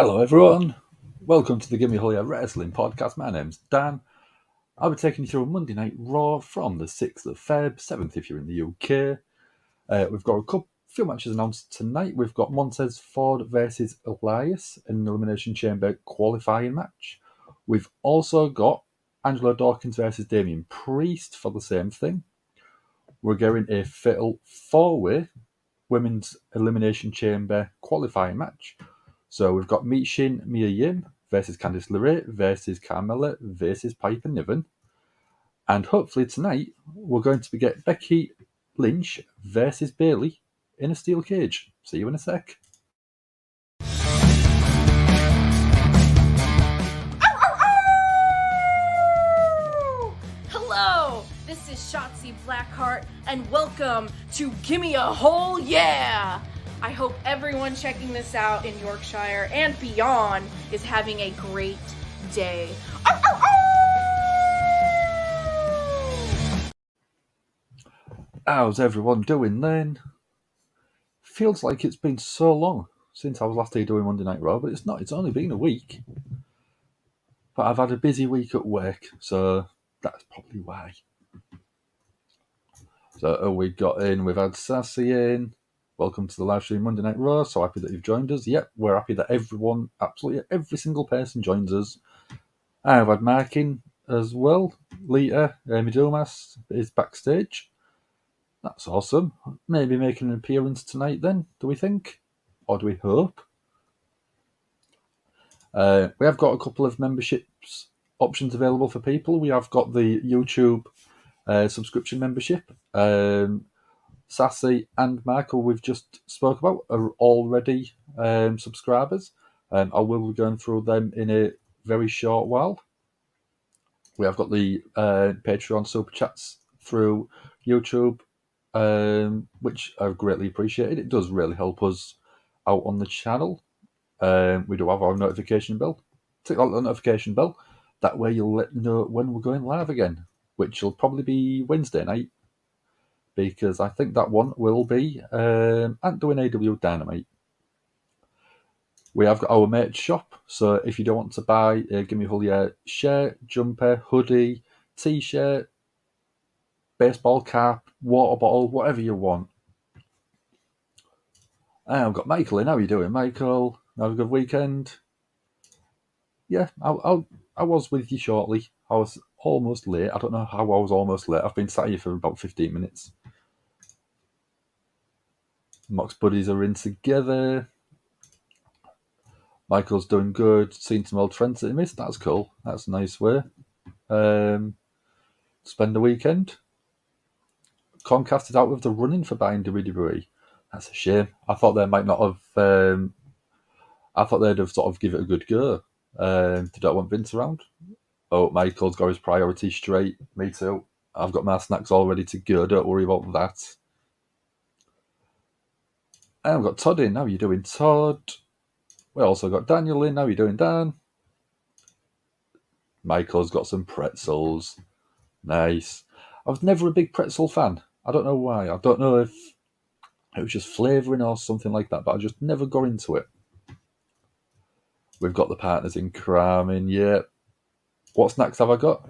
Hello, everyone. Welcome to the Gimme Wrestling Podcast. My name's Dan. I'll be taking you through a Monday Night Raw from the 6th of Feb, 7th if you're in the UK. We've got a few matches announced tonight. We've got Montez Ford versus Elias in an Elimination Chamber qualifying match. We've also got Angelo Dawkins versus Damian Priest for the same thing. We're getting a fatal four-way Women's Elimination Chamber qualifying match. So we've got Michin versus Candice LeRay versus Carmella versus Piper Niven. And hopefully tonight we're going to get Becky Lynch versus Bayley in a steel cage. See you in a sec. Hello, this is Shotzi Blackheart, and welcome to Gimme a Whole Yeah! I hope everyone checking this out in Yorkshire and beyond is having a great day. How's everyone doing then? Feels like it's been so long since I was last here doing Monday Night Raw, but it's not. It's only been a week. But I've had a busy week at work, so that's probably why. So we've had Sassy in. Welcome to the live stream Monday Night Raw. So happy that you've joined us. Yep, we're happy that everyone, absolutely every single person joins us. I've had Mark in as well. Lita, Amy Dumas is backstage. That's awesome. Maybe making an appearance tonight then, do we think? Or do we hope? We have got a couple of memberships options available for people. We have got the YouTube subscription membership. Sassy and Michael, we've just spoke about, are already subscribers. I will be going through them in a very short while. We have got the Patreon super chats through YouTube, which I've greatly appreciated. It does really help us out on the channel. We do have our notification bell. Click on the notification bell. That way you'll know when we're going live again, which will probably be Wednesday night, because I think that one will be doing AW Dynamite. We have got our merch shop, so if you don't want to buy a Gimme Hull shirt, jumper, hoodie, t-shirt, baseball cap, water bottle, whatever you want. I've got Michael in. How are you doing, Michael? Have a good weekend? Yeah, I was with you shortly. I was almost late. I don't know how I was almost late. I've been sat here for about 15 minutes. Mox buddies are in together. Michael's doing good. Seen some old friends that he missed. That's cool. That's a nice way. Spend the weekend. Comcast is out with the running for buying WWE. That's a shame. I thought they might not have. I thought they'd have sort of give it a good go. They don't want Vince around. Oh, Michael's got his priorities straight. Me too. I've got my snacks all ready to go. Don't worry about that. And I've got Todd in. How are you doing, Todd? We also got Daniel in. How are you doing, Dan? Michael's got some pretzels. Nice. I was never a big pretzel fan. I don't know why. I don't know if it was just flavouring or something like that, but I just never got into it. We've got the partners in crime in, yeah. What snacks have I got?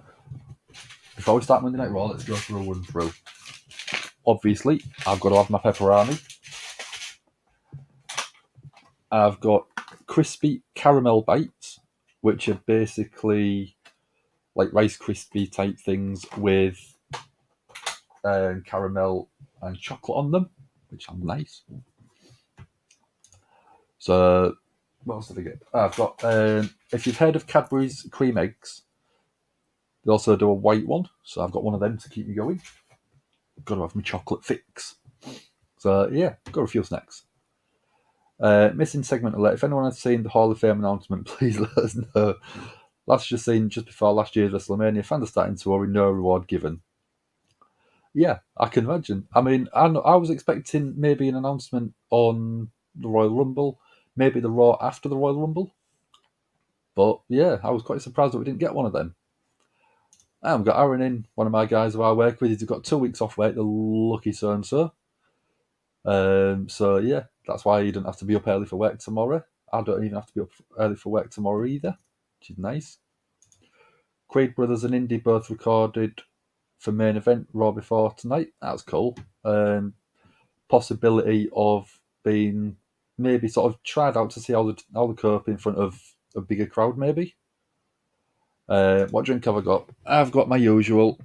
Before we start Monday Night Raw, let's go through a run through. Obviously, I've got to have my pepperoni. I've got crispy caramel bites, which are basically like Rice Krispie type things with caramel and chocolate on them, which are nice. So, what else did I get? I've got, if you've heard of Cadbury's cream eggs, they also do a white one, so I've got one of them to keep me going. Got to have my chocolate fix. So, yeah, got a few snacks. Missing segment alert. If anyone has seen the Hall of Fame announcement, please let us know. Last just seen just before last year's WrestleMania, fans are starting to worry, no reward given. Yeah, I can imagine. I mean, I was expecting maybe an announcement on the Royal Rumble, maybe the Raw after the Royal Rumble. But yeah, I was quite surprised that we didn't get one of them. I've got Aaron in, one of my guys who I work with. He's got 2 weeks off work, the lucky so-and-so. So yeah, that's why he didn't have to be up early for work tomorrow. I don't even have to be up early for work tomorrow either, which is nice. Creed Brothers and Indy both recorded for main event Raw before tonight. That's cool. Possibility of being maybe sort of tried out to see how the cope in front of a bigger crowd, maybe. What drink have I got? I've got my usual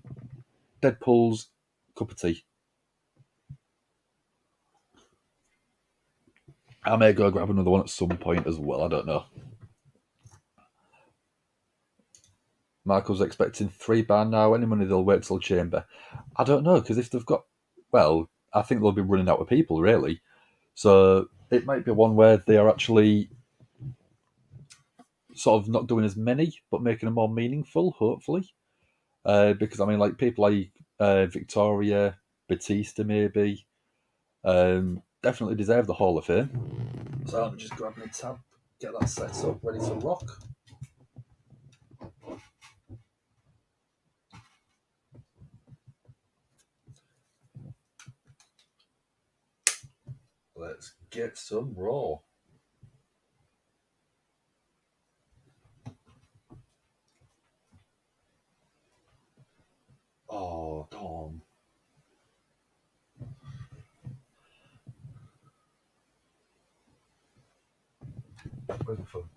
Deadpool's cup of tea. I may go grab another one at some point as well. I don't know. Michael's expecting 3-bar now. Any money they'll wait till Chamber. I don't know, because if they've got... Well, I think they'll be running out of people, really. So it might be one where they are actually sort of not doing as many, but making them more meaningful, hopefully. Because, I mean, like people like Victoria, Batista, maybe, definitely deserve the Hall of Fame. So I'm just grabbing a tab, get that set up, ready to rock. Let's get some Raw. Oh, Dom. Where's the phone?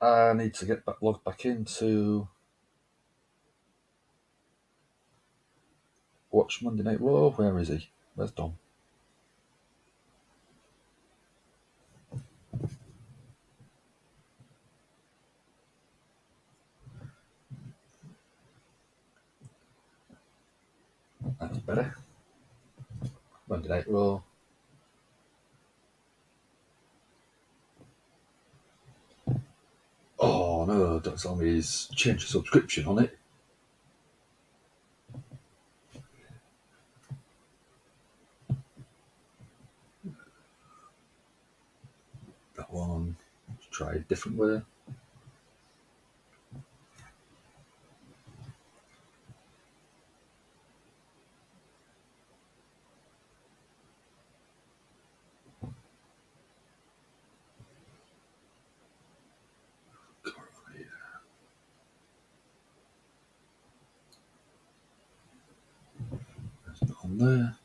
I need to get logged back into watch Monday Night Raw. Where is he? Where's Dom? That's better. Monday Night Raw. Oh no, don't tell me he's changed the subscription on it. That one. Let's try a different way. There's not on there.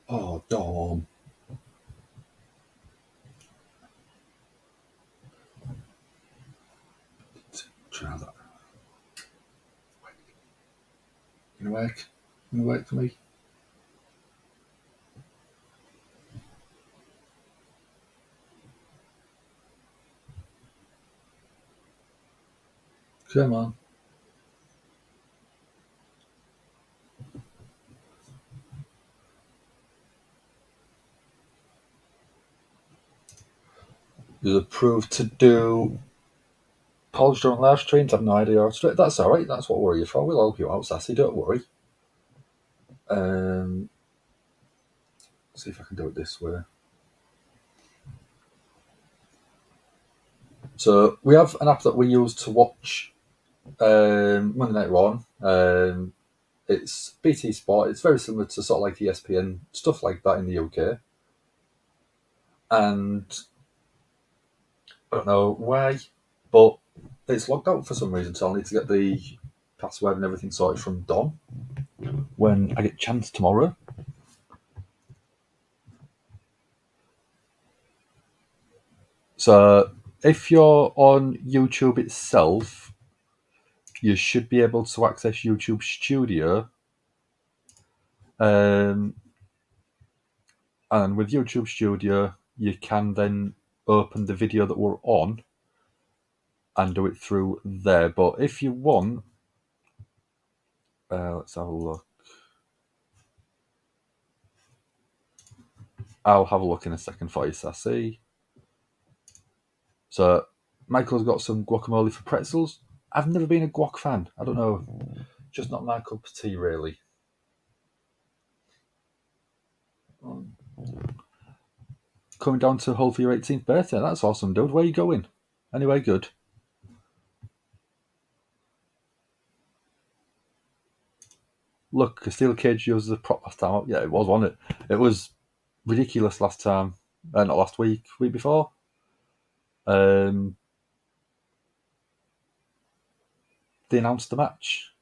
Oh, Dom. Try that. Gonna work? Gonna work for me? Come on. You're approved to do Polish during live streams. I've no idea how to do it. That's alright. That's what we're here for. We'll help you out, Sassy. Don't worry. See if I can do it this way. So we have an app that we use to watch Monday Night Raw. It's BT Sport. It's very similar to sort of like ESPN, stuff like that in the UK. And I don't know why, but it's logged out for some reason, so I'll need to get the password and everything sorted from Dom when I get a chance tomorrow. So if you're on YouTube itself, you should be able to access YouTube Studio. And with YouTube Studio, you can then open the video that we're on and do it through there. But if you want, let's have a look. I'll have a look in a second for you, Sassy. So Michael's got some guacamole for pretzels. I've never been a guac fan. I don't know. Just not my cup of tea, really. Coming down to Hull for your 18th birthday. That's awesome, dude. Where are you going? Anyway, good. Look, a steel cage used as a prop last time. Yeah, it was, wasn't it? It was ridiculous last time. Not last week, week before. They announced the match.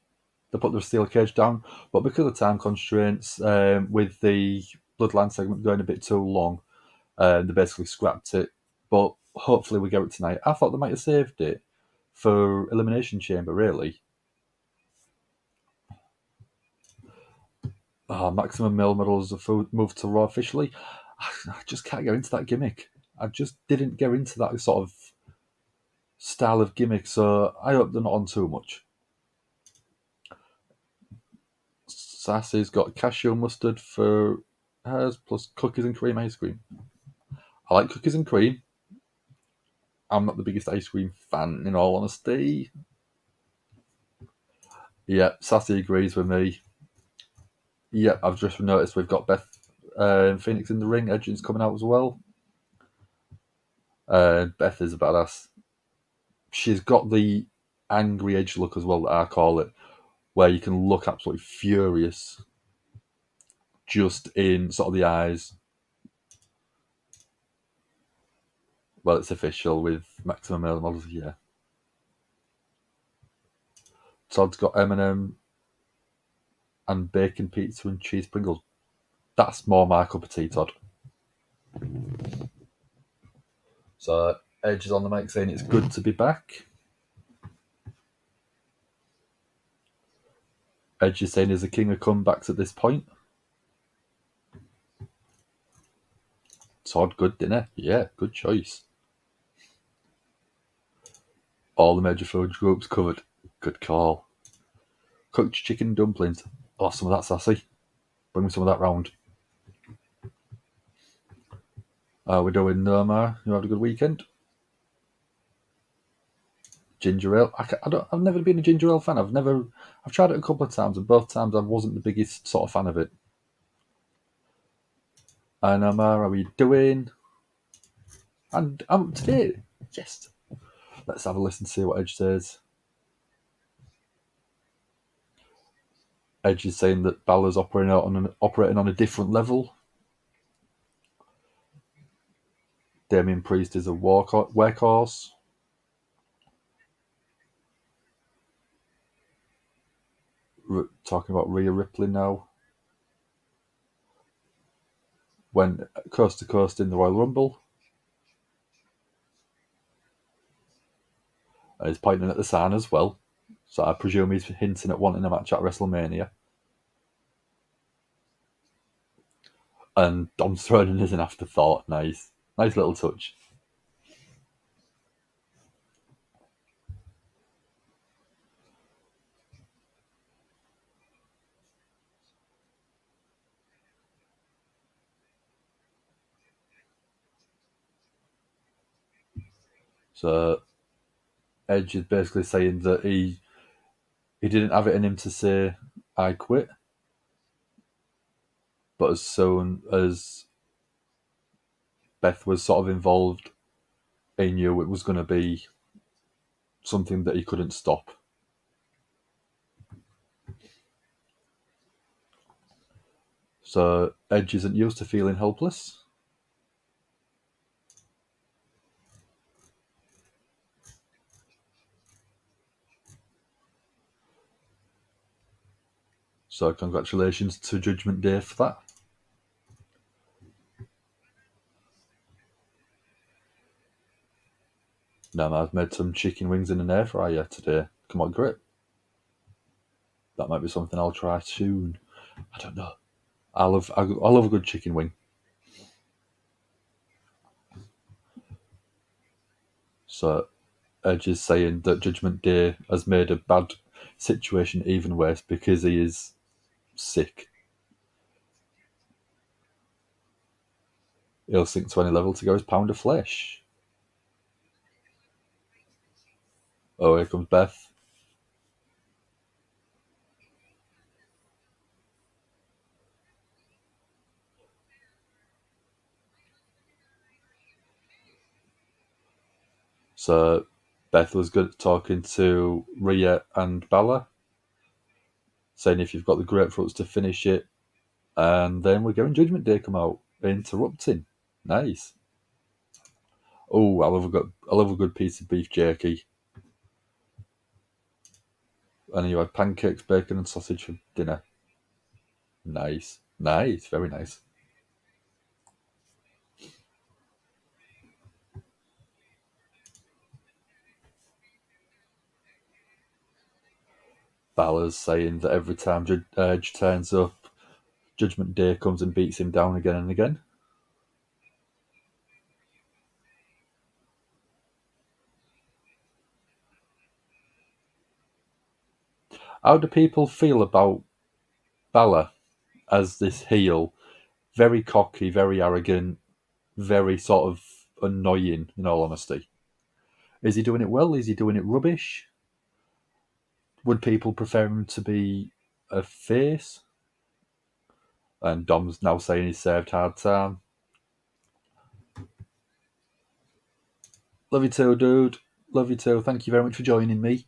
They put the steel cage down, but because of time constraints, with the Bloodline segment going a bit too long, they basically scrapped it. But hopefully we get it tonight. I thought they might have saved it for Elimination Chamber, really. Maximum Male Models have moved to Raw officially. I just can't get into that gimmick. I just didn't get into that sort of style of gimmick, so I hope they're not on too much. Sassy's got cashew mustard for hers, plus cookies and cream ice cream. I like cookies and cream. I'm not the biggest ice cream fan, in all honesty. Yeah, Sassy agrees with me. Yeah, I've just noticed we've got Beth Phoenix in the ring. Edge is coming out as well. Beth is a badass. She's got the angry edge look as well, that I call it, where you can look absolutely furious just in sort of the eyes. Well, it's official with Maximum Male Models, yeah. Todd's got M&M and bacon pizza and cheese Pringles. That's more my cup of tea, Todd. So Edge is on the mic saying it's good to be back. Edge is saying he's the king of comebacks at this point. Todd, good dinner. Yeah, good choice. All the major food groups covered. Good call. Cooked chicken dumplings. Oh, some of that, Sassy. Bring me some of that round. We're doing Nomar. You had a good weekend? Ginger ale. I've never been a ginger ale fan. I've tried it a couple of times, and both times I wasn't the biggest sort of fan of it. And Nomar, how are you doing? And I'm today. Yes. Let's have a listen to see what Edge says. Edge is saying that Balor's operating on a different level. Damian Priest is a workhorse. Talking about Rhea Ripley now. Went coast to coast in the Royal Rumble. And he's pointing at the sign as well. So I presume he's hinting at wanting a match at WrestleMania. And Dom's throwing in as an afterthought. Nice little touch. So Edge is basically saying that he didn't have it in him to say, I quit. But as soon as Beth was sort of involved, he knew it was going to be something that he couldn't stop. So Edge isn't used to feeling helpless. So congratulations to Judgment Day for that. Now I've made some chicken wings in an air fryer today. Come on, grip. That might be something I'll try soon. I don't know. I love a good chicken wing. So Edge is saying that Judgment Day has made a bad situation even worse because he is sick. He'll sink to any level to go his pound of flesh. Oh, here comes Beth. So Beth was good at talking to Rhea and Balor, saying if you've got the grapefruits to finish it, and then we're getting Judgment Day come out, interrupting. Nice. Oh, I love a good piece of beef jerky. And you had pancakes, bacon, and sausage for dinner. Nice. Nice. Very nice. Balor's saying that every time Edge turns up, Judgment Day comes and beats him down again and again. How do people feel about Balor as this heel? Very cocky, very arrogant, very sort of annoying, in all honesty. Is he doing it well? Is he doing it rubbish? Would people prefer him to be a face? And Dom's now saying he's served hard time. Love you too, dude. Love you too. Thank you very much for joining me.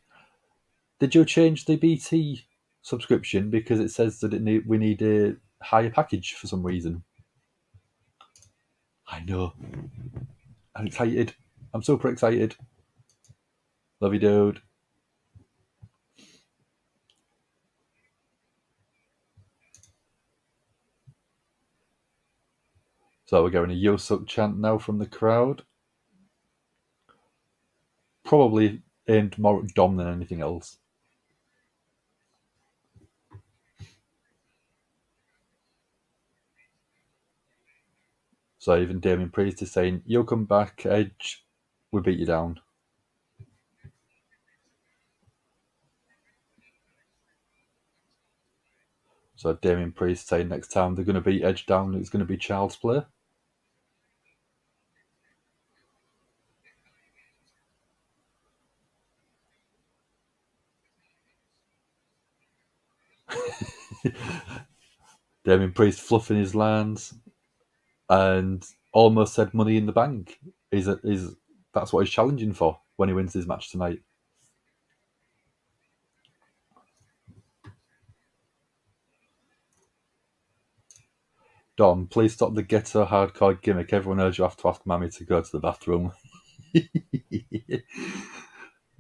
Did you change the BT subscription because it says that we need a higher package for some reason? I know. I'm excited. I'm super excited. Love you, dude. So we're getting a Yo Suck chant now from the crowd. Probably aimed more at Dom than anything else. So even Damian Priest is saying, "You'll come back, Edge. We beat you down." So Damian Priest saying next time they're going to beat Edge down, it's going to be child's play. Damian Priest fluffing his lines and almost said Money in the Bank. That's what he's challenging for when he wins his match tonight. Dom, please stop the ghetto hardcore gimmick. Everyone knows you have to ask Mammy to go to the bathroom.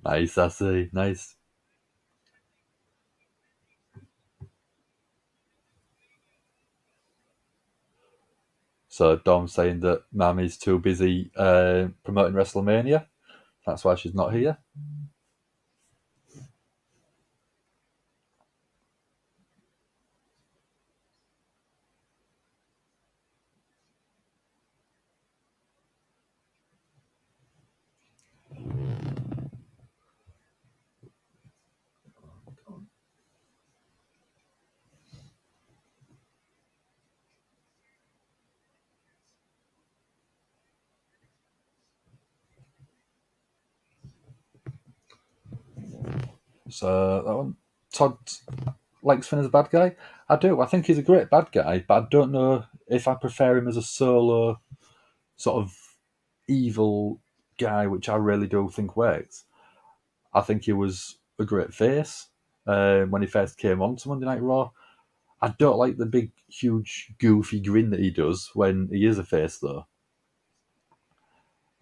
Nice, I see. Nice. So Dom's saying that Mammy's too busy promoting WrestleMania. That's why she's not here. So that one, Todd likes Finn as a bad guy. I do. I think he's a great bad guy, but I don't know if I prefer him as a solo sort of evil guy, which I really do think works. I think he was a great face when he first came on to Monday Night Raw. I don't like the big, huge, goofy grin that he does when he is a face, though.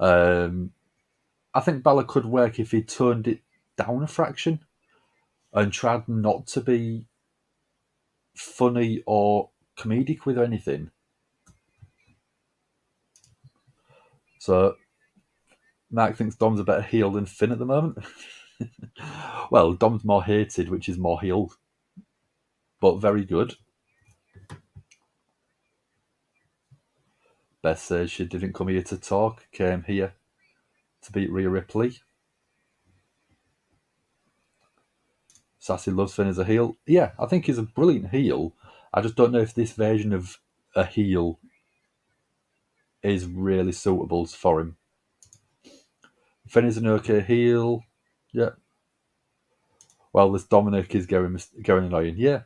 I think Balor could work if he turned it down a fraction and tried not to be funny or comedic with anything. So, Mark thinks Dom's a better heel than Finn at the moment. Well, Dom's more hated, which is more heel, but very good. Beth says she didn't come here to talk, came here to beat Rhea Ripley. Sassy loves Finn as a heel. Yeah, I think he's a brilliant heel. I just don't know if this version of a heel is really suitable for him. Finn is an okay heel. Yeah. Well, this Dominic is going annoying. Yeah.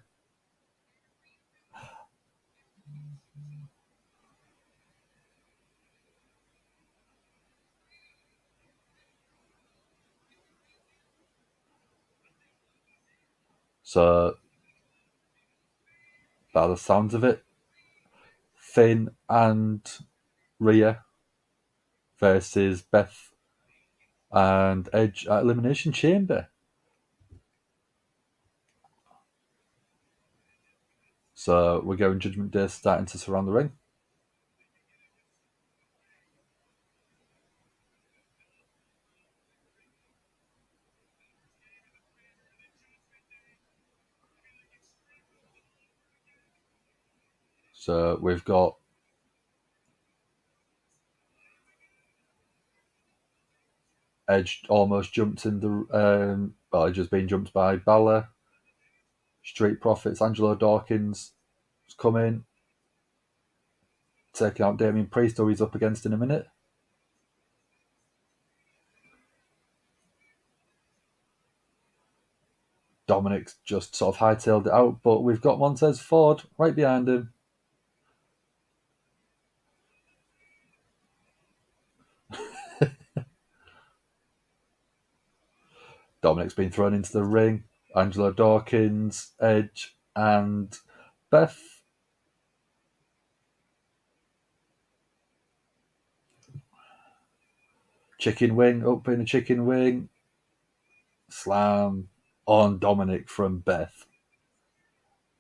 So, by the sounds of it, Finn and Rhea versus Beth and Edge at Elimination Chamber. So we're going Judgment Day starting to surround the ring. So we've got Edge almost jumped in the Edge has been jumped by Balor. Street Profits, Angelo Dawkins has come in, taking out Damian Priest, who he's up against in a minute. Dominic's just sort of hightailed it out, but we've got Montez Ford right behind him. Dominic's been thrown into the ring. Angelo Dawkins, Edge, and Beth. Chicken wing, up in a chicken wing. Slam on Dominic from Beth.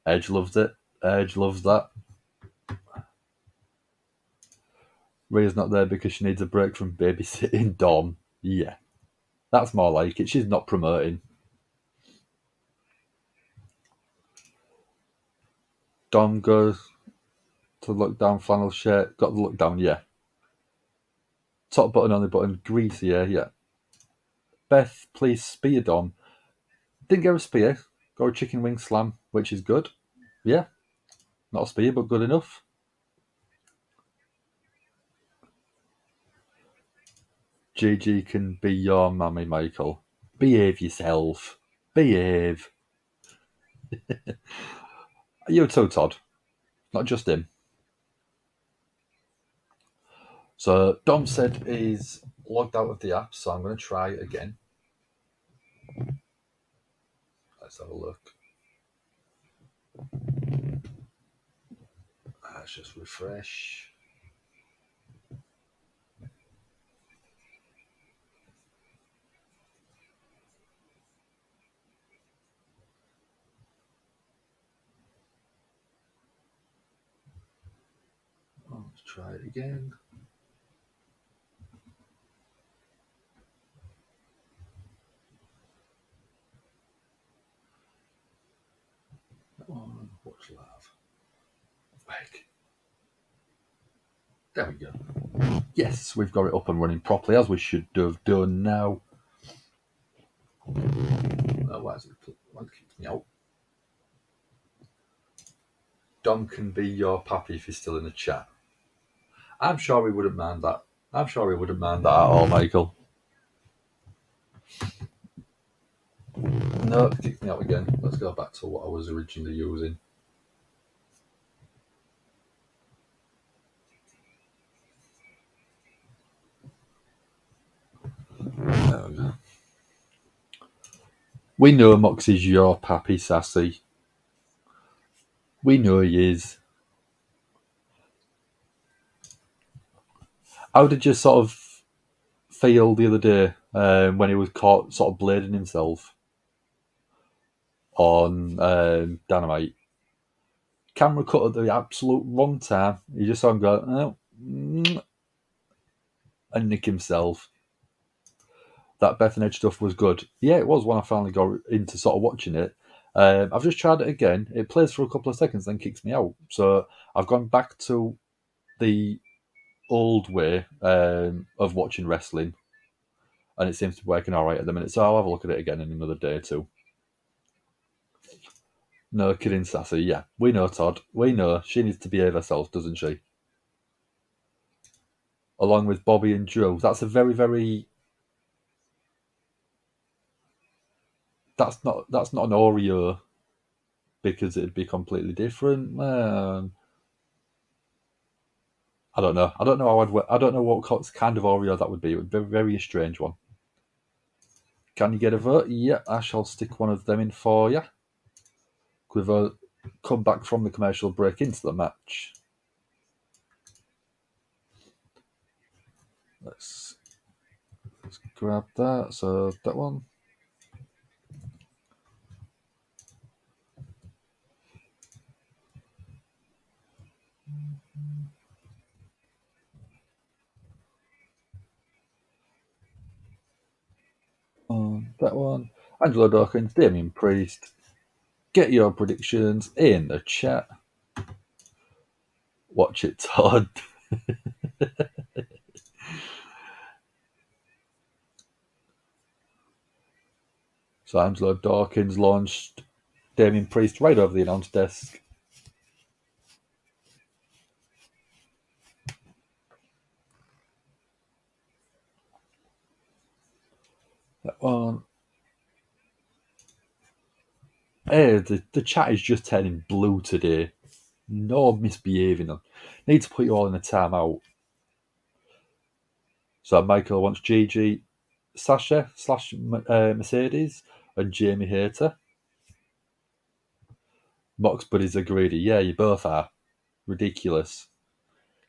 Edge loves it. Edge loves that. Rhea's not there because she needs a break from babysitting Dom. Yeah, that's more like it. She's not promoting. Dom goes to look down, flannel shirt. Got the look down, yeah. Top button on the button, greasier, yeah. Beth, please spear Dom. Didn't get a spear. Got a chicken wing slam, which is good. Yeah. Not a spear, but good enough. GG can be your mammy, Michael. Behave yourself. Behave. You too, Todd. Not just him. So Dom said he's logged out of the app, so I'm going to try again. Let's have a look. Let's just refresh. Let's try it again. Watch live. Back. There we go. Yes, we've got it up and running properly, as we should have done now. Why has it kicked me out? Dom can be your pappy if he's still in the chat. I'm sure he wouldn't mind that. I'm sure he wouldn't mind that at all, Michael. No, it kicked me out again. Let's go back to what I was originally using. There we go. We know Moxie's your pappy, Sassy. We know he is. How did you sort of feel the other day when he was caught sort of blading himself on Dynamite? Camera cut at the absolute wrong time. You just saw him go, oh, and nick himself. That Beth and Edge stuff was good. Yeah, it was when I finally got into sort of watching it. I've just tried it again. It plays for a couple of seconds, then kicks me out. So I've gone back to the old way of watching wrestling, and it seems to be working all right at the minute. So I'll have a look at it again in another day or two. No kidding, Sassy. Yeah, we know, Todd. We know she needs to behave herself, doesn't she? Along with Bobby and Joe. That's a very, very. That's not an Oreo, because it'd be completely different. I don't know. I don't know how I don't know what kind of Oreo that would be. It would be a very strange one. Can you get a vote? Yeah, I shall stick one of them in for you. We've come back from the commercial break into the match. Let's grab that. So that one. That one. Angelo Dawkins, Damian Priest. Get your predictions in the chat. Watch it, Todd. So Angelo Dawkins launched Damian Priest right over the announce desk. That one. Hey, the chat is just turning blue today. No misbehaving. Need to put you all in a timeout. So Michael wants Gigi, Sasha / Mercedes, and Jamie Hayter. Mox buddies are greedy. Yeah, you both are. Ridiculous.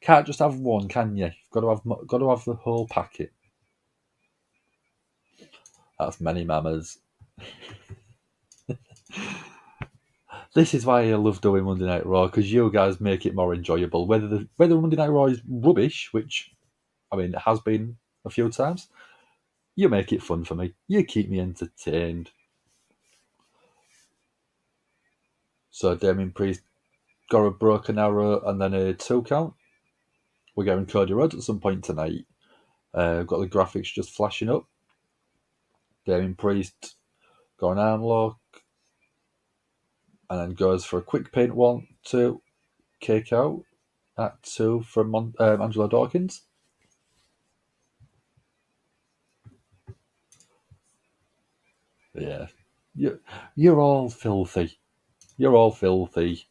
Can't just have one, can you? You've got to have the whole packet. That's many mamas. This is why I love doing Monday Night Raw, because you guys make it more enjoyable. Whether Monday Night Raw is rubbish, which I mean it has been a few times, you make it fun for me. You keep me entertained. So Damian Priest got a broken arrow and then a 2 count. We're getting Cody Rhodes at some point tonight. Got the graphics just flashing up. Damian Priest got an arm lock and then goes for a quick pin 1, 2, kick out at 2 from Angelo Dawkins. Yeah, you're all filthy. You're all filthy.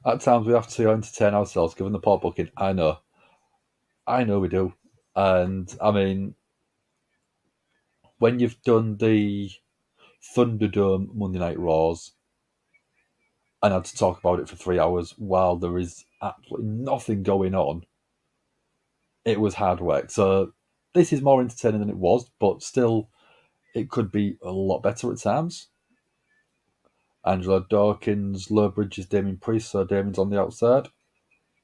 At times we have to entertain ourselves, given the port booking. I know we do. And I mean, when you've done the Thunderdome Monday Night Raws and had to talk about it for 3 hours while there is absolutely nothing going on, it was hard work. So this is more entertaining than it was, but still, it could be a lot better at times. Angelo Dawkins, low bridges Damian Priest, so Damian's on the outside.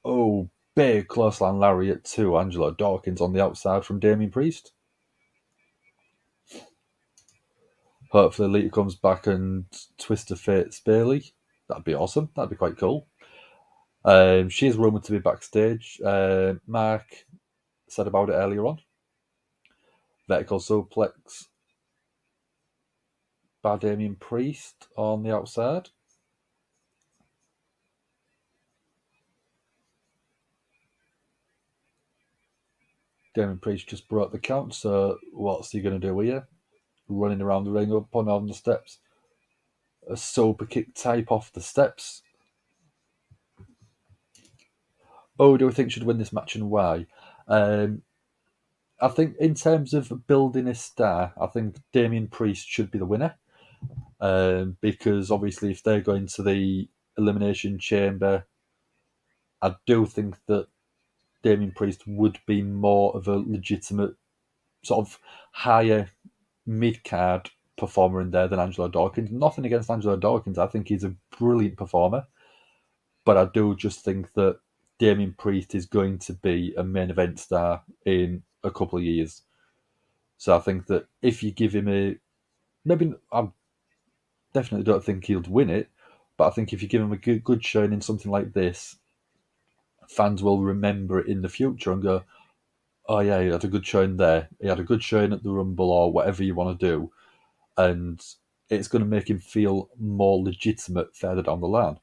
Oh, big clothesline lariat to Angelo Dawkins on the outside from Damian Priest. Hopefully Lita comes back and Twist of Fate's Bayley. That'd be awesome. That'd be quite cool. She is rumoured to be backstage. Mark said about it earlier on. Vertical suplex by Damian Priest on the outside. Damian Priest just broke the count, so what's he going to do here? Running around the ring, up and on the steps. A super kick type off the steps. Oh, do we think should win this match and why? I think in terms of building a star, I think Damian Priest should be the winner. Because obviously if they're going to the Elimination Chamber, I do think that Damian Priest would be more of a legitimate sort of higher mid-card performer in there than Angelo Dawkins. Nothing against Angelo Dawkins. I think he's a brilliant performer. But I do just think that Damian Priest is going to be a main event star in a couple of years. So I think that if you give him I definitely don't think he'll win it, but I think if you give him a good showing in something like this, fans will remember it in the future and go, oh yeah, he had a good showing there. He had a good showing at the Rumble or whatever you want to do. And it's going to make him feel more legitimate further down the line.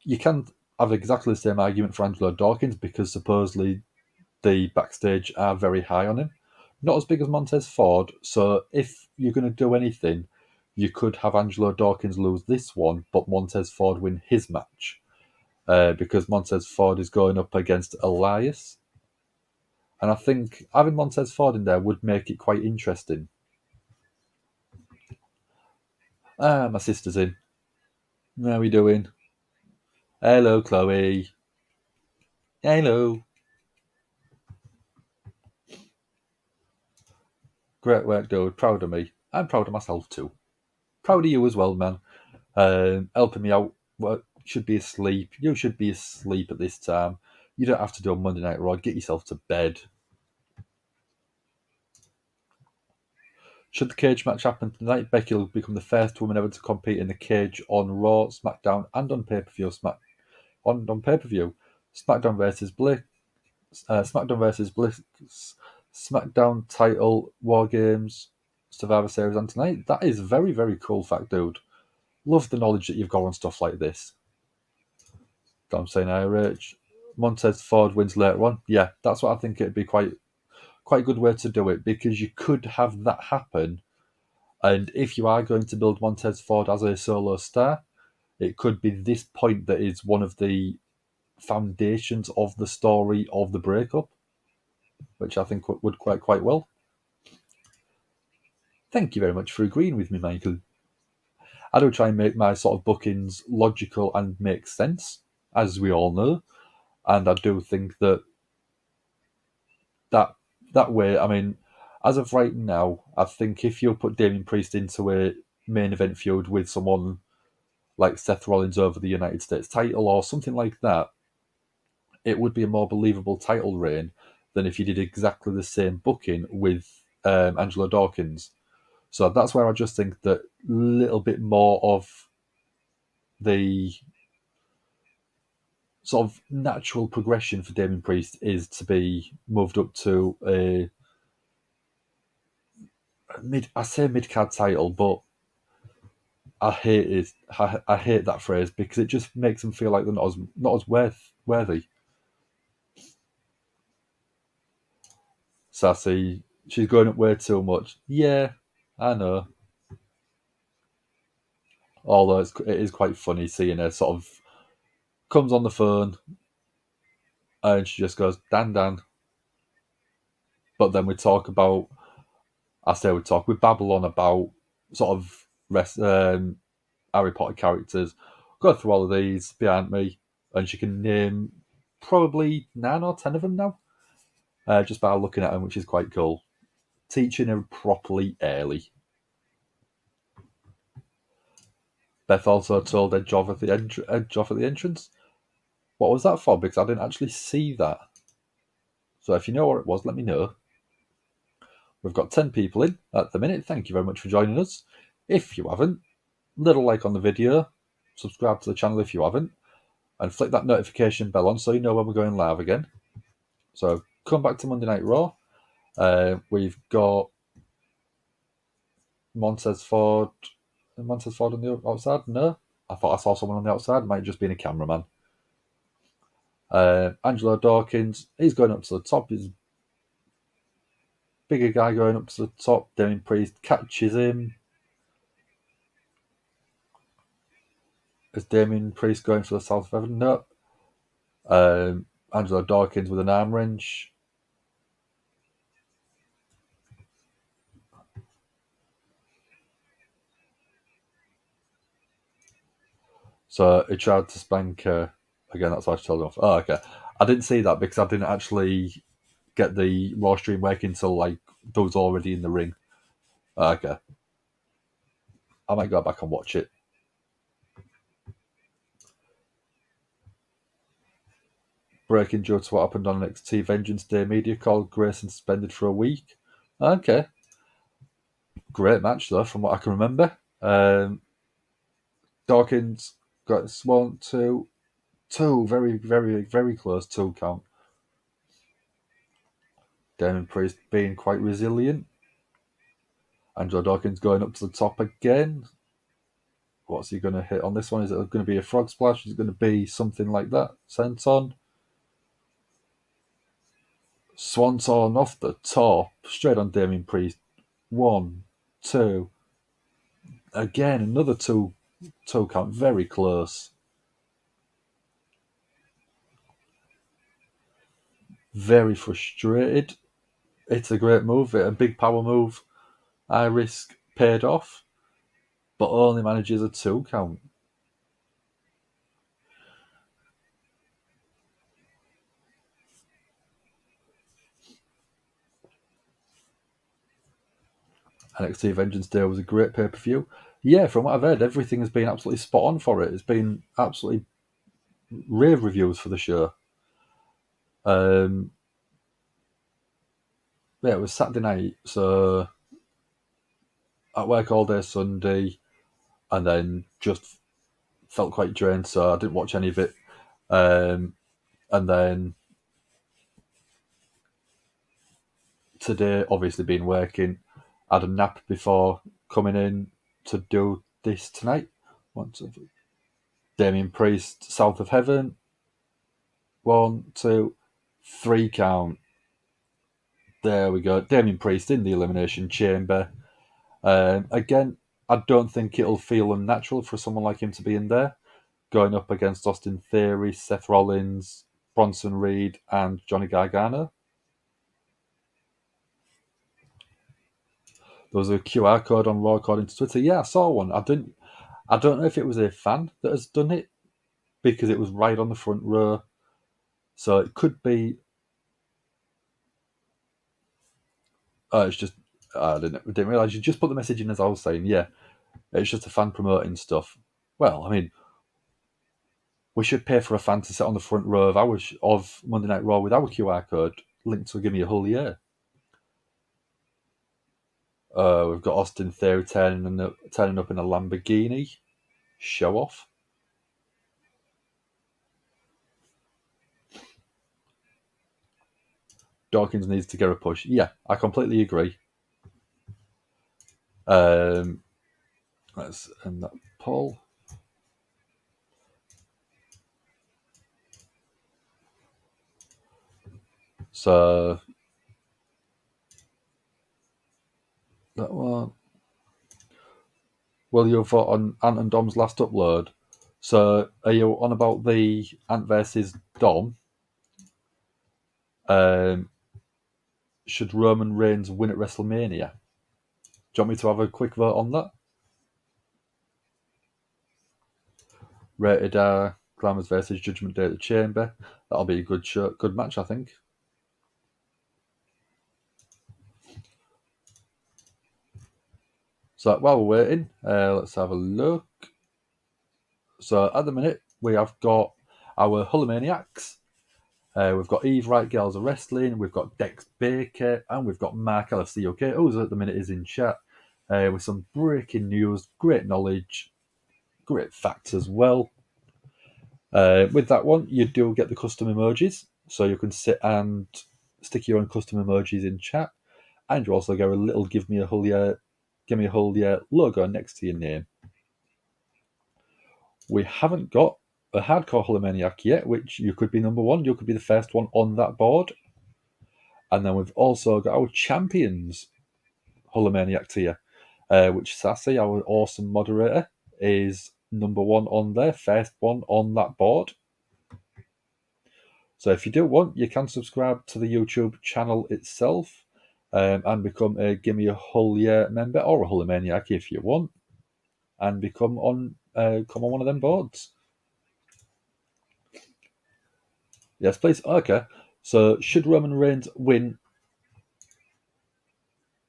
You can't have exactly the same argument for Angelo Dawkins because supposedly the backstage are very high on him. Not as big as Montez Ford, so if you're going to do anything, you could have Angelo Dawkins lose this one, but Montez Ford win his match. Because Montez Ford is going up against Elias. And I think having Montez Ford in there would make it quite interesting. My sister's in. How are we doing? Hello, Chloe. Hello. Great work, dude. Proud of me. I'm proud of myself too. Proud of you as well, man. Helping me out. Well, should be asleep. You should be asleep at this time. You don't have to do a Monday Night Raw. Get yourself to bed. Should the cage match happen tonight, Becky will become the first woman ever to compete in the cage on Raw, SmackDown, and on pay-per-view. On pay-per-view, SmackDown versus Bliss, SmackDown versus Bliss, SmackDown title, War Games, Survivor Series, and tonight. That is very, very cool fact, dude. Love the knowledge that you've got on stuff like this. I'm saying Rich. Montez Ford wins later on. Yeah, that's what I think it'd be quite a good way to do it, because you could have that happen. And if you are going to build Montez Ford as a solo star, it could be this point that is one of the foundations of the story of the breakup, which I think would quite well. Thank you very much for agreeing with me, Michael. I do try and make my sort of bookings logical and make sense, as we all know, and I do think that way. I mean, as of right now, I think if you put Damian Priest into a main event feud with someone like Seth Rollins over the United States title or something like that, it would be a more believable title reign than if you did exactly the same booking with Angelo Dawkins. So that's where I just think that a little bit more of the sort of natural progression for Damian Priest is to be moved up to a mid card title, but I hate it. I hate that phrase because it just makes them feel like they're not as worthy. Sassy, she's going up way too much. Yeah, I know. Although it is quite funny seeing her sort of comes on the phone and she just goes, Dan Dan. But then we babble on about sort of Harry Potter characters. Go through all of these behind me, and she can name probably 9 or 10 of them now, just by looking at them, which is quite cool. Teaching her properly early. Beth also told Edge off at the entrance. What was that for? Because I didn't actually see that. So if you know what it was, let me know. We've got 10 people in at the minute. Thank you very much for joining us. If you haven't, little like on the video, subscribe to the channel if you haven't, and flick that notification bell on so you know when we're going live again. So come back to Monday Night Raw. We've got Montez Ford. Montez Ford on the outside? No. I thought I saw someone on the outside. Might just be a cameraman. Angelo Dawkins, he's going up to the top. He's a bigger guy going up to the top. Damian Priest catches him. Is Damian Priest going for the South of Heaven? No. Angelo Dawkins with an arm wrench. So he tried to spank her. Again, that's why I told him off. Oh, okay. I didn't see that because I didn't actually get the Raw stream working until like those already in the ring. Oh, okay. I might go back and watch it. Breaking due to what happened on NXT Vengeance Day media call, Grayson suspended for a week. Okay. Great match though, from what I can remember. Dawkins got sworn to two, very, very, very close 2 count. Damian Priest being quite resilient. Angelo Dawkins going up to the top again. What's he going to hit on this one? Is it going to be a frog splash? Is it going to be something like that? Senton. Swanton off the top. Straight on Damian Priest. 1, 2. Again, another two count. Very close. Very frustrated. It's a great move. A big power move. High risk paid off. but only manages a 2 count. NXT Vengeance Day was a great pay-per-view. Yeah, from what I've heard, everything has been absolutely spot on for it. It's been absolutely rave reviews for the show. Yeah, it was Saturday night, so at work all day Sunday, and then just felt quite drained, so I didn't watch any of it. And then today, obviously been working, had a nap before coming in to do this tonight. 1, 2, 3. Damian Priest, South of Heaven. 1, 2, 3 count. There we go. Damian Priest in the Elimination Chamber. Again, I don't think it'll feel unnatural for someone like him to be in there, going up against Austin Theory, Seth Rollins, Bronson Reed, and Johnny Gargano. There was a QR code on Raw according to Twitter. Yeah, I saw one. I don't know if it was a fan that has done it because it was right on the front row. So it could be. It's just I didn't realize you just put the message in as I was saying. Yeah, it's just a fan promoting stuff. Well, I mean, we should pay for a fan to sit on the front row of Monday Night Raw with our QR code linked to Gimme a Hull Yeah. We've got Austin Theory turning up in a Lamborghini. Show off. Dawkins needs to get a push. Yeah, I completely agree. Let's end that poll. So that one. Will you vote on Ant and Dom's last upload? So are you on about the Ant versus Dom? Should Roman Reigns win at WrestleMania? Do you want me to have a quick vote on that? Rated R, Glamours versus Judgment Day at the Chamber. That'll be a good match, I think. So while we're waiting, let's have a look. So at the minute, we have got our Hulkamaniacs. We've got Eve Wright Girls of Wrestling, we've got Dex Baker, and we've got Mark LFC, okay, who's at the minute is in chat, with some breaking news, great knowledge, great facts as well. With that one, you do get the custom emojis, so you can sit and stick your own custom emojis in chat, and you also get a little Give Me a Hull Yeah logo next to your name. We haven't got a hardcore Hulkamaniac yet, which you could be number one. You could be the first one on that board. And then we've also got our champions Hulkamaniac tier, which Sassy, our awesome moderator, is number one on there, first one on that board. So if you do want, you can subscribe to the YouTube channel itself and become a Gimme a Hull Yeah member or a Hulkamaniac if you want, and come on one of them boards. Yes, please. Okay. So should Roman Reigns win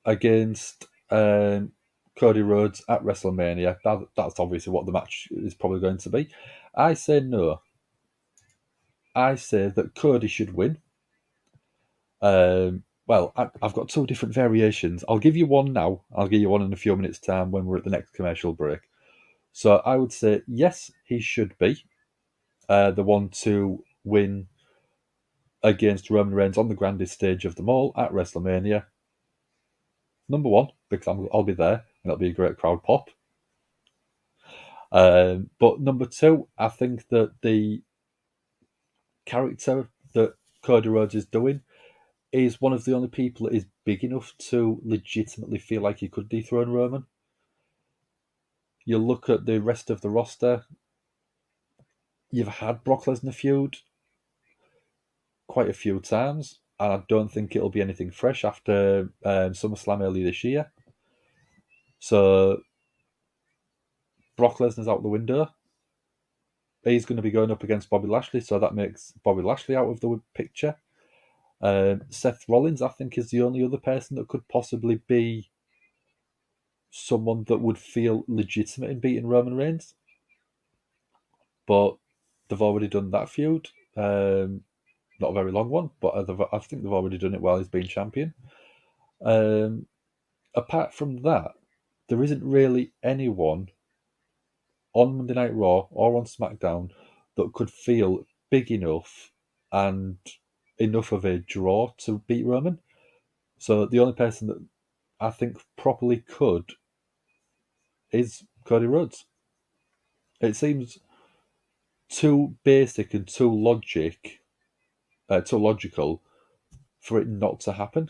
against Cody Rhodes at WrestleMania? That's obviously what the match is probably going to be. I say no. I say that Cody should win. Well, I've got two different variations. I'll give you one now. I'll give you one in a few minutes' time when we're at the next commercial break. So I would say, yes, he should be the one to win against Roman Reigns on the grandest stage of them all at WrestleMania. Number one, because I'll be there and it'll be a great crowd pop. But number two, I think that the character that Cody Rhodes is doing is one of the only people that is big enough to legitimately feel like he could dethrone Roman. You look at the rest of the roster, you've had Brock Lesnar feud quite a few times, and I don't think it'll be anything fresh after SummerSlam earlier this year. So Brock Lesnar's out the window. He's going to be going up against Bobby Lashley, so that makes Bobby Lashley out of the picture. Seth Rollins, I think, is the only other person that could possibly be someone that would feel legitimate in beating Roman Reigns. But they've already done that feud. Not a very long one, but I think they've already done it while he's been champion. Apart from that, there isn't really anyone on Monday Night Raw or on SmackDown that could feel big enough and enough of a draw to beat Roman. So the only person that I think properly could is Cody Rhodes. It seems too basic and too logical for it not to happen.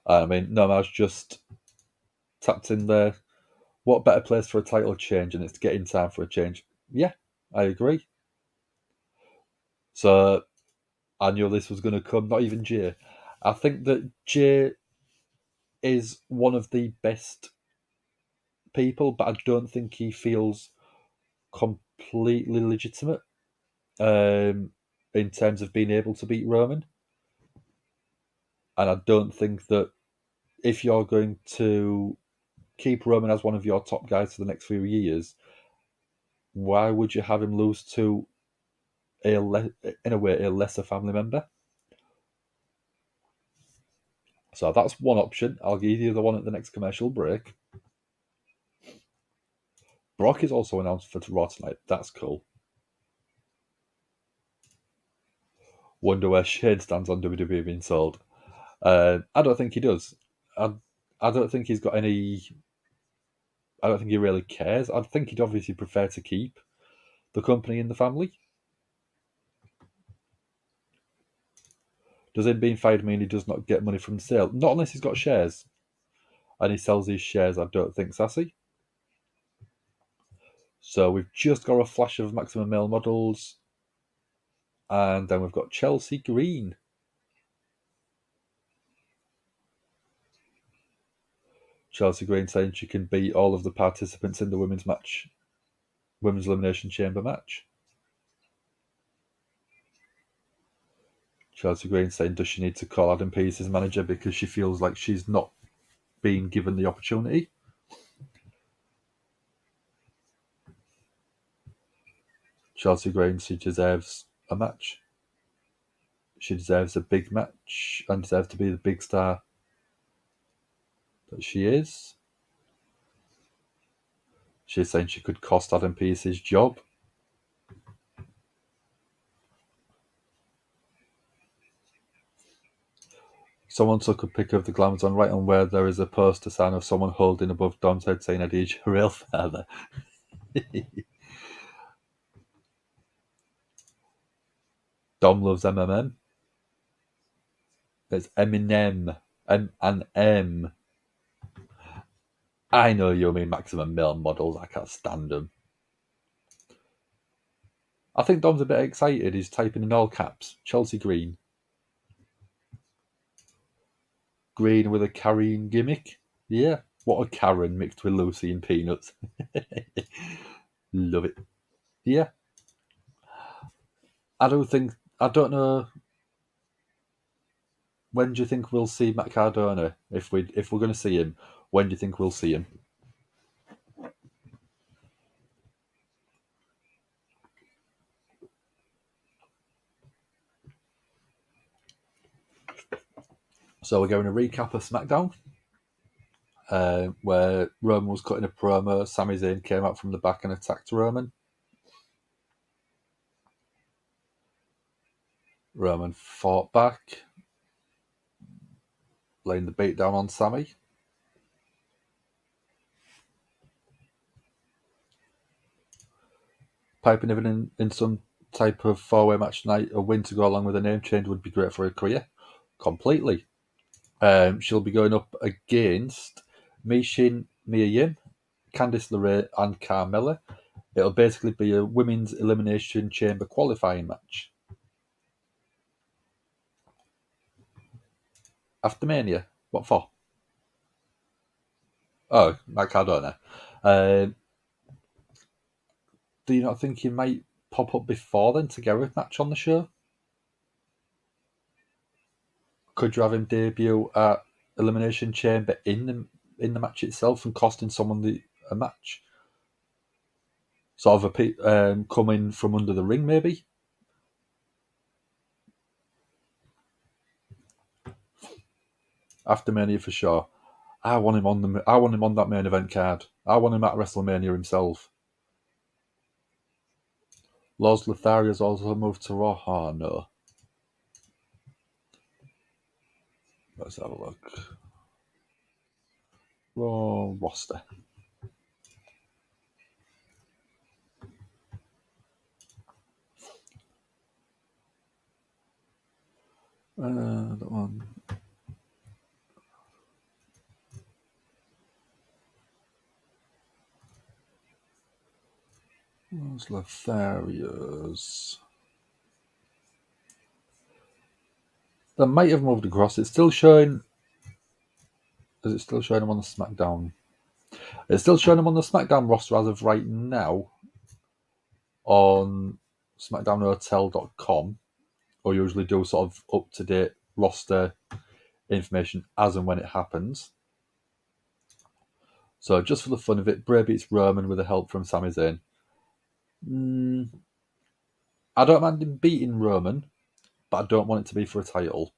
I mean, Nomad's just tapped in there. What better place for a title change, and it's getting time for a change. Yeah, I agree. So I knew this was going to come. Not even Jay. I think that Jay is one of the best people, but I don't think he feels completely legitimate in terms of being able to beat Roman. And I don't think that if you're going to keep Roman as one of your top guys for the next few years, why would you have him lose to a lesser family member? So that's one option. I'll give you the other one at the next commercial break. Brock is also announced for Raw tonight. That's cool. Wonder where Shane stands on WWE being sold. I don't think he does. I don't think he's got any. I don't think he really cares. I think he'd obviously prefer to keep the company in the family. Does him being fired mean he does not get money from the sale? Not unless he's got shares. And he sells his shares, I don't think, Sassy. So we've just got a flash of Maximum Male Models. And then we've got Chelsea Green. Chelsea Green saying she can beat all of the participants in the women's Elimination Chamber match. Chelsea Green saying, does she need to call Adam Pearce's manager because she feels like she's not being given the opportunity? Chelsea Green, she deserves a match. She deserves a big match and deserves to be the big star that she is. She's saying she could cost Adam Pearce's job. Someone took a pic of the Glamazon right on where there is a poster sign of someone holding above Dom's head saying, Eddie's your real father. Dom loves MMM. It's Eminem. M. I know you mean Maximum Male Models. I can't stand them. I think Dom's a bit excited. He's typing in all caps. Chelsea Green. Green with a Karen gimmick. Yeah. What a Karen mixed with Lucy and Peanuts. Love it. Yeah. I don't know. When do you think we'll see Matt Cardona? If we're going to see him, when do you think we'll see him? So we're going to recap of SmackDown, where Roman was cutting a promo. Sami Zayn came out from the back and attacked Roman. Roman fought back, laying the beat down on Sami. Piping Niven in some type of four-way match tonight. A win to go along with a name change would be great for her career. Completely. She'll be going up against Michin, Mia Yim, Candice, LeRay, and Carmella. It'll basically be a women's Elimination Chamber qualifying match. After Mania? What for? Oh, Matt Cardona. Do you not think he might pop up before then to get a match on the show? Could you have him debut at Elimination Chamber in the match itself and costing someone a match? Sort of coming from under the ring, maybe. After Mania for sure. I want him on that main event card. I want him at WrestleMania himself. Los Lotharios also moved to Raw. Oh no. Let's have a look. Raw roster. That one. Los Lotharios. They might have moved across. It's still showing. Is it still showing them on the SmackDown? It's still showing them on the SmackDown roster as of right now on SmackDownHotel.com. Or usually do sort of up to date roster information as and when it happens. So just for the fun of it, Bray beats Roman with the help from Sami Zayn. I don't mind him beating Roman, but I don't want it to be for a title.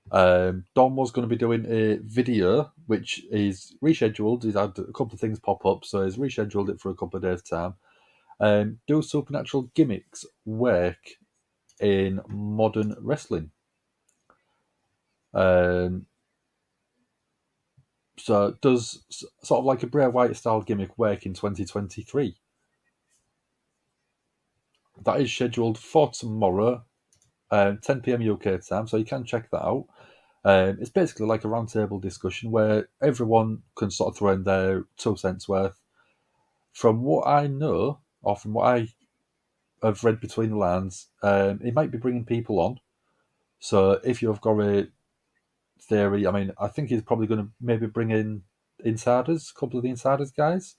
Dom was going to be doing a video, which is rescheduled. He's had a couple of things pop up, so he's rescheduled it for a couple of days' time. Do supernatural gimmicks work in modern wrestling? So does sort of like a Bray Wyatt style gimmick work in 2023? That is scheduled for tomorrow, 10 p.m. UK time, so you can check that out. It's basically like a roundtable discussion where everyone can sort of throw in their 2 cents worth. From what I know, or from what I have read between the lines, he might be bringing people on. So if you've got a theory, I mean, I think he's probably going to maybe bring in insiders, a couple of the insiders guys.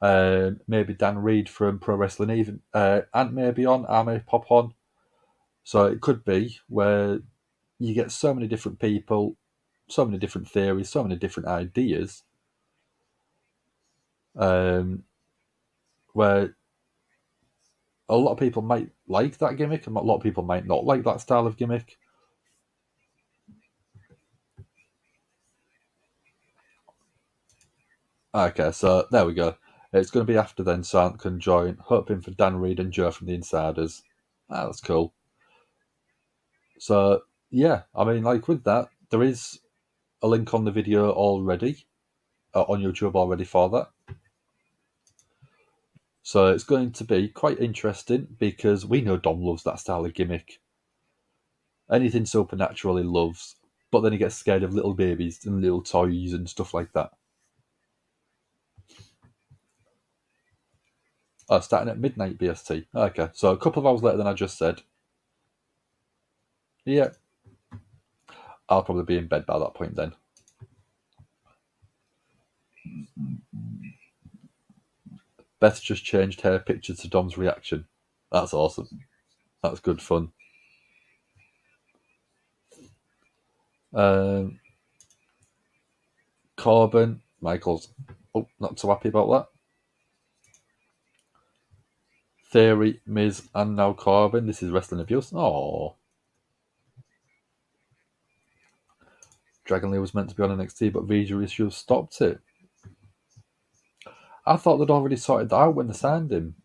Maybe Dan Reed from Pro Wrestling even, Ant may be on, I may pop on. So it could be where you get so many different people, so many different theories, so many different ideas, where a lot of people might like that gimmick and a lot of people might not like that style of gimmick. Okay, so there we go. It's going to be after then, so Ant can join, hoping for Dan Reed and Joe from the Insiders. That's cool. So, yeah, I mean, like with that, there is a link on the video already, on YouTube already for that. So it's going to be quite interesting because we know Dom loves that style of gimmick. Anything supernatural he loves, but then he gets scared of little babies and little toys and stuff like that. Starting at midnight BST. Okay, so a couple of hours later than I just said. Yeah. I'll probably be in bed by that point then. Beth just changed her picture to Dom's reaction. That's awesome. That's good fun. Corbin, Michaels. Oh, not too happy about that. Theory, Miz, and now Corbin. This is wrestling abuse. Oh. Dragon Lee was meant to be on NXT, but visa issues stopped it. I thought they'd already sorted that out when they signed him.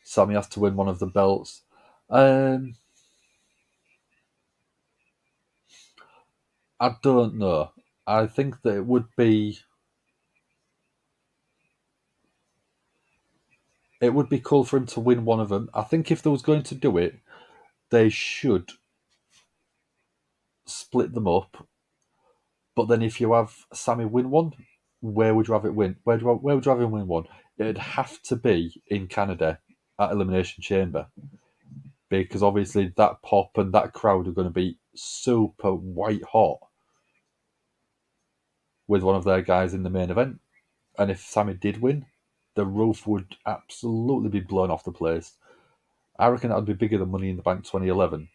Sammy has to win one of the belts. I don't know. I think that it would be cool for him to win one of them. I think if they was going to do it, they should split them up. But then if you have Sammy win one, where would you have it win? Where would you have him win one? It'd have to be in Canada at Elimination Chamber. because obviously that pop and that crowd are going to be super white hot with one of their guys in the main event. And if Sammy did win, the roof would absolutely be blown off the place. I reckon that would be bigger than Money in the Bank 2011.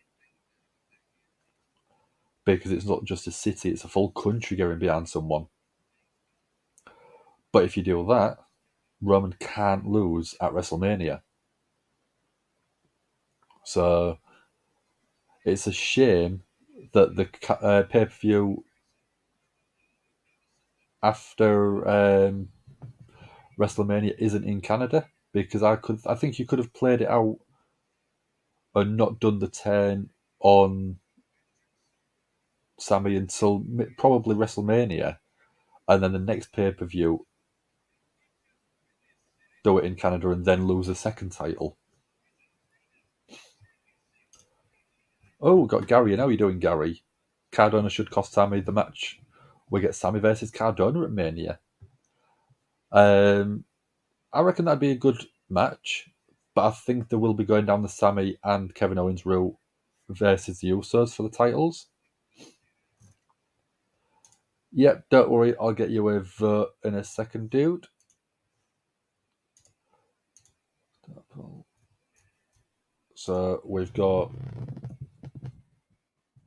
Because it's not just a city, it's a full country going behind someone. But if you do that, Roman can't lose at WrestleMania. So it's a shame that the pay-per-view after WrestleMania isn't in Canada, because I think you could have played it out and not done the turn on Sammy until probably WrestleMania, and then the next pay-per-view do it in Canada and then lose a second title. Oh, we've got Gary. How are you doing, Gary? Cardona should cost Sammy the match. We get Sammy versus Cardona at Mania. I reckon that'd be a good match, but I think they will be going down the Sammy and Kevin Owens route versus the Usos for the titles. Yep, don't worry, I'll get you a vote in a second, dude. So we've got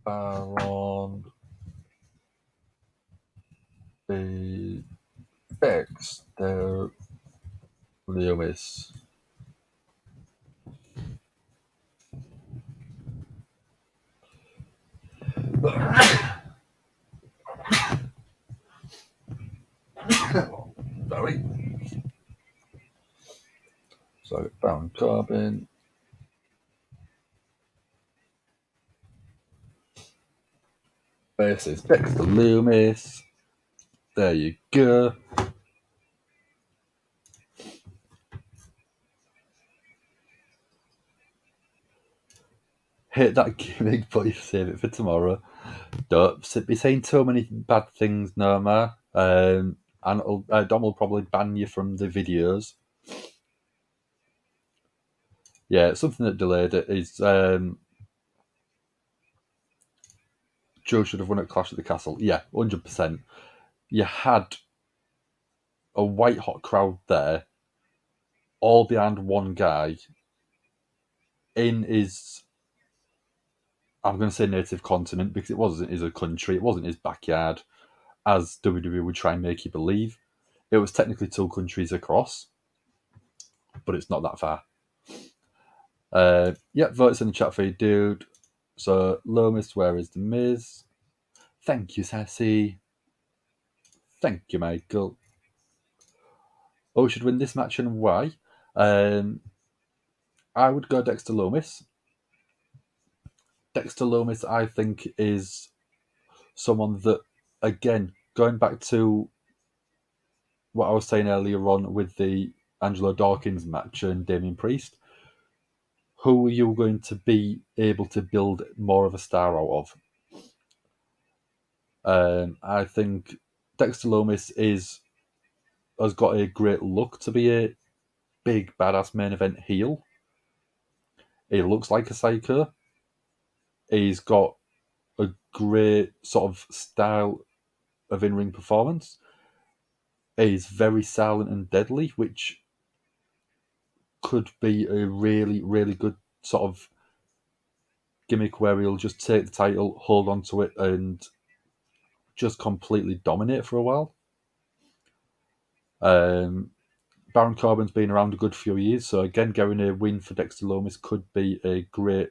Baron, the Dexter, Lewis. Sorry. So Baron Corbin. Versus Dexter Loomis. There you go. Hate that gimmick, but you save it for tomorrow. Don't be saying too many bad things, no more. And Dom will probably ban you from the videos. Yeah, something that delayed it is Joe should have won at Clash at the Castle. Yeah, 100%. You had a white hot crowd there, all behind one guy in his, I'm going to say native continent, because it wasn't his country, it wasn't his backyard, as WWE would try and make you believe. It was technically 2 countries across, but it's not that far. Yeah, votes in the chat for you, dude. So, Lomas, where is the Miz? Thank you, Sassy. Thank you, Michael. Oh, should win this match and why? I would go Dexter Lomas. Dexter Lomas, I think, is someone that, again, going back to what I was saying earlier on with the Angelo Dawkins match and Damian Priest, who are you going to be able to build more of a star out of? I think Dexter Lomas has got a great look to be a big, badass main event heel. He looks like a psycho. He's got a great sort of style of in-ring performance. He's very silent and deadly, which could be a really, really good sort of gimmick where he'll just take the title, hold on to it, and just completely dominate for a while. Baron Corbin's been around a good few years, so again, getting a win for Dexter Lomas could be a great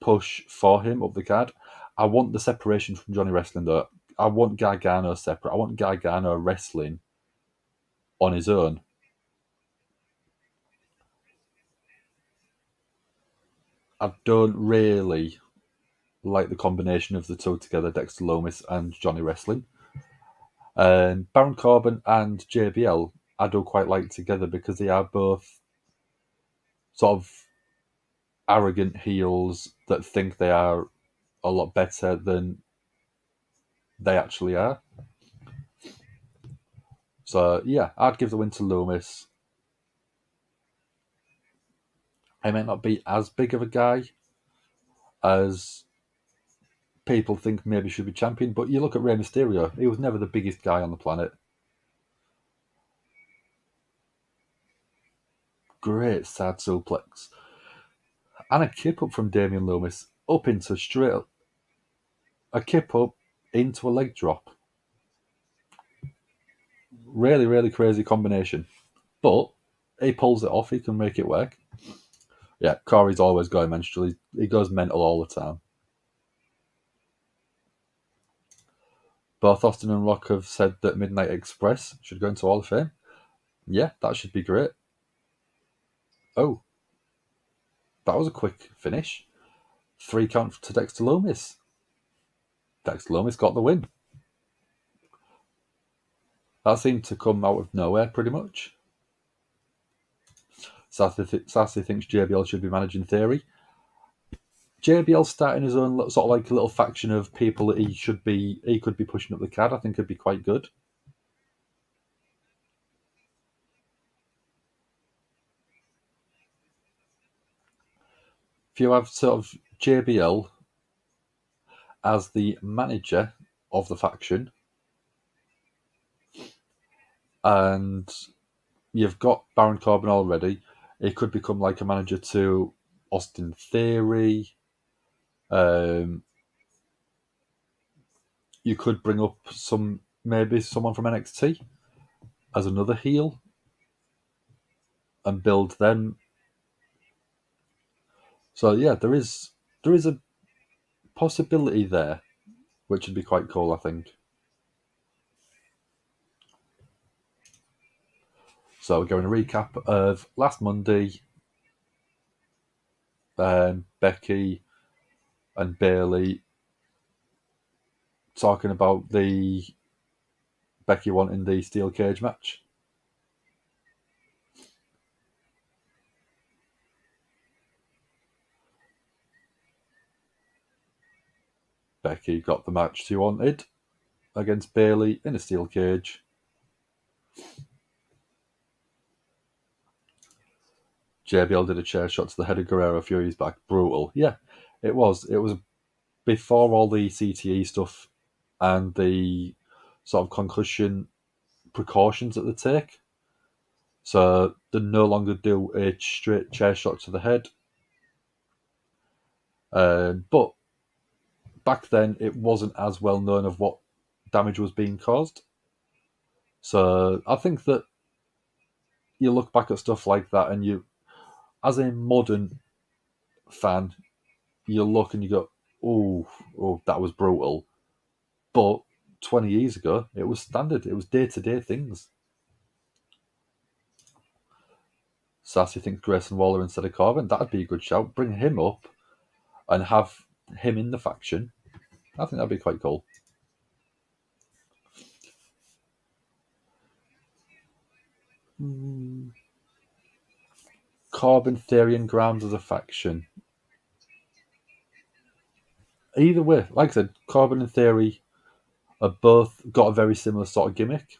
push for him up the card. I want the separation from Johnny Wrestling, though. I want Gargano separate. I want Gargano wrestling on his own. I don't really like the combination of the two together, Dexter Lomas and Johnny Wrestling. Baron Corbin and JBL, I do quite like together because they are both sort of arrogant heels that think they are a lot better than they actually are. So, yeah, I'd give the win to Loomis. He might not be as big of a guy as people think maybe should be champion, but you look at Rey Mysterio, he was never the biggest guy on the planet. Great sad suplex. And a kip up from Damian Loomis, up into straight up. A kip up into a leg drop. Really, really crazy combination. But he pulls it off, he can make it work. Yeah, Corey's always going mental. He goes mental all the time. Both Austin and Rock have said that Midnight Express should go into Hall of Fame. Yeah, that should be great. Oh, that was a quick finish. 3 count to Dexter Loomis. Dexter Loomis got the win. That seemed to come out of nowhere, pretty much. Sassy thinks JBL should be managing Theory. JBL starting his own sort of like a little faction of people that he could be pushing up the card. I think it'd be quite good. If you have sort of JBL as the manager of the faction, and you've got Baron Corbin already, it could become like a manager to Austin Theory. You could bring up maybe someone from NXT as another heel and build them. So yeah, there is a possibility there, which would be quite cool, I think. So we're going to recap of last Monday. Becky and Bayley talking about the Becky wanting the steel cage match. Becky got the match she wanted against Bayley in a steel cage. JBL did a chair shot to the head of Guerrero a few years back. Brutal. Yeah, it was. It was before all the CTE stuff and the sort of concussion precautions that they take. So they no longer do a straight chair shot to the head. But back then, it wasn't as well known of what damage was being caused. So I think that you look back at stuff like that and you, as a modern fan, you look and you go, oh, that was brutal. But 20 years ago, it was standard. It was day-to-day things. Sassy thinks Grayson Waller instead of Corbin. That'd be a good shout. Bring him up and have him in the faction. I think that'd be quite cool. Corbin, Theory, and Grimes as a faction. Either way, like I said, Corbin and Theory are both got a very similar sort of gimmick.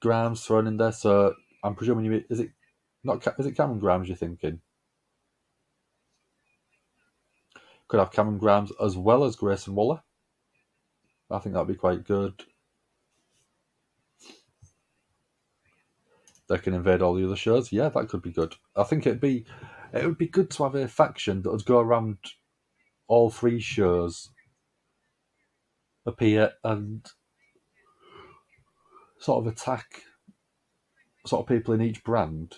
Grimes thrown in there, so I'm presuming is it Cameron Grimes you're thinking? Could have Cameron Grimes as well as Grayson Waller. I think that'd be quite good. They can invade all the other shows. Yeah, that could be good. I think it would be good to have a faction that would go around all 3 shows, appear and sort of attack sort of people in each brand.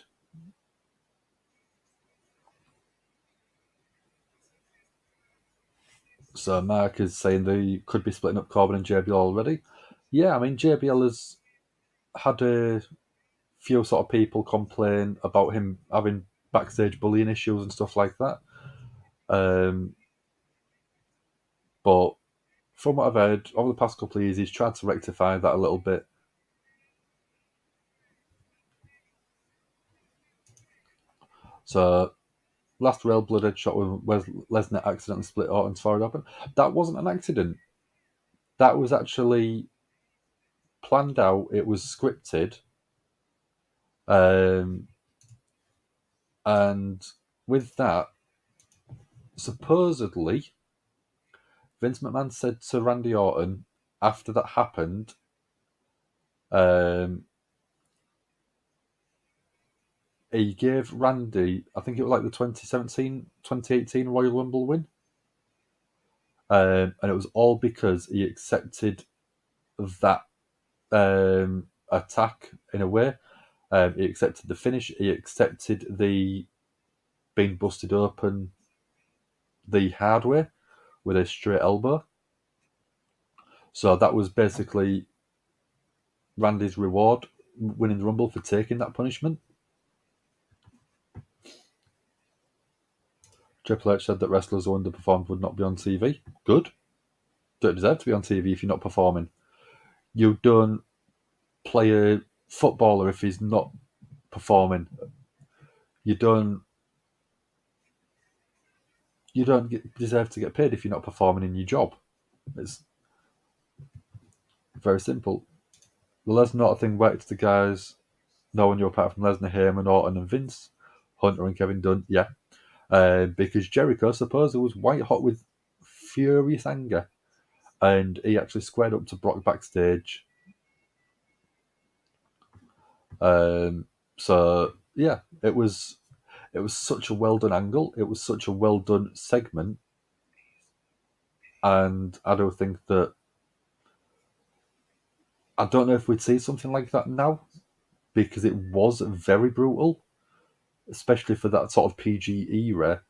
So Mark is saying they could be splitting up Corbin and JBL already. Yeah, I mean JBL has had a few sort of people complain about him having backstage bullying issues and stuff like that. But from what I've heard over the past couple of years, he's tried to rectify that a little bit. So last real blooded shot where Lesnar accidentally split Orton's forehead open. That wasn't an accident. That was actually planned out. It was scripted. And with that, supposedly, Vince McMahon said to Randy Orton after that happened, he gave Randy, I think it was like the 2018 Royal Rumble win. And it was all because he accepted that attack in a way. He accepted the finish. He accepted the being busted open the hard way with a straight elbow. So that was basically Randy's reward, winning the Rumble for taking that punishment. Triple H said that wrestlers who underperformed would not be on TV. Good. Don't deserve to be on TV if you're not performing. You don't play a footballer if he's not performing. You don't deserve to get paid if you're not performing in your job. It's very simple. The Lesnar Orton thing worked the guys. No one knew apart from Lesnar, Heyman, Orton, and Vince. Hunter and Kevin Dunn, yeah. Because Jericho supposedly was white hot with furious anger, and he actually squared up to Brock backstage. So yeah, it was such a well done angle. It was such a well done segment, and I don't think that. I don't know if we'd see something like that now, because it was very brutal, especially for that sort of PG era.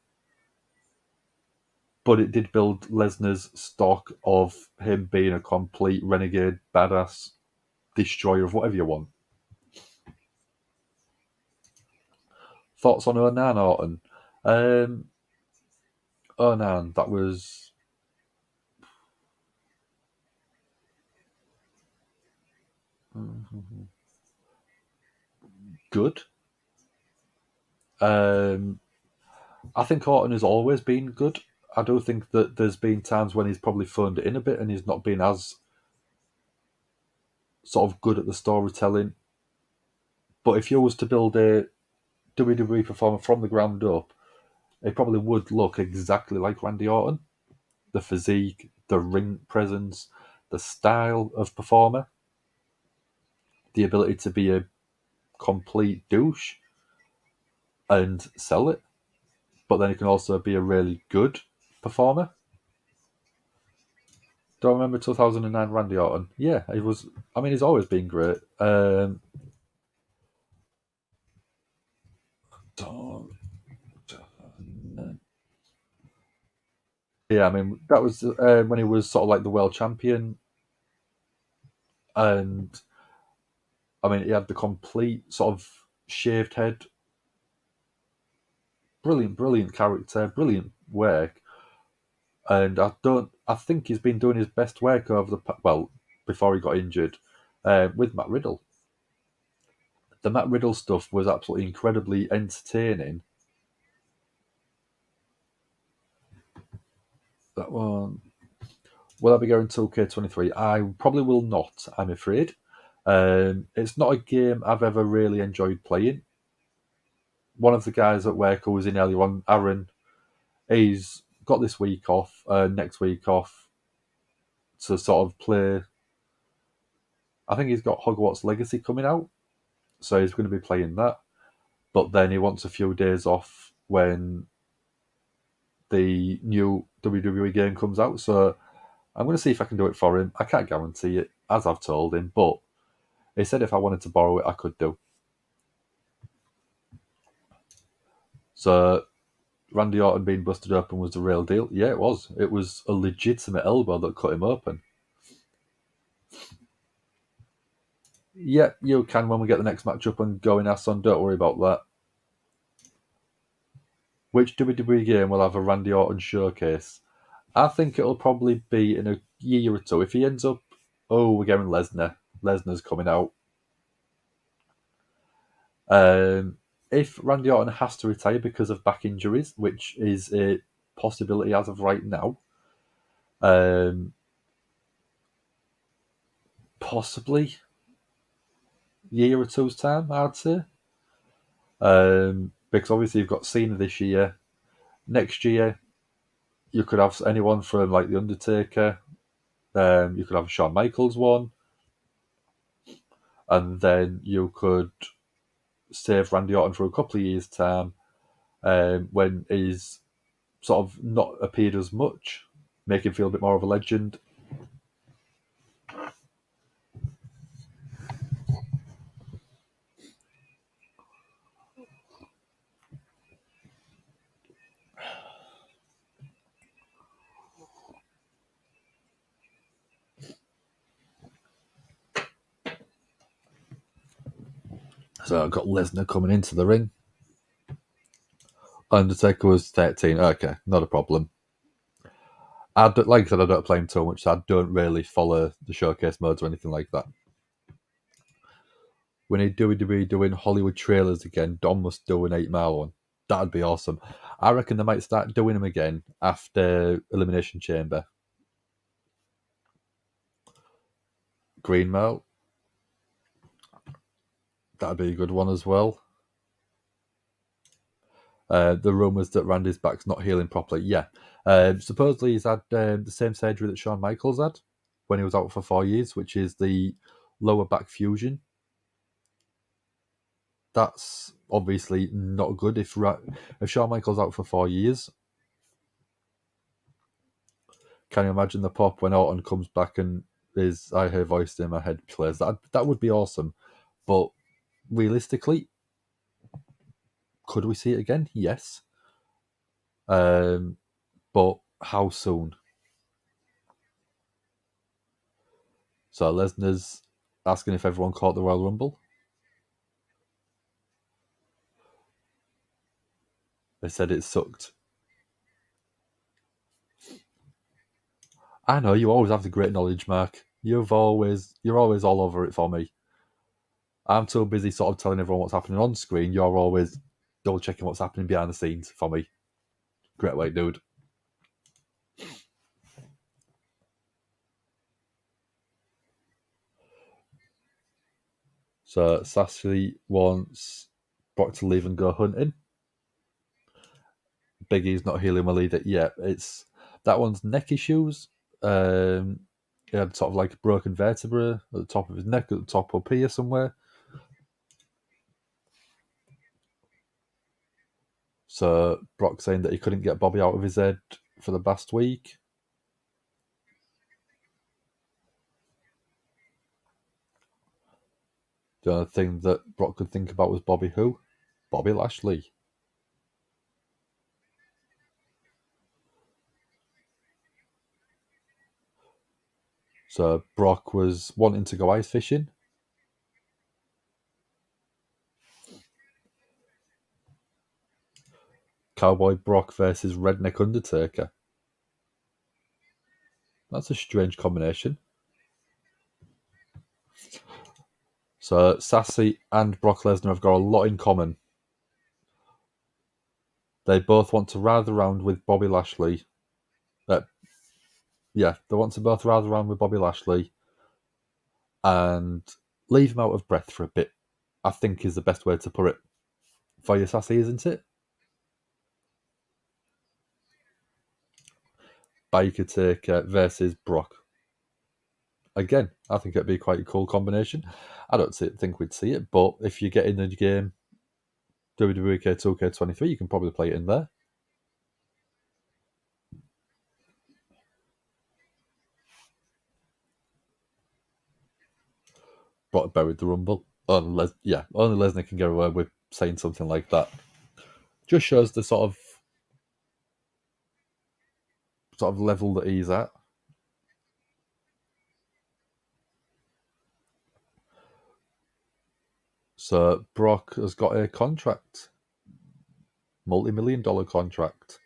But it did build Lesnar's stock of him being a complete renegade, badass, destroyer of whatever you want. Thoughts on Onan Orton? Onan, that was good. I think Orton has always been good. I do think that there's been times when he's probably phoned it in a bit and he's not been as sort of good at the storytelling. But if you was to build a WWE performer from the ground up, it probably would look exactly like Randy Orton. The physique, the ring presence, the style of performer, the ability to be a complete douche and sell it, but then he can also be a really good performer. Do I remember 2009 Randy Orton? Yeah, he was. I mean, he's always been great. Yeah, I mean, that was when he was sort of like the world champion. And, I mean, he had the complete sort of shaved head. Brilliant, brilliant character, brilliant work. And I think he's been doing his best work before he got injured, with Matt Riddle. The Matt Riddle stuff was absolutely incredibly entertaining. That one. Will I be going to K23? I probably will not, I'm afraid. It's not a game I've ever really enjoyed playing. One of the guys at work who was in earlier on, Aaron, he's got this week off, next week off, to sort of play. I think he's got Hogwarts Legacy coming out, so he's going to be playing that. But then he wants a few days off when the new WWE game comes out, so I'm going to see if I can do it for him. I can't guarantee it, as I've told him, but he said if I wanted to borrow it, I could do. So, Randy Orton being busted open was the real deal. Yeah, it was. It was a legitimate elbow that cut him open. Yeah, you can when we get the next match up and going ass on. Don't worry about that. Which WWE game will have a Randy Orton showcase? I think it'll probably be in a year or two. If he ends up, we're getting Lesnar. Lesnar's coming out. If Randy Orton has to retire because of back injuries, which is a possibility as of right now, possibly year or two's time, I'd say. because obviously you've got Cena this year. Next year, you could have anyone from like The Undertaker. You could have a Shawn Michaels one. And then you could save Randy Orton for a couple of years' time when he's sort of not appeared as much, make him feel a bit more of a legend. So I've got Lesnar coming into the ring. Undertaker was 13. Okay, not a problem. Like I said, I don't play him too much, so I don't really follow the showcase modes or anything like that. We need WWE doing Hollywood trailers again. Don must do an 8 Mile one. That'd be awesome. I reckon they might start doing them again after Elimination Chamber. Green Mile. That'd be a good one as well. The rumours that Randy's back's not healing properly. Yeah. Supposedly he's had the same surgery that Shawn Michaels had when he was out for 4 years, which is the lower back fusion. That's obviously not good if Shawn Michaels out for 4 years. Can you imagine the pop when Orton comes back and his I Hear Voice in My Head plays? That would be awesome. But realistically, could we see it again? Yes. But how soon? So Lesnar's asking if everyone caught the Royal Rumble. They said it sucked. I know you always have the great knowledge, Mark. You're always all over it for me. I'm too busy sort of telling everyone what's happening on screen. You're always double checking what's happening behind the scenes for me. Great way, dude. So Sassy wants Brock to leave and go hunting. Big E's not healing well either. Yeah, it's that one's neck issues. He had sort of like a broken vertebra at the top of his neck, at the top up here somewhere. So Brock saying that he couldn't get Bobby out of his head for the past week. The only thing that Brock could think about was Bobby who? Bobby Lashley. So Brock was wanting to go ice fishing. Cowboy Brock versus Redneck Undertaker. That's a strange combination. So Sassy and Brock Lesnar have got a lot in common. They both want to rather around with Bobby Lashley. They want to both rather around with Bobby Lashley and leave him out of breath for a bit, I think is the best way to put it. For you, Sassy, isn't it? Taker versus Brock. Again, I think it'd be quite a cool combination. I don't think we'd see it, but if you get in the game WWE 2K23, you can probably play it in there. Brock buried the Rumble. Only Lesnar can get away with saying something like that. Just shows the sort of level that he's at. So Brock has got a contract, multi-million-dollar contract.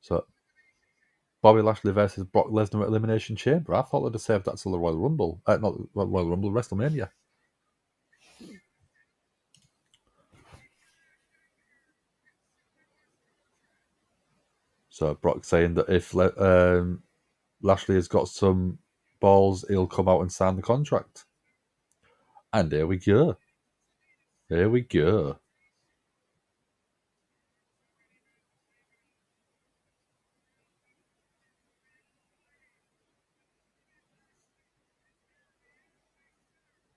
So Bobby Lashley versus Brock Lesnar at Elimination Chamber. I thought they'd have saved that till the Royal Rumble. Not Royal Rumble, WrestleMania. So Brock saying that if Lashley has got some balls, he'll come out and sign the contract. And here we go. Here we go.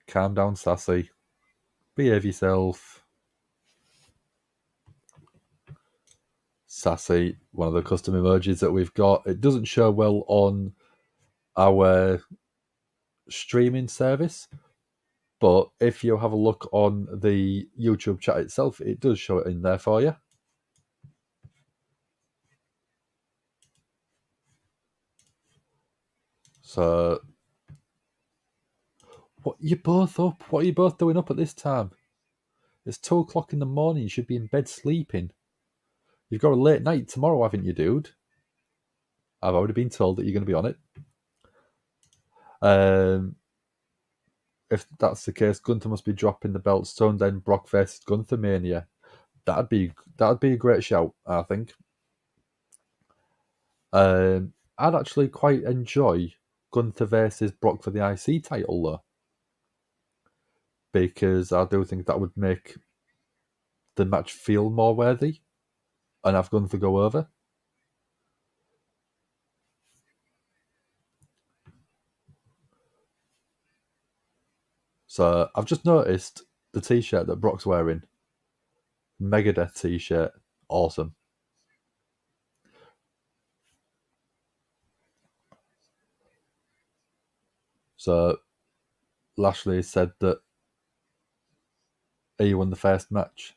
Calm down, Sassy. Behave yourself. Sassy, one of the custom emojis that we've got. It doesn't show well on our streaming service, but if you have a look on the YouTube chat itself, it does show it in there for you. So, what are you both up? What are you both doing up at this time? It's 2 o'clock in the morning. You should be in bed sleeping. You've got a late night tomorrow, haven't you, dude? I've already been told that you're going to be on it. If that's the case, Gunther must be dropping the belt soon. Then Brock versus Gunther Mania. That'd be a great shout, I think. I'd actually quite enjoy Gunther versus Brock for the IC title though, because I do think that would make the match feel more worthy and have Gunther go over. So I've just noticed the t-shirt that Brock's wearing. Megadeth t-shirt. Awesome. So Lashley said that he won the first match.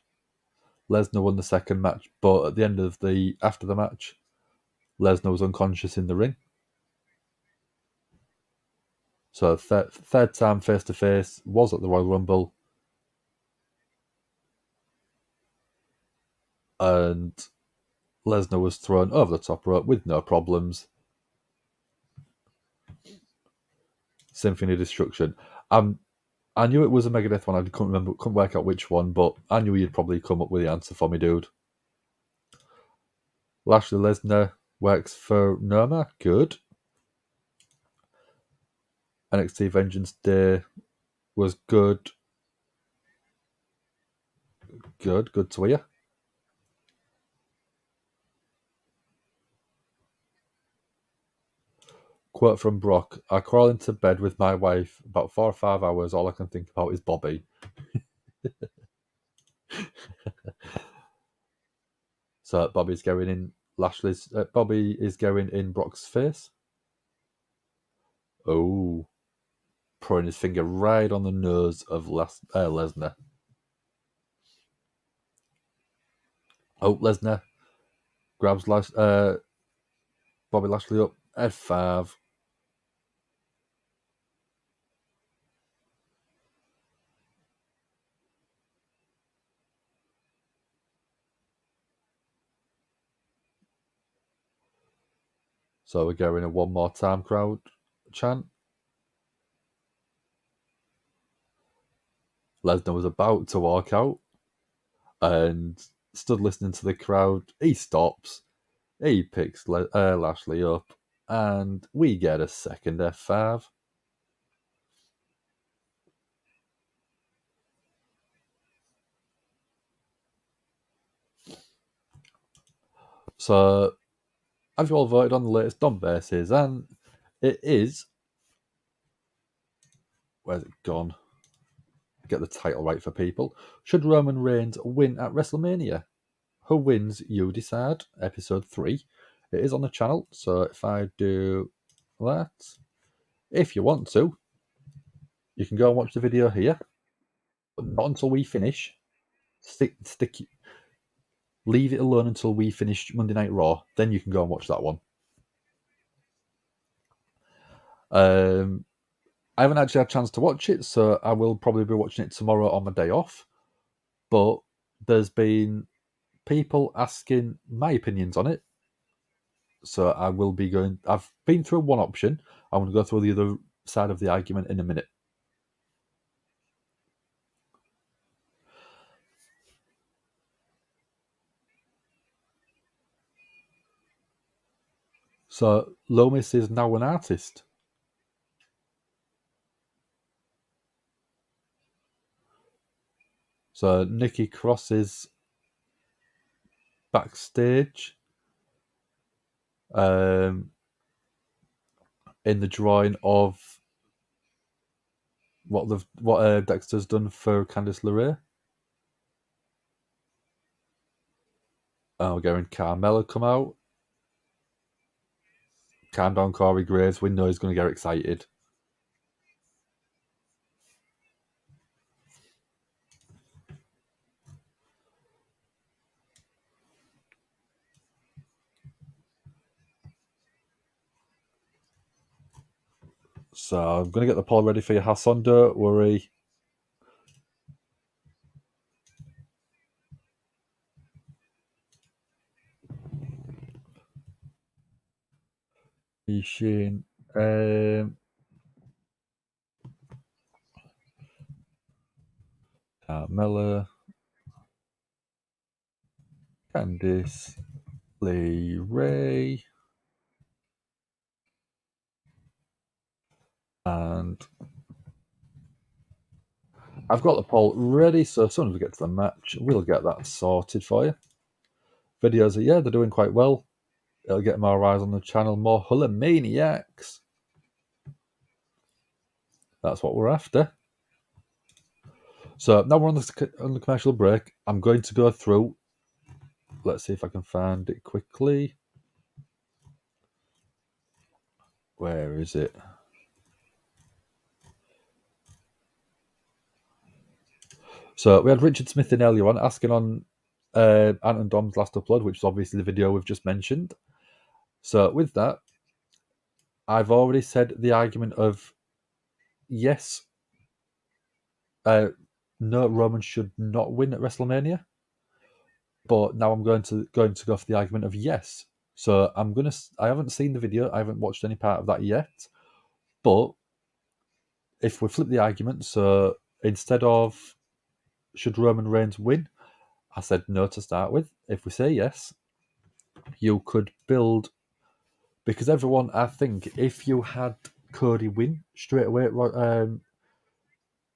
Lesnar won the second match, but at the end of after the match, Lesnar was unconscious in the ring. So third time face to face was at the Royal Rumble, and Lesnar was thrown over the top rope with no problems. Symphony of Destruction. I knew it was a Megadeth one. I couldn't work out which one, but I knew you'd probably come up with the answer for me, dude. Lashley Lesnar works for Noma. Good. NXT Vengeance Day was good. Good to hear. Quote from Brock: I crawl into bed with my wife about 4 or 5 hours. All I can think about is Bobby. So Bobby is going in Brock's face. Oh, pouring his finger right on the nose of Lesnar. Oh, Lesnar grabs Bobby Lashley up. F5. So we're going a one more time crowd chant. Lesnar was about to walk out and stood listening to the crowd. He stops. He picks Lashley up, and we get a second F5. So, have you all voted on the latest Dom versus? And it is. Where's it gone? Get the title right for people. Should Roman Reigns win at WrestleMania? Who wins? You decide. Episode 3. It is on the channel, so if I do that, if you want to, you can go and watch the video here, but not until we finish. Leave it alone until we finish Monday Night Raw. Then you can go and watch that one. I haven't actually had a chance to watch it, so I will probably be watching it tomorrow on my day off. But there's been people asking my opinions on it, so I will be going. I've been through one option. I'm going to go through the other side of the argument in a minute. So Lomas is now an artist. So Nikki Cross is backstage in the drawing of what Dexter's done for Candice LeRay. We're getting Carmella come out. Calm down, Corey Graves. We know he's going to get excited. So I'm going to get the poll ready for you, Hassan. Don't worry. Michin. Carmella. Candice. LeRay. And I've got the poll ready, so as soon as we get to the match, we'll get that sorted for you. Videos are, they're doing quite well. It'll get more eyes on the channel, more Hulkamaniacs. That's what we're after. So now we're on the commercial break. I'm going to go through. Let's see if I can find it quickly. Where is it? So we had Richard Smith in earlier on asking on Ant and Dom's last upload, which is obviously the video we've just mentioned. So with that, I've already said the argument of yes, no, Roman should not win at WrestleMania. But now I'm going to go for the argument of yes. So I haven't seen the video, I haven't watched any part of that yet. But if we flip the argument, so instead of should Roman Reigns win, I said no to start with. If we say yes, you could build, because everyone, I think, if you had Cody win straight away at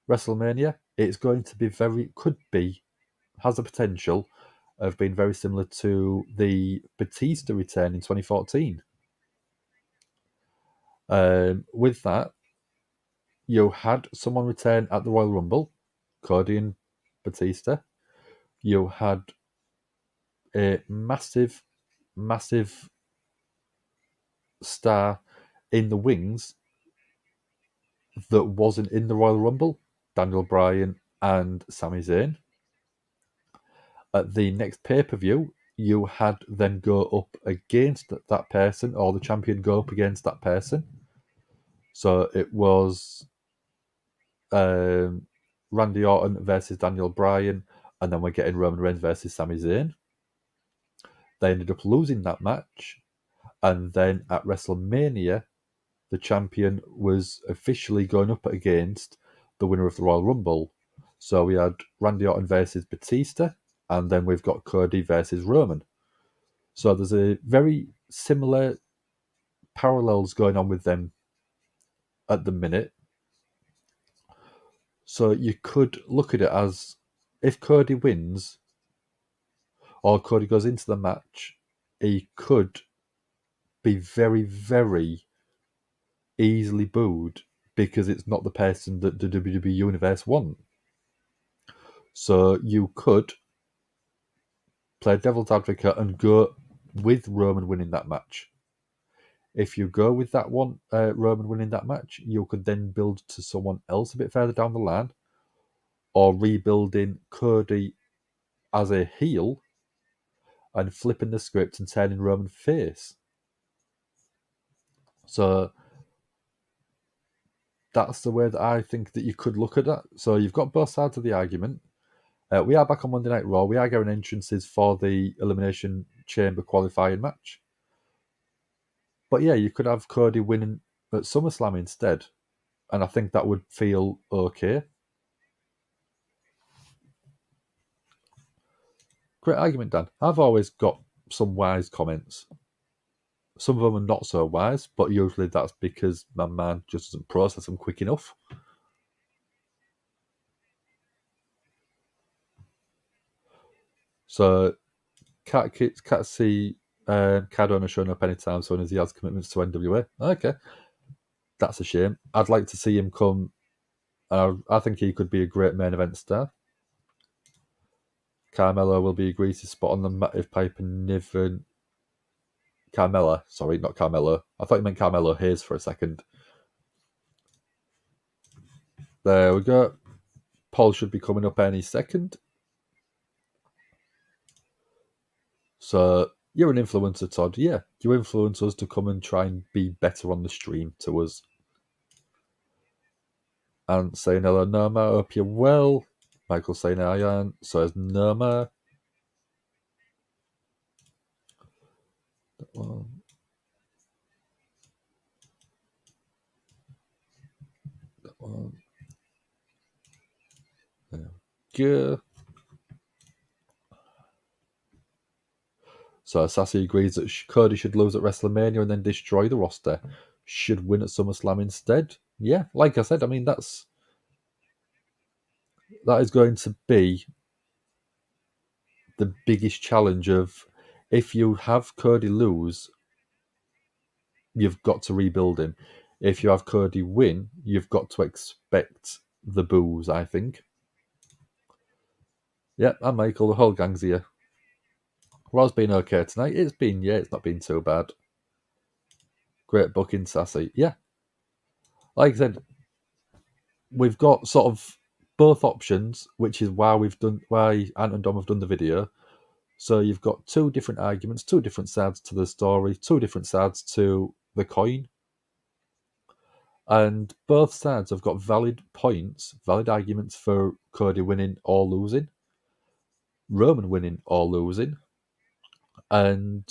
WrestleMania, it's going to be has the potential of being very similar to the Batista return in 2014. With that, you had someone return at the Royal Rumble, Cody and Batista. You had a massive, massive star in the wings that wasn't in the Royal Rumble, Daniel Bryan and Sami Zayn. At the next pay-per-view, you had them go up against that person, or the champion go up against that person. So it was Randy Orton versus Daniel Bryan, and then we're getting Roman Reigns versus Sami Zayn. They ended up losing that match, and then at WrestleMania, the champion was officially going up against the winner of the Royal Rumble. So we had Randy Orton versus Batista, and then we've got Cody versus Roman. So there's a very similar parallels going on with them at the minute. So you could look at it as, if Cody wins, or Cody goes into the match, he could be very, very easily booed because it's not the person that the WWE Universe want. So you could play devil's advocate and go with Roman winning that match. If you go with that one, Roman winning that match, you could then build to someone else a bit further down the line, or rebuilding Cody as a heel and flipping the script and turning Roman face. So that's the way that I think that you could look at that. So you've got both sides of the argument. We are back on Monday Night Raw. We are getting entrances for the Elimination Chamber qualifying match. But yeah, you could have Cody winning at SummerSlam instead. And I think that would feel okay. Great argument, Dan. I've always got some wise comments. Some of them are not so wise, but usually that's because my mind just doesn't process them quick enough. So can't see Cardona showing up anytime soon as he has commitments to NWA. Okay, that's a shame. I'd like to see him come. I think he could be a great main event star. Carmella will be a greasy spot on the mat if Piper Niven. Carmella, sorry, not Carmella. I thought you meant Carmelo Hayes for a second. There we go. Paul should be coming up any second. So you're an influencer, Todd. Yeah, you influence us to come and try and be better on the stream to us. And saying hello, Norma. Hope you're well. Michael saying I am. So is Norma. That one. That one. There we go. So Sassy agrees that Cody should lose at WrestleMania and then destroy the roster. Should win at SummerSlam instead. Yeah, like I said, I mean that is going to be the biggest challenge of if you have Cody lose, you've got to rebuild him. If you have Cody win, you've got to expect the boos, I think. Yeah, I'm Michael, the whole gang's here. Raw's been okay tonight. It's not been too bad. Great booking, Sassy. Yeah. Like I said, we've got sort of both options, which is why Ant and Dom have done the video. So you've got two different arguments, two different sides to the story, two different sides to the coin. And both sides have got valid points, valid arguments for Cody winning or losing, Roman winning or losing. And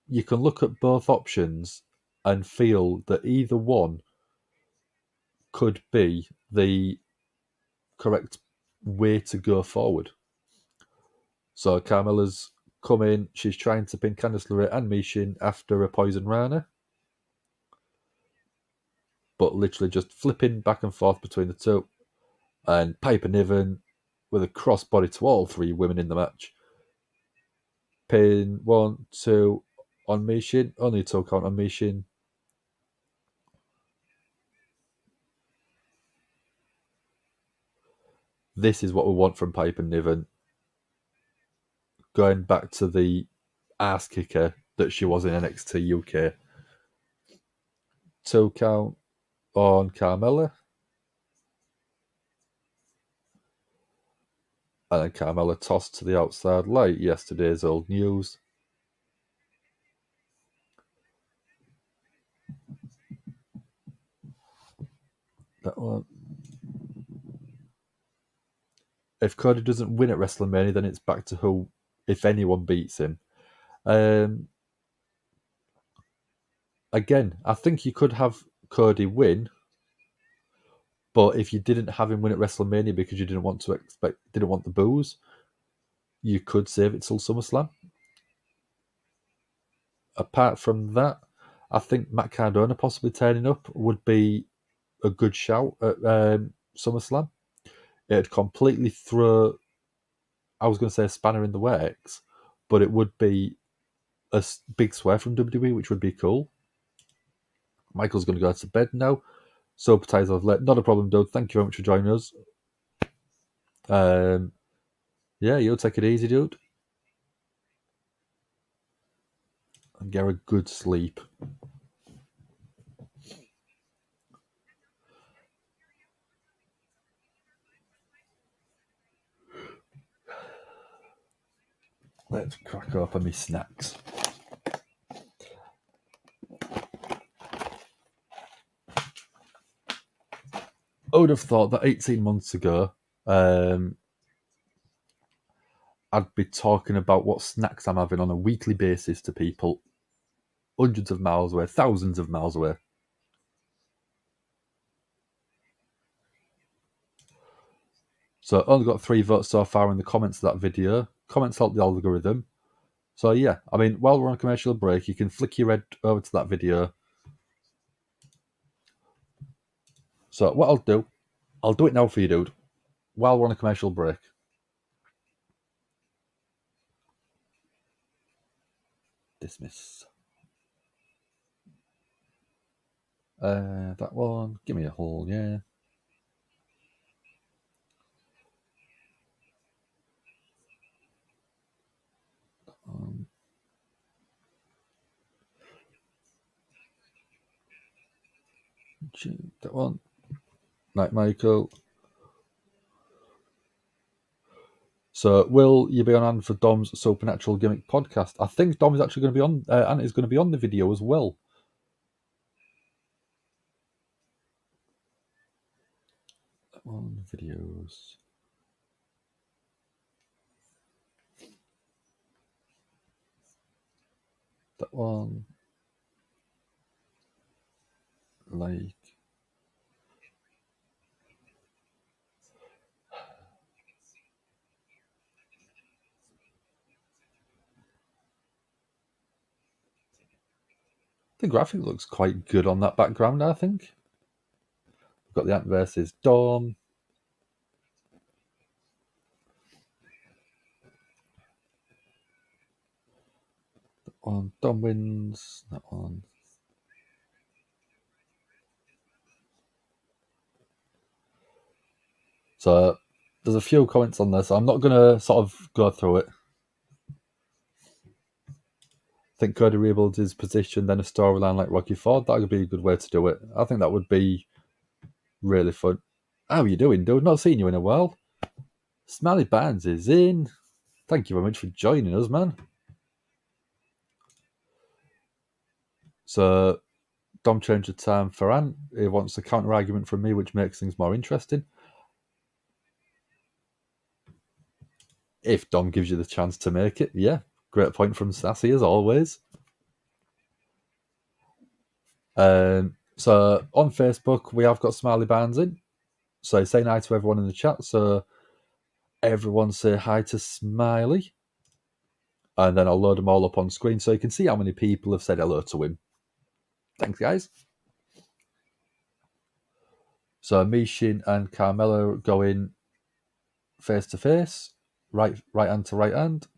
you can look at both options and feel that either one could be the correct way to go forward. So Carmella's come in, she's trying to pin Candice, LeRay and Michin after a Poison Rana, but literally just flipping back and forth between the two. And Piper Niven with a crossbody to all three women in the match. Pin 1, 2 on Michin, only a 2 count on Michin. This is what we want from Piper Niven. Going back to the ass kicker that she was in NXT UK. 2 count on Carmella. And then Carmella tossed to the outside like yesterday's old news. That one. If Cody doesn't win at WrestleMania, then it's back to who, if anyone beats him. Again, I think you could have Cody win, but if you didn't have him win at WrestleMania because you didn't want the boos, you could save it till SummerSlam. Apart from that, I think Matt Cardona possibly turning up would be a good shout at SummerSlam. It'd completely throw, I was going to say a spanner in the works, but it would be a big swear from WWE, which would be cool. Michael's going to go to bed now. So potatoes late. Not a problem, dude. Thank you very much for joining us. Yeah, you'll take it easy, dude. And get a good sleep. Let's crack open my snacks. I would have thought that 18 months ago, I'd be talking about what snacks I'm having on a weekly basis to people hundreds of miles away, thousands of miles away. So only got 3 votes so far in the comments of that video. Comments help the algorithm. So yeah, I mean, while we're on a commercial break, you can flick your head over to that video. So what I'll do it now for you, dude, while we're on a commercial break. Dismiss. That one. Give me a hole, yeah. That one. Night Michael. So, will you be on hand for Dom's Supernatural Gimmick podcast? I think Dom is actually going to be on, and is going to be on the video as well. That one, videos. That one. Like. The graphic looks quite good on that background, I think. We've got the Ant versus Dom. That one, Dom wins. That one. So there's a few comments on this. So I'm not going to sort of go through it. I think Cody rebuilds his position, then a storyline like Rocky Ford. That would be a good way to do it. I think that would be really fun. How are you doing, dude? Not seen you in a while. Smiley Barnes is in. Thank you very much for joining us, man. So Dom changed the time for Ant. He wants a counter argument from me, which makes things more interesting. If Dom gives you the chance to make it, yeah. Great point from Sassy, as always. So on Facebook, we have got Smiley Barnes in. So say hi to everyone in the chat. So everyone say hi to Smiley. And then I'll load them all up on screen so you can see how many people have said hello to him. Thanks, guys. So Michin and Carmella going face to face, right hand to right hand.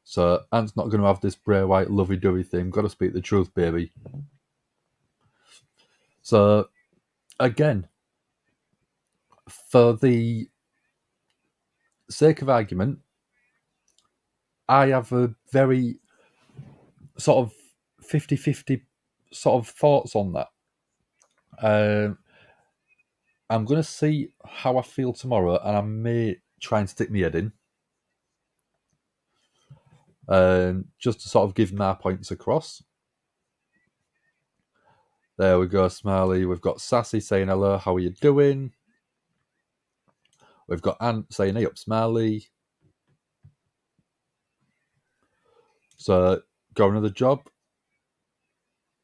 So Ant's not going to have this Bray Wyatt lovey-dovey thing. Got to speak the truth, baby. So again, for the sake of argument, I have a very sort of 50-50 sort of thoughts on that. I'm going to see how I feel tomorrow, and I may try and stick my head in. Just to sort of give my points across. There we go, Smiley. We've got Sassy saying hello, how are you doing? We've got Ant saying hey up, Smiley. So, got another job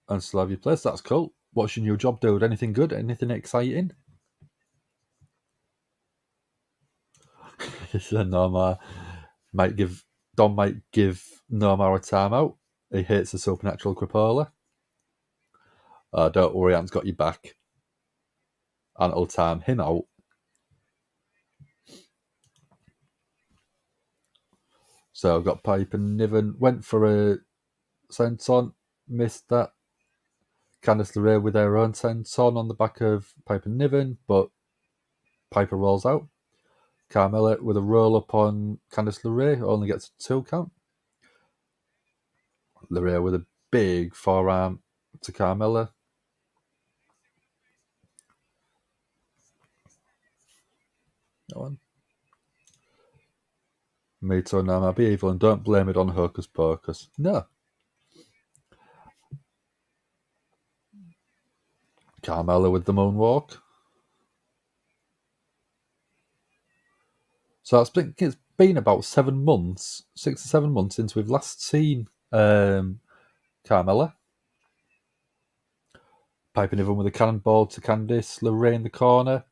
and still have your place. That's cool. What's your new job, dude? Anything good? Anything exciting? Norma Dom might give Norma a timeout. He hates the supernatural crapola. Don't worry, Ant's got you back. Ant will time him out. So I've got Pipe and Niven. Went for a senton, missed that. Candice LeRay with their own senton on the back of Pipe and Niven, but Piper rolls out. Carmella with a roll up on Candice LeRay, only gets a 2 count. LeRay with a big forearm to Carmella. That one. Mito Nama, be evil and don't blame it on Hocus Pocus. No. Carmella with the moonwalk. So it's been about 7 months, 6 or 7 months since we've last seen Carmella. Piping even with a cannonball to Candice, LeRay in the corner.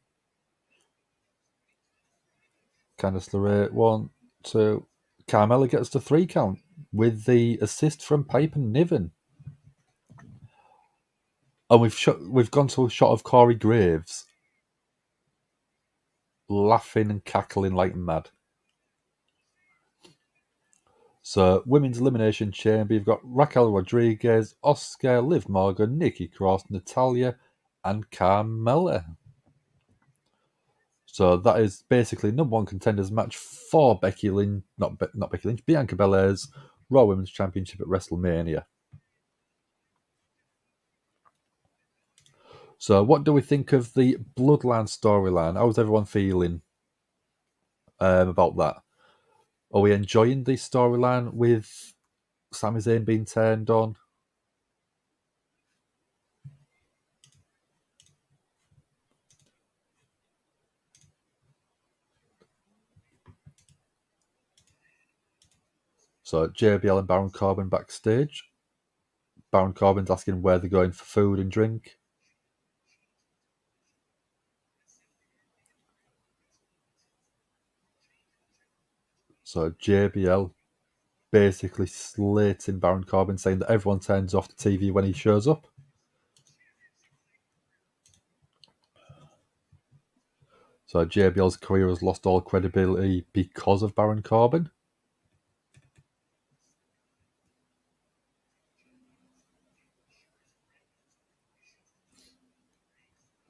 Candice, LeRay, 1, 2. Carmella gets the 3 count with the assist from Pipe and Niven. And we've gone to a shot of Corey Graves laughing and cackling like mad. So, Women's Elimination Chamber, you've got Raquel Rodriguez, Oscar, Liv Morgan, Nikki Cross, Natalia, and Carmella. So that is basically number 1 contenders match for Becky Lynch, not Becky Lynch, Bianca Belair's Raw Women's Championship at WrestleMania. So, what do we think of the Bloodline storyline? How's everyone feeling about that? Are we enjoying the storyline with Sami Zayn being turned on? So, JBL and Baron Corbin backstage. Baron Corbin's asking where they're going for food and drink. So, JBL basically slating Baron Corbin, saying that everyone turns off the TV when he shows up. So JBL's career has lost all credibility because of Baron Corbin.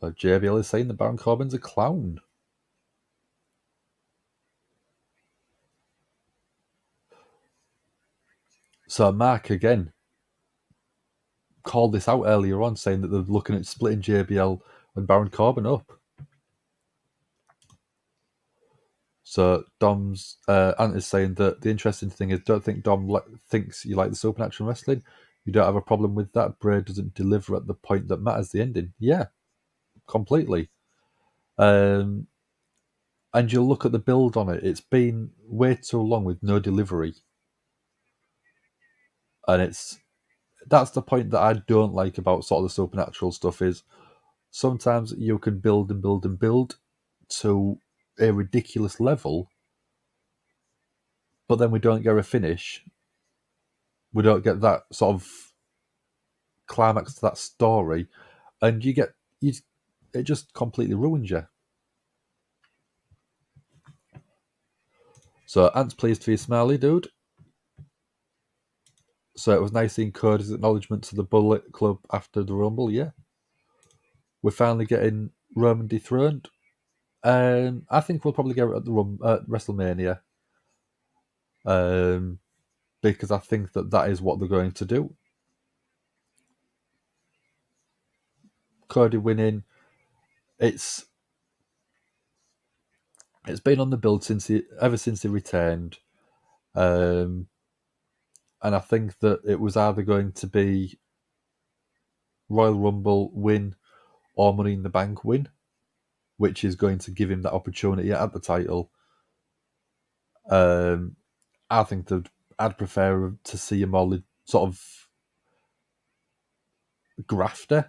So JBL is saying that Baron Corbin's a clown. So Mark again called this out earlier on, saying that they're looking at splitting JBL and Baron Corbin up. So Dom's Ant is saying that the interesting thing is, don't think Dom thinks you like the supernatural wrestling. You don't have a problem with that. Bray doesn't deliver at the point that matters, the ending. Yeah, completely. And you'll look at the build on it. It's been way too long with no delivery. And that's the point that I don't like about sort of the supernatural stuff is sometimes you can build and build and build to a ridiculous level, but then we don't get a finish. We don't get that sort of climax to that story, and it just completely ruins you. So Ant's pleased to be a smiley dude. So it was nice seeing Cody's acknowledgement to the Bullet Club after the Rumble. Yeah, we're finally getting Roman dethroned. I think we'll probably get it at WrestleMania. Because I think that is what they're going to do. Cody winning, it's been on the build ever since he returned, and I think that it was either going to be Royal Rumble win or Money in the Bank win, which is going to give him that opportunity at the title. I think that I'd prefer to see him all sort of grafting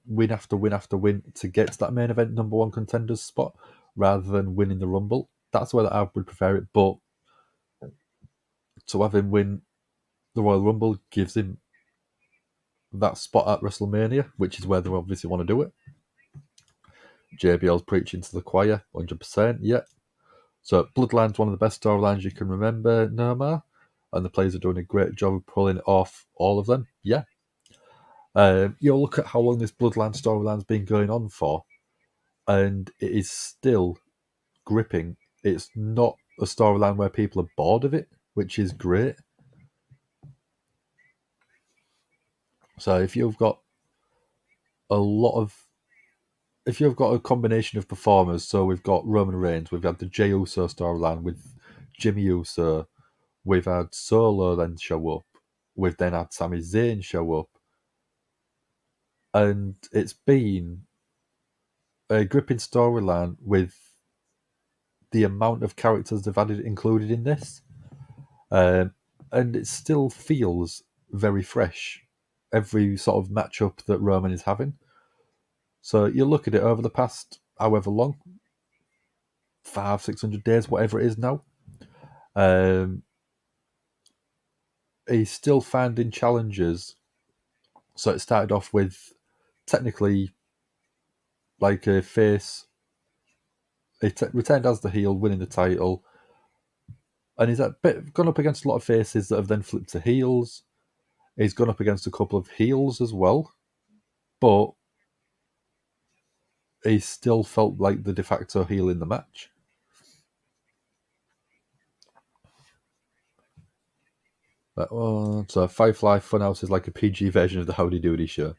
win after win after win to get to that main event number 1 contenders spot rather than winning the Rumble. That's where I would prefer it, but to have him win the Royal Rumble gives him that spot at WrestleMania, which is where they obviously want to do it. JBL's preaching to the choir, 100%, yeah. So Bloodline's one of the best storylines you can remember, Nomar, and the players are doing a great job of pulling off all of them, yeah. Look at how long this Bloodline storyline's been going on for, and it is still gripping. It's not a storyline where people are bored of it, which is great. So if you've got a combination of performers, so we've got Roman Reigns, we've had the Jey Uso storyline with Jimmy Uso, we've had Solo then show up, we've then had Sami Zayn show up, and it's been a gripping storyline with the amount of characters they've added included in this, and it still feels very fresh every sort of matchup that Roman is having. So you look at it over the past however long, 500-600 days, whatever it is now. He's still finding challenges. So it started off with technically like a face. He returned as the heel, winning the title. And he's gone up against a lot of faces that have then flipped to heels. He's gone up against a couple of heels as well. But he still felt like the de facto heel in the match. So Firefly Funhouse is like a PG version of the Howdy Doody show.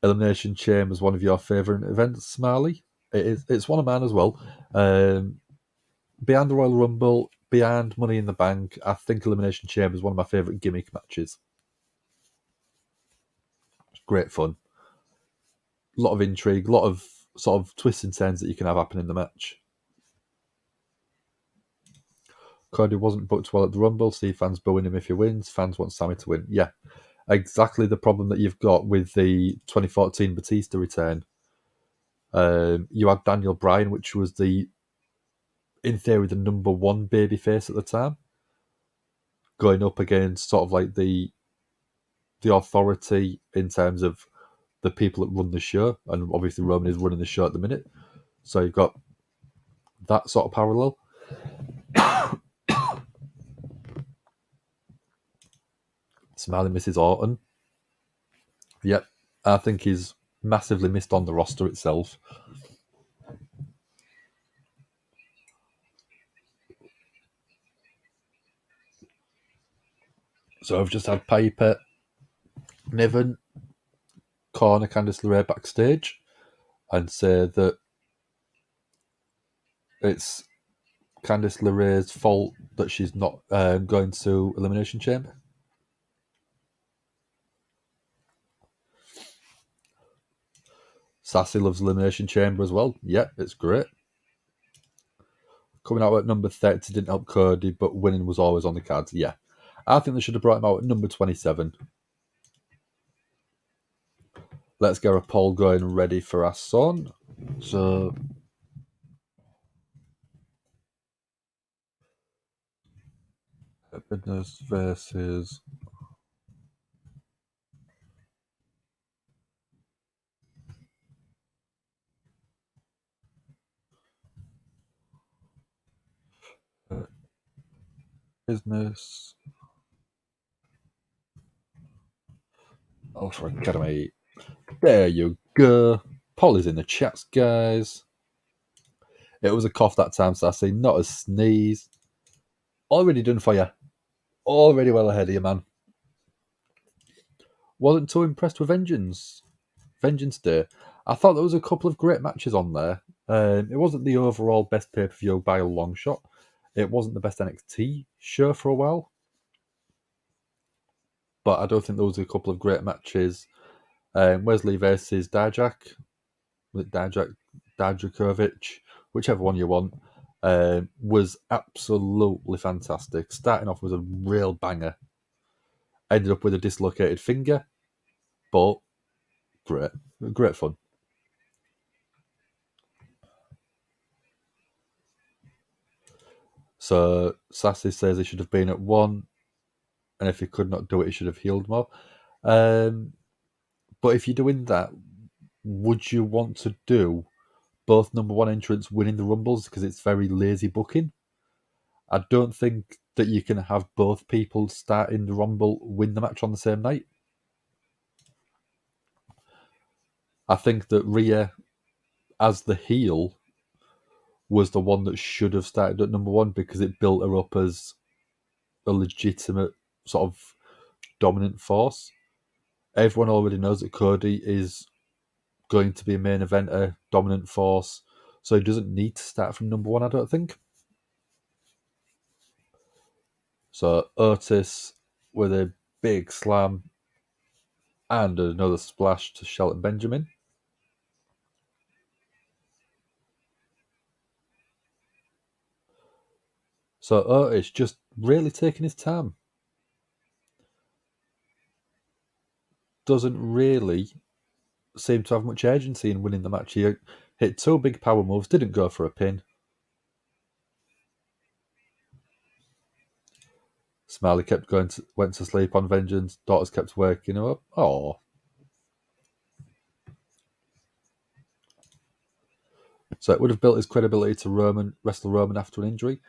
Elimination Chamber is one of your favourite events, Smiley. It's one of mine as well. Beyond the Royal Rumble, beyond Money in the Bank, I think Elimination Chamber is one of my favourite gimmick matches. It's great fun. A lot of intrigue, a lot of sort of twists and turns that you can have happen in the match. Cody wasn't booked well at the Rumble. See fans booing him if he wins. Fans want Sammy to win. Yeah, exactly the problem that you've got with the 2014 Batista return. You had Daniel Bryan, which was in theory, the number one babyface at the time, going up against sort of like the authority in terms of the people that run the show, and obviously Roman is running the show at the minute. So you've got that sort of parallel. Smiling Mrs. Orton. Yep, I think he's massively missed on the roster itself. So I've just had Piper, Niven, corner Candice LeRay backstage and say that it's Candice LeRay's fault that she's not going to Elimination Chamber. Sassy loves Elimination Chamber as well. Yep, it's great. Coming out at number 30 didn't help Cody, but winning was always on the cards. Yeah. I think they should have brought him out at number 27. Let's get a poll going ready for our son. So Happiness versus Business Ultra Academy. There you go. Poll is in the chats, guys. It was a cough that time, Sassy, not a sneeze. Already done for you. Already well ahead of you, man. Wasn't too impressed with Vengeance Day. I thought there was a couple of great matches on there. It wasn't the overall best pay-per-view by a long shot. It wasn't the best NXT show for a while. But I don't think there was a couple of great matches. Wesley versus Dijak. Was it Dijakovic? Whichever one you want. Was absolutely fantastic. Starting off with a real banger. Ended up with a dislocated finger. But great fun. So Sassy says he should have been at 1, and if he could not do it, he should have healed more. But if you're doing that, would you want to do both number 1 entrants winning the Rumbles? Because it's very lazy booking. I don't think that you can have both people starting the Rumble win the match on the same night. I think that Rhea, as the heel, was the one that should have started at number 1 because it built her up as a legitimate sort of dominant force. Everyone already knows that Cody is going to be a main eventer, dominant force, so he doesn't need to start from number 1, I don't think. So Otis with a big slam and another splash to Shelton Benjamin. So Otis just really taking his time. Doesn't really seem to have much agency in winning the match. He Hit 2 big power moves, didn't go for a pin. Smiley went to sleep on vengeance. Daughters kept waking him up. Oh. So it would have built his credibility to wrestle Roman after an injury.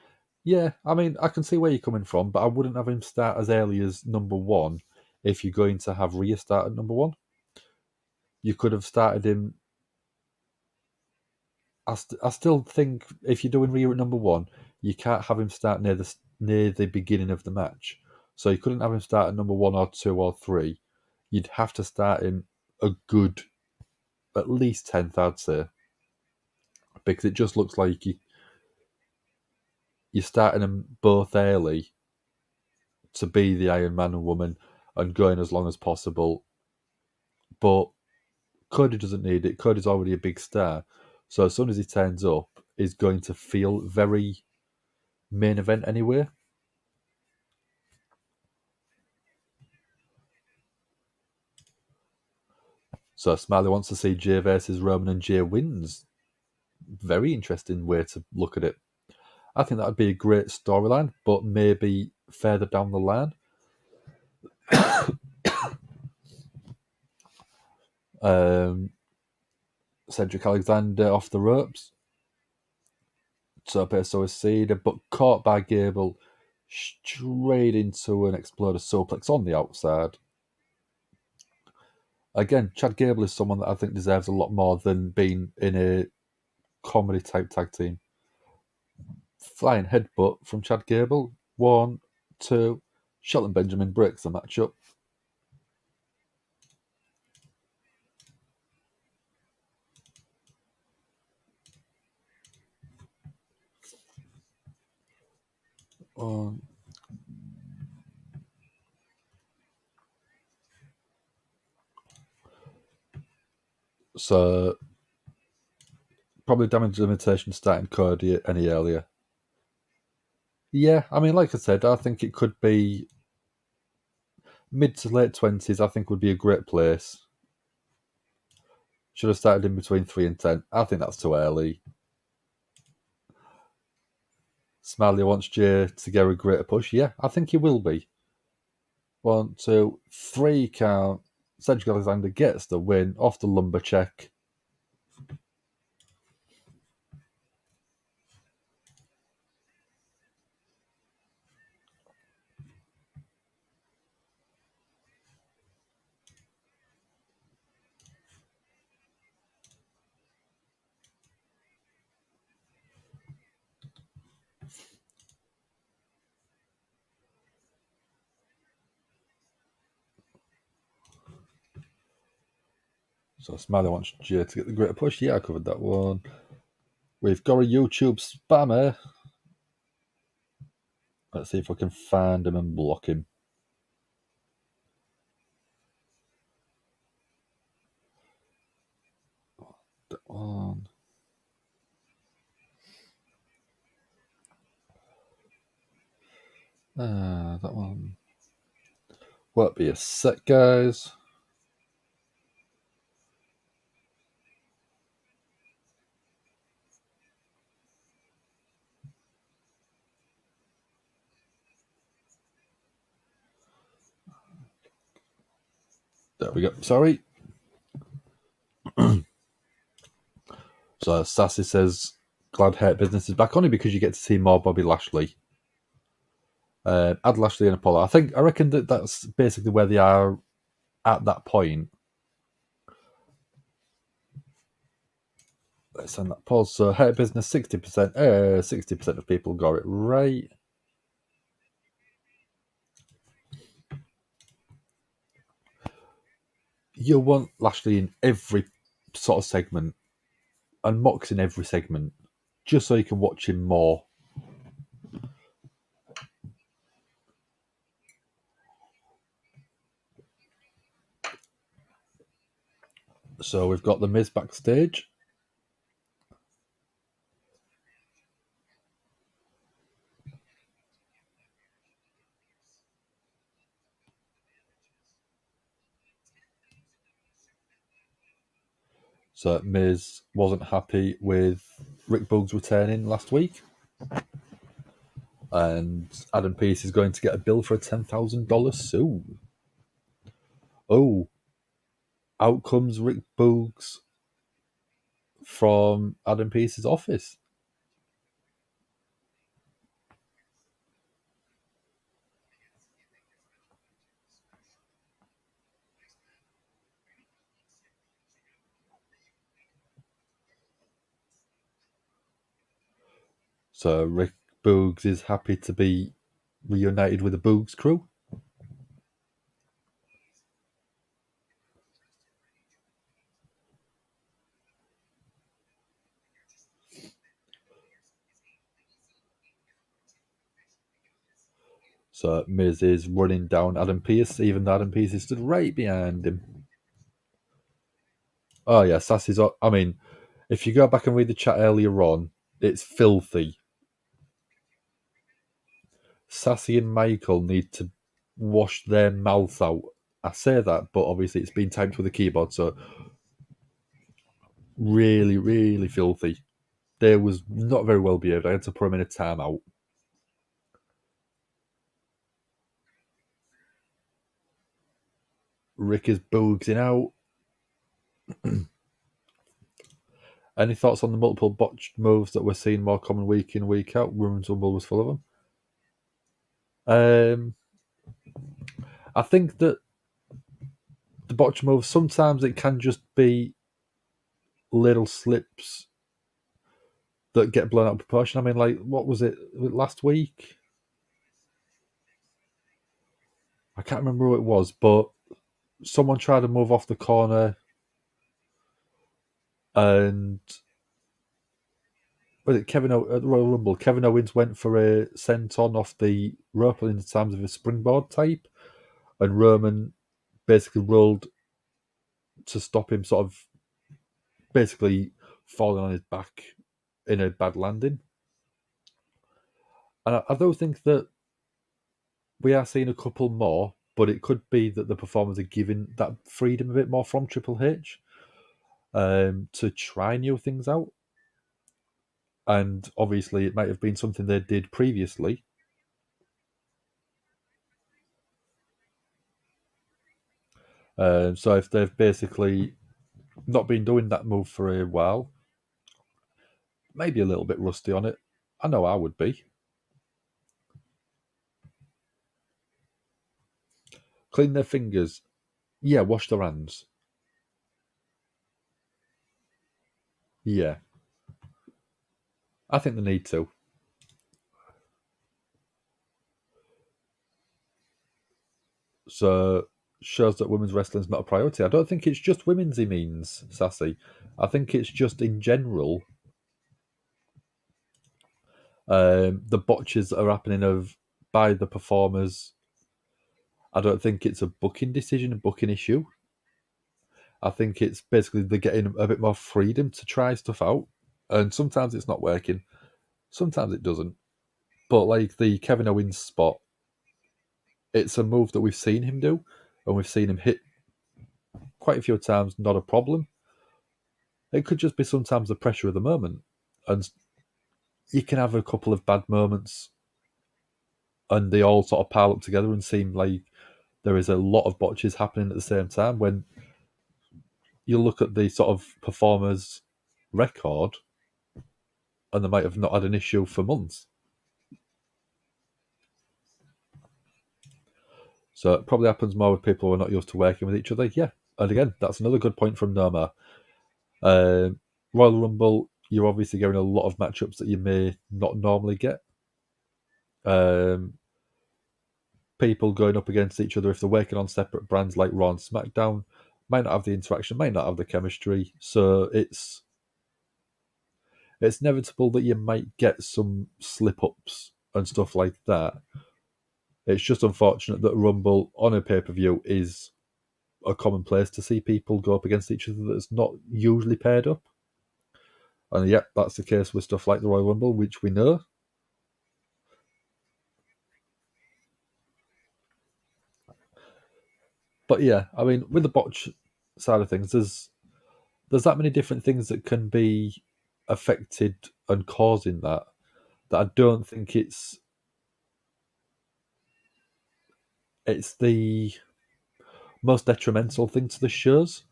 Yeah, I mean, I can see where you're coming from, but I wouldn't have him start as early as number 1 if you're going to have Rhea start at number 1. You could have started him. I still think if you're doing Rhea at number 1, you can't have him start near the beginning of the match. So you couldn't have him start at number 1 or 2 or 3. You'd have to start him a good, at least 10th, I'd say, because it just looks like you're starting them both early to be the Iron Man and Woman and going as long as possible. But Cody doesn't need it. Cody's already a big star. So as soon as he turns up, he's going to feel very main event anyway. So Smiley wants to see Jay versus Roman, and Jay wins. Very interesting way to look at it. I think that would be a great storyline, but maybe further down the line. Cedric Alexander off the ropes. So is Cedar, but caught by Gable straight into an exploder suplex on the outside. Again, Chad Gable is someone that I think deserves a lot more than being in a comedy type tag team. Flying headbutt from Chad Gable. 1, 2. Shelton Benjamin breaks the match up. So probably damage limitation starting Cody any earlier. Yeah, I mean, like I said, I think it could be mid to late 20s. I think would be a great place. Should have started in between 3 and 10. I think that's too early. Smiley wants Jay to get a greater push. Yeah, I think he will be. 1, 2, 3 count. Cedric Alexander gets the win off the lumber check. So Smiley wants Jay to get the greater push. Yeah, I covered that one. We've got a YouTube spammer. Let's see if I can find him and block him. That one. That one. Won't be a sec, guys. There we go. Sorry. So Sassy says, glad Hurt Business is back, only because you get to see more Bobby Lashley. Add Lashley and Apollo. I reckon that's basically where they are at that point. Let's send that pause. So Hurt Business, 60%. 60% of people got it right. You want Lashley in every sort of segment, and Mox in every segment, just so you can watch him more. So we've got the Miz backstage. So Miz wasn't happy with Rick Boogs returning last week, and Adam Pearce is going to get a bill for a $10,000 soon. Oh, out comes Rick Boogs from Adam Pearce's office. So Rick Boogs is happy to be reunited with the Boogs crew. So Miz is running down Adam Pearce, even though Adam Pearce is stood right behind him. Oh yeah, Sassy's. I mean, if you go back and read the chat earlier on, it's filthy. Sassy and Michael need to wash their mouths out. I say that, but obviously it's been typed with a keyboard, so really, really filthy. They was not very well behaved. I had to put him in a timeout. Rick is boogsing out. Any thoughts on the multiple botched moves that we're seeing more common week in, week out? Women's Rumble was full of them. I think that the botch moves, sometimes it can just be little slips that get blown out of proportion. I mean, like, what was it last week? I can't remember who it was, but someone tried to move off the corner and was it Kevin at the Royal Rumble? Kevin Owens went for a senton off the rope in terms of a springboard type, and Roman basically rolled to stop him, sort of basically falling on his back in a bad landing. And I don't think that we are seeing a couple more, but it could be that the performers are giving that freedom a bit more from Triple H to try new things out. And obviously, it might have been something they did previously. So if they've basically not been doing that move for a while, maybe a little bit rusty on it. I know I would be. Clean their fingers. Yeah, wash their hands. Yeah. I think they need to. So shows that women's wrestling's not a priority. I don't think it's just women's he means, Sassy. I think it's just in general the botches that are happening of by the performers. I don't think it's a booking decision, a booking issue. I think it's basically they're getting a bit more freedom to try stuff out, and sometimes it's not working, sometimes it doesn't. But like the Kevin Owens spot, it's a move that we've seen him do, and we've seen him hit quite a few times, not a problem. It could just be sometimes the pressure of the moment, and you can have a couple of bad moments, and they all sort of pile up together and seem like there is a lot of botches happening at the same time. When you look at the sort of performers' record, and they might have not had an issue for months. So it probably happens more with people who are not used to working with each other. Yeah, and again, that's another good point from Noma. Royal Rumble, you're obviously getting a lot of matchups that you may not normally get. People going up against each other, if they're working on separate brands like Raw and SmackDown, might not have the interaction, might not have the chemistry. So it's inevitable that you might get some slip ups and stuff like that. It's just unfortunate that Rumble on a pay per view is a common place to see people go up against each other that's not usually paired up. And yep, that's the case with stuff like the Royal Rumble, which we know. But yeah, I mean, with the botch side of things, there's there's that many different things that can be affected and causing that I don't think it's the most detrimental thing to the shows.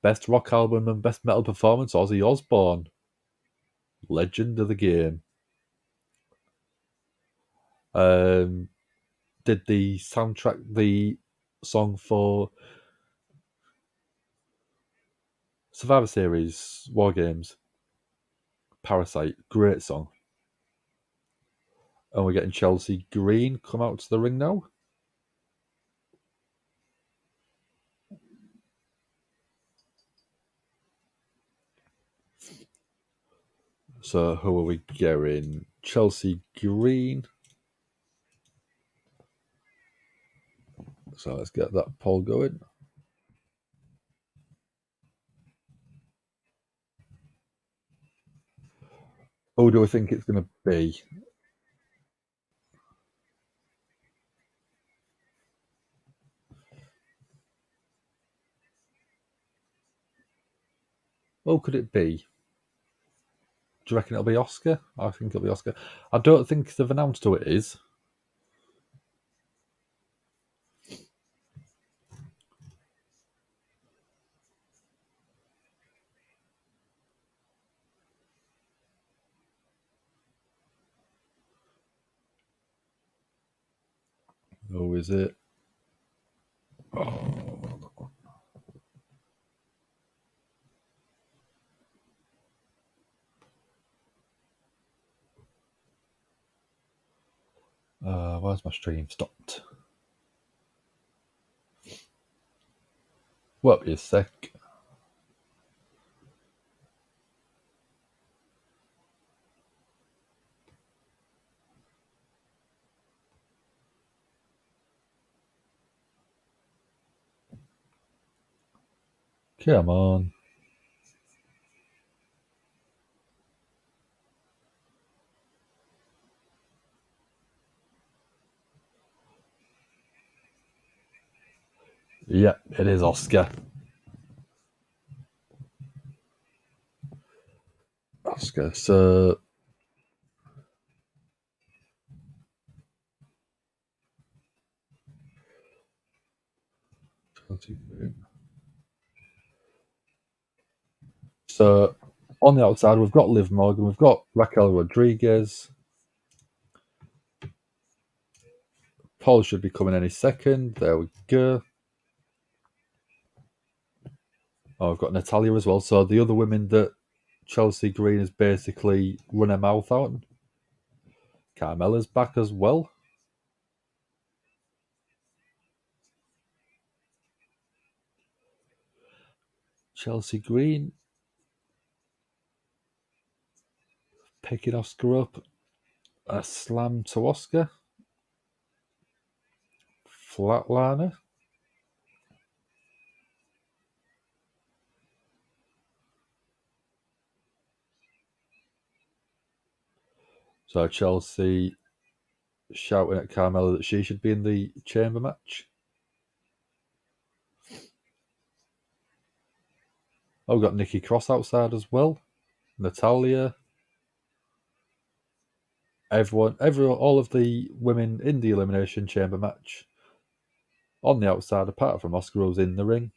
Best rock album and best metal performance, Ozzy Osbourne. Legend of the game. Did the soundtrack, the song for Survivor Series, War Games, Parasite, great song. And we're getting Chelsea Green come out to the ring now. So who are we getting? Chelsea Green. So let's get that poll going. Who do we think it's going to be? Who could it be? Do you reckon it'll be Oscar? I think it'll be Oscar. I don't think they've announced who it is. Who is it? Where's my stream stopped? Wait a sec. Come on. Yeah, it is Oscar. Oscar. So on the outside, we've got Liv Morgan, we've got Raquel Rodriguez. Paul should be coming any second. There we go. Oh, we've got Natalia as well. So the other women that Chelsea Green has basically run her mouth out. Carmella's back as well. Chelsea Green picking Oscar up. A slam to Oscar. Flatliner. So Chelsea shouting at Carmella that she should be in the chamber match. Oh, we've got Nikki Cross outside as well. Natalia. Everyone, all of the women in the Elimination Chamber match on the outside, apart from Oscar, who's in the ring.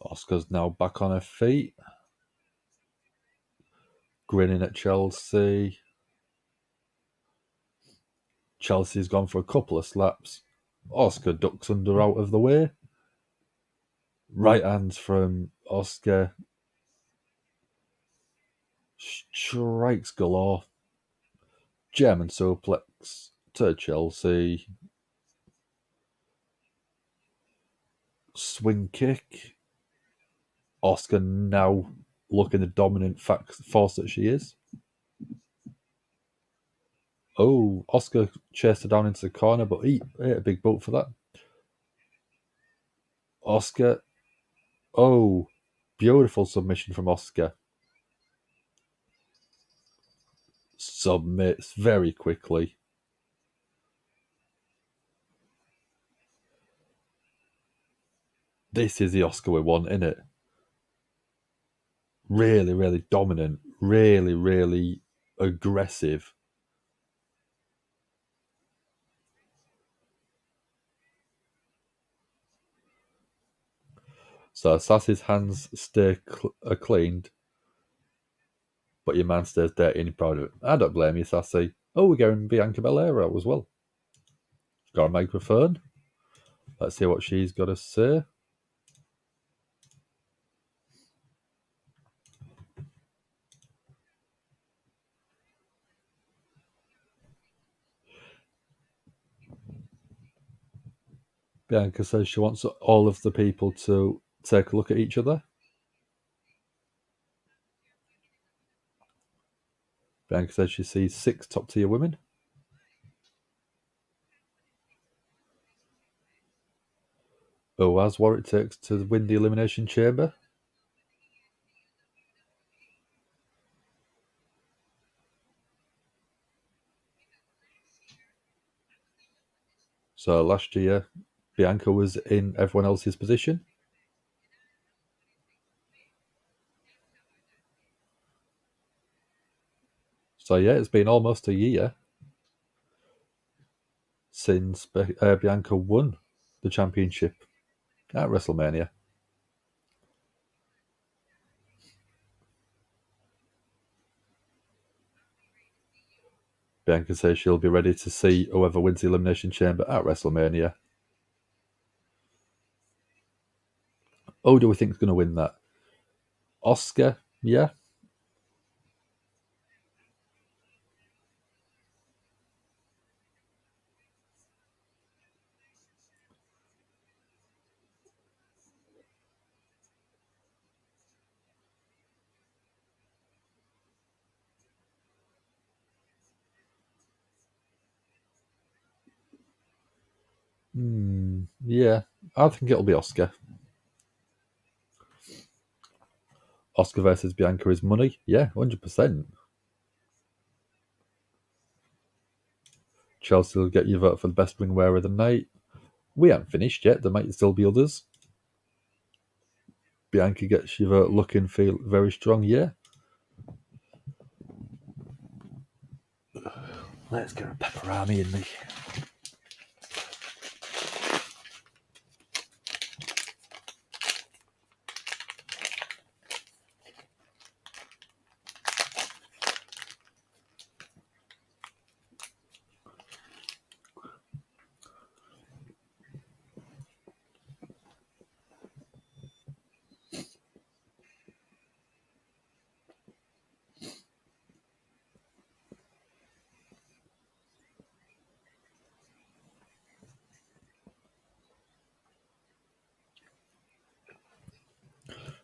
Oscar's now back on her feet, grinning at Chelsea. Chelsea's gone for a couple of slaps. Oscar ducks under out of the way. Right hands from Oscar. Strikes galore. German suplex to Chelsea. Swing kick. Oscar now looking the dominant force that she is. Oh, Oscar chased her down into the corner, but he ate a big boot for that. Oscar. Oh, beautiful submission from Oscar. Submits very quickly. This is the Oscar we want, isn't it? Really, really dominant. Really, really aggressive. So Sassy's hands stay cleaned, but your man stays dirty and you're proud of it. I don't blame you, Sassy. Oh, we're going Bianca Belair out as well. Got a microphone. Let's see what she's got to say. Bianca says she wants all of the people to take a look at each other. Bianca says she sees 6 top-tier women. Oh, as what it takes to win the Elimination Chamber. So last year, Bianca was in everyone else's position. So yeah, it's been almost a year since Bianca won the championship at WrestleMania. Bianca says she'll be ready to see whoever wins the Elimination Chamber at WrestleMania. Oh, do we think is going to win that? Oscar, yeah. Yeah, I think it'll be Oscar. Oscar versus Bianca is money. Yeah, 100%. Chelsea will get your vote for the best ring wearer of the night. We haven't finished yet. There might still be others. Bianca gets your vote looking feel very strong. Yeah. Let's get a pepperoni in me.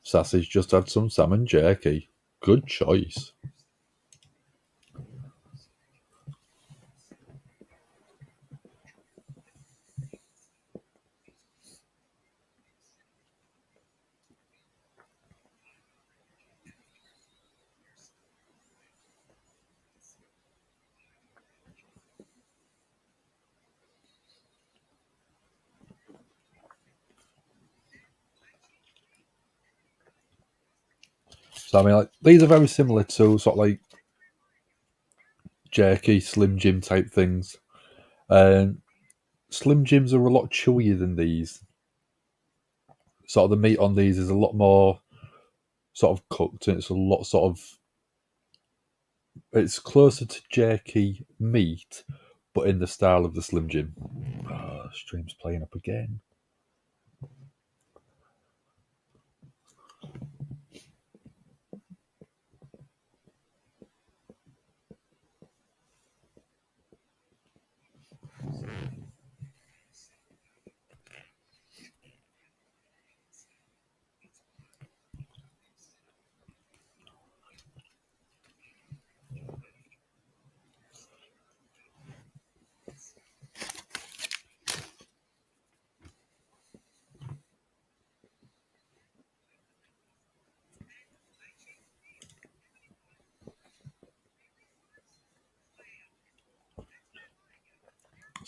Sassy's just had some salmon jerky. Good choice. So I mean, like these are very similar to sort of like jerky, Slim Jim type things. Slim Jims are a lot chewier than these. Sort of the meat on these is a lot more sort of cooked, and it's a lot sort of. It's closer to jerky meat, but in the style of the Slim Jim. Oh, stream's playing up again.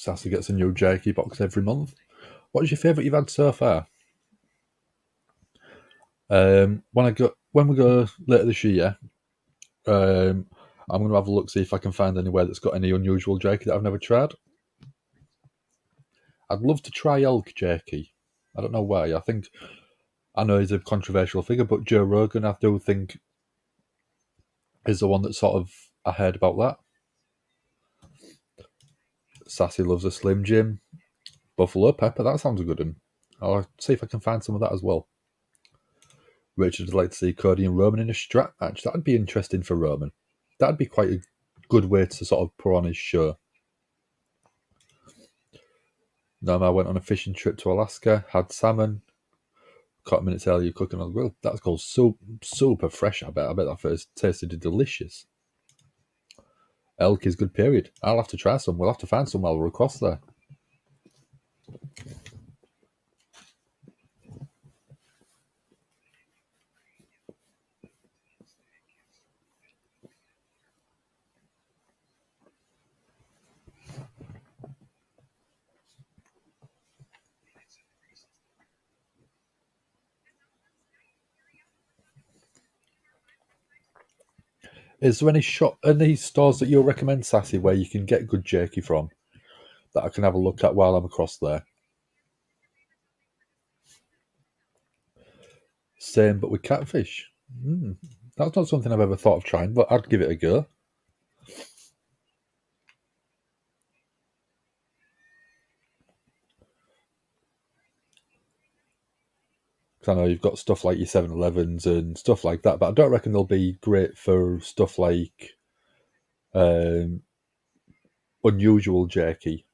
Sassy gets a new jerky box every month. What is your favourite you've had so far? When we go later this year, I'm going to have a look, see if I can find anywhere that's got any unusual jerky that I've never tried. I'd love to try elk jerky. I don't know why. I know he's a controversial figure, but Joe Rogan, I do think, is the one that sort of I heard about that. Sassy loves a Slim Jim. Buffalo pepper, that sounds a good one. I'll see if I can find some of that as well. Richard would like to see Cody and Roman in a strap match. That'd be interesting for Roman. That'd be quite a good way to sort of put on his show. Norma went on a fishing trip to Alaska, had salmon, caught minutes earlier cooking on the grill. That's called super fresh, I bet. I bet that first tasted delicious. Elk is good, period. I'll have to try some. We'll have to find some while we're across there. Is there any stores that you'll recommend, Sassy, where you can get good jerky from that I can have a look at while I'm across there? Same, but with catfish. That's not something I've ever thought of trying, but I'd give it a go. Because I know you've got stuff like your 7-Elevens and stuff like that, but I don't reckon they'll be great for stuff like unusual jerky.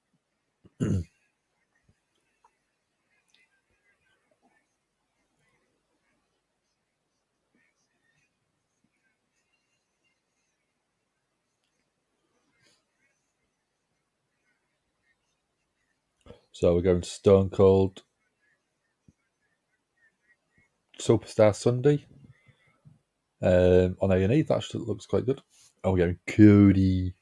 So we're going to Stone Cold Superstar Sunday on A&E. That looks quite good. Oh, we're going Cody.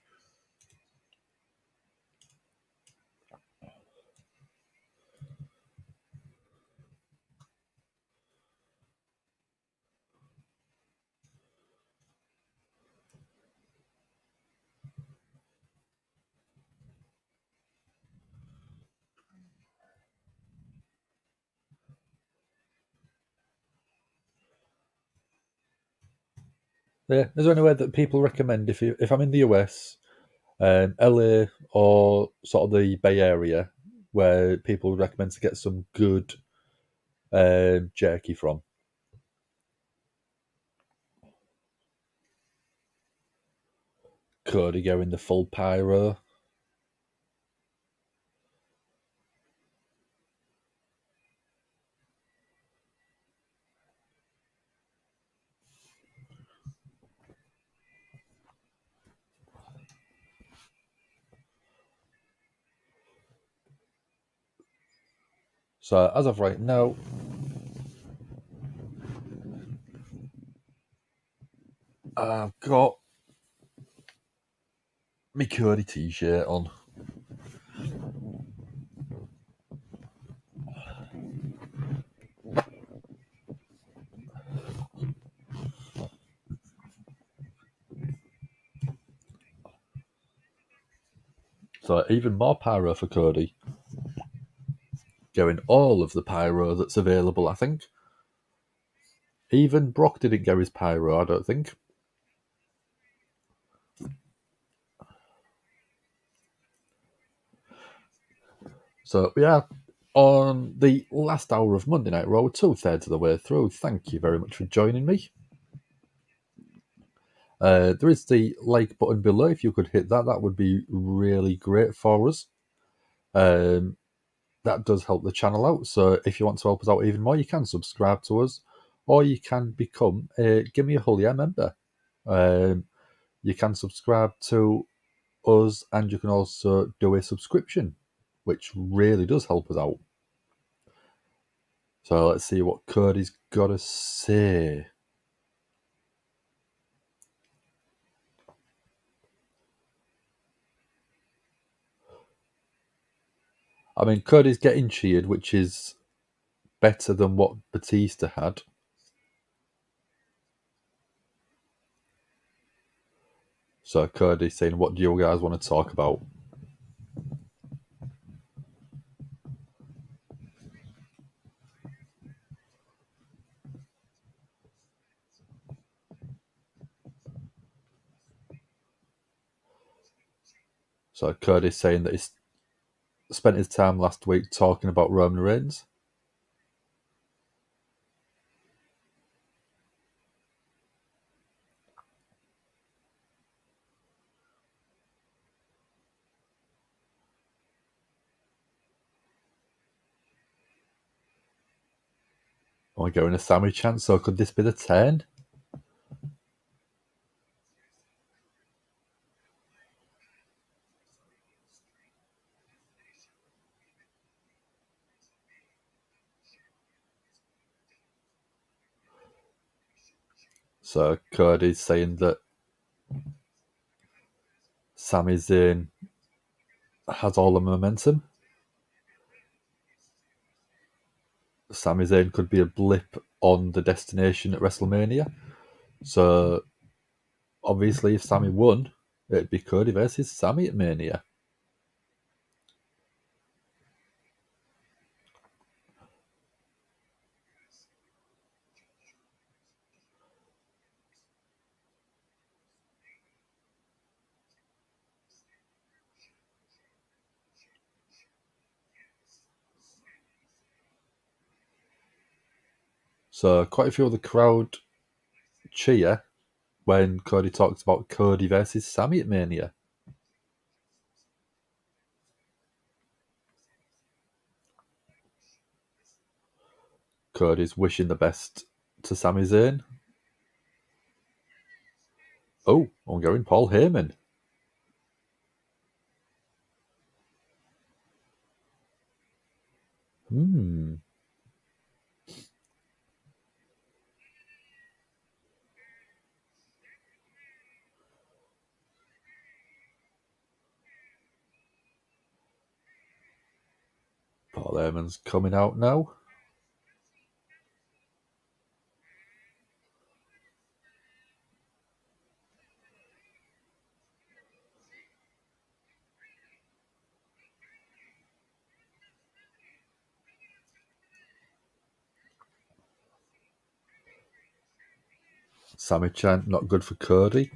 Yeah, is there anywhere that people recommend if I'm in the US, LA, or sort of the Bay Area, where people recommend to get some good jerky from? Cody going the full pyro. So as of right now, I've got my Cody t-shirt on. So even more pyro for Cody. Going all of the pyro that's available, I think. Even Brock didn't get his pyro, I don't think. So we are on the last hour of Monday Night Raw, 2/3 of the way through. Thank you very much for joining me. There is the like button below. If you could hit that, that would be really great for us. That does help the channel out. So if you want to help us out even more, you can subscribe to us, or you can become a Gimme a Hull Yeah member. You can subscribe to us, and you can also do a subscription, which really does help us out. So let's see what Cody's got to say. I mean, Cody's getting cheered, which is better than what Batista had. So Cody's saying, what do you guys want to talk about? So Cody's saying that he's spent his time last week talking about Roman Reigns. We're going a Sammy chance, so could this be the 10? So Cody's saying that Sami Zayn has all the momentum. Sami Zayn could be a blip on the destination at WrestleMania. So obviously, if Sami won, it'd be Cody versus Sami at Mania. So quite a few of the crowd cheer when Cody talks about Cody versus Sami at Mania. Cody's wishing the best to Sami Zayn. Oh, I'm going Paul Heyman. Paul Heyman's coming out now. Sami chant, not good for Cody.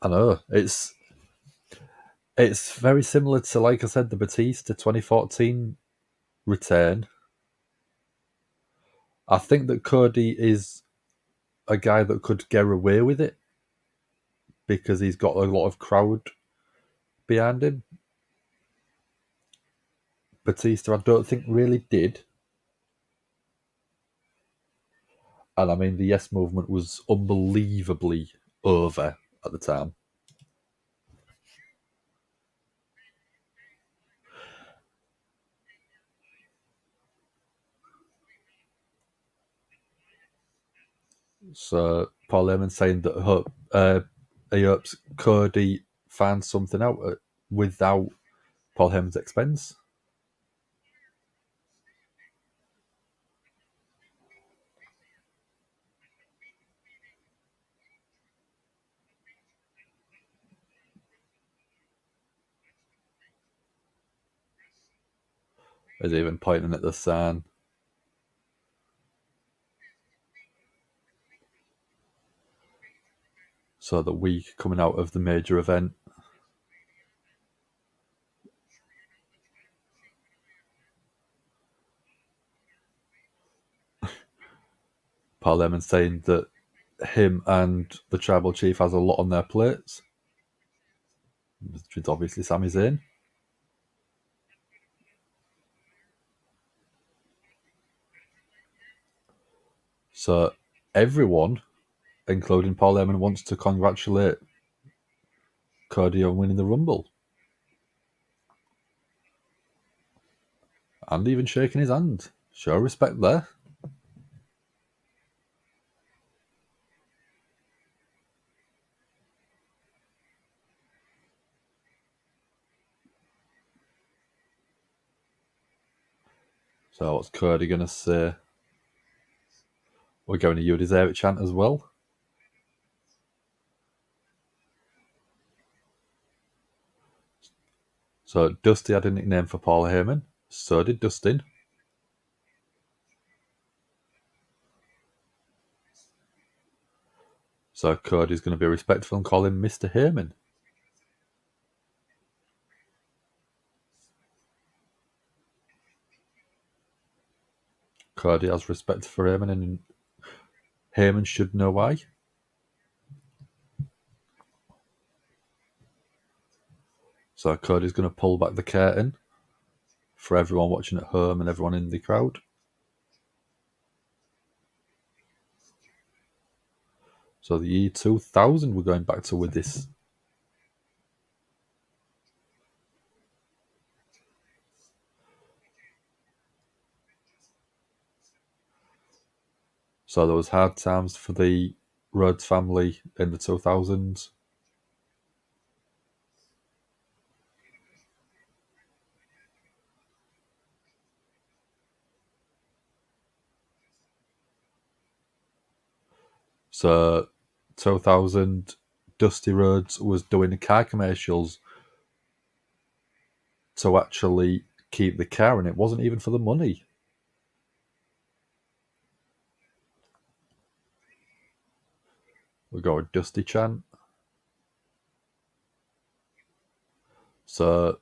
I know, it's very similar to, like I said, the Batista 2014 return. I think that Cody is a guy that could get away with it because he's got a lot of crowd behind him. Batista, I don't think, really did. And I mean, the Yes movement was unbelievably over at the time. So Paul Heyman saying that he hopes Cody finds something out without Paul Heyman's expense. He's even pointing at the sign. So the week coming out of the major event. Paul Heyman saying that him and the tribal chief has a lot on their plates, which is obviously Sami Zayn. So everyone, including Paul Heyman, wants to congratulate Cody on winning the Rumble. And even shaking his hand. Show respect there. So what's Cody going to say? We're going to "You Deserve It" chant as well. So Dusty had a nickname for Paul Heyman. So did Dustin. So Cody's going to be respectful and call him Mr. Heyman. Cody has respect for Heyman, and Heyman should know why. So Cody's going to pull back the curtain for everyone watching at home and everyone in the crowd. So the year 2000 we're going back to with this. So there was hard times for the Rhodes family in the 2000s. So 2000, Dusty Rhodes was doing the car commercials to actually keep the car, and it wasn't even for the money. We got a Dusty chant. So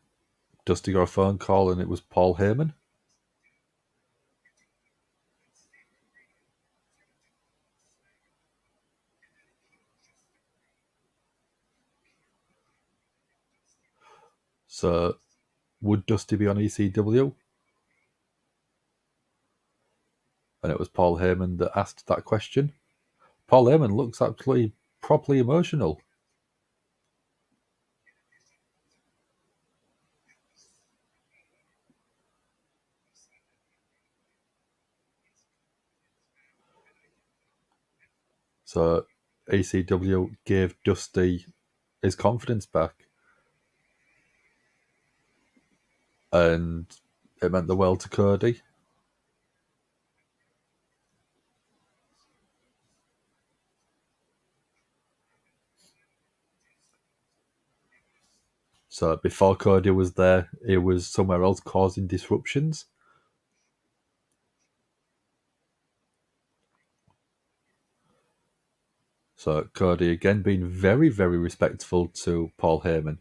Dusty got a phone call, and it was Paul Heyman. So would Dusty be on ECW? And it was Paul Heyman that asked that question. Paul Heyman looks actually properly emotional. So ECW gave Dusty his confidence back, and it meant the world to Cody. So before Cody was there, he was somewhere else causing disruptions. So Cody again being very, very respectful to Paul Heyman.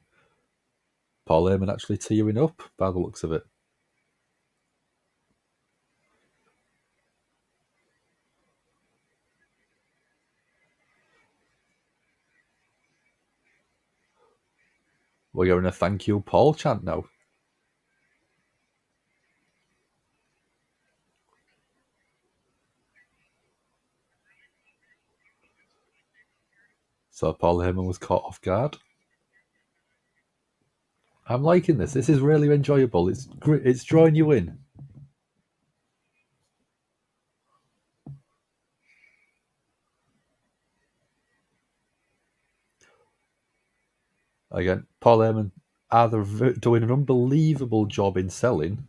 Paul Heyman actually tearing up by the looks of it. We're going a "Thank You, Paul" chant now. So Paul Heyman was caught off guard. I'm liking this. This is really enjoyable. It's drawing you in. Again, Paul Heyman either doing an unbelievable job in selling.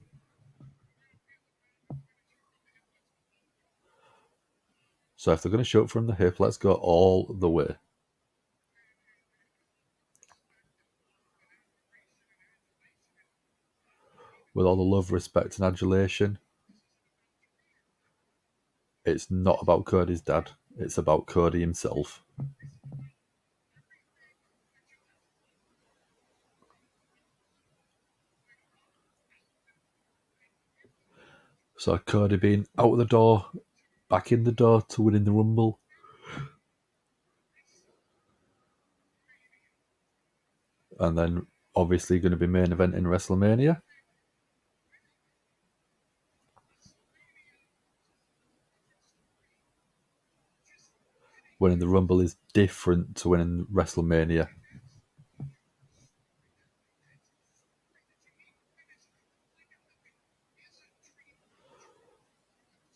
So if they're going to shoot from the hip, let's go all the way. With all the love, respect, and adulation. It's not about Cody's dad. It's about Cody himself. So Cody being out of the door, back in the door to winning the Rumble. And then obviously going to be main event in WrestleMania. Winning the Rumble is different to winning WrestleMania.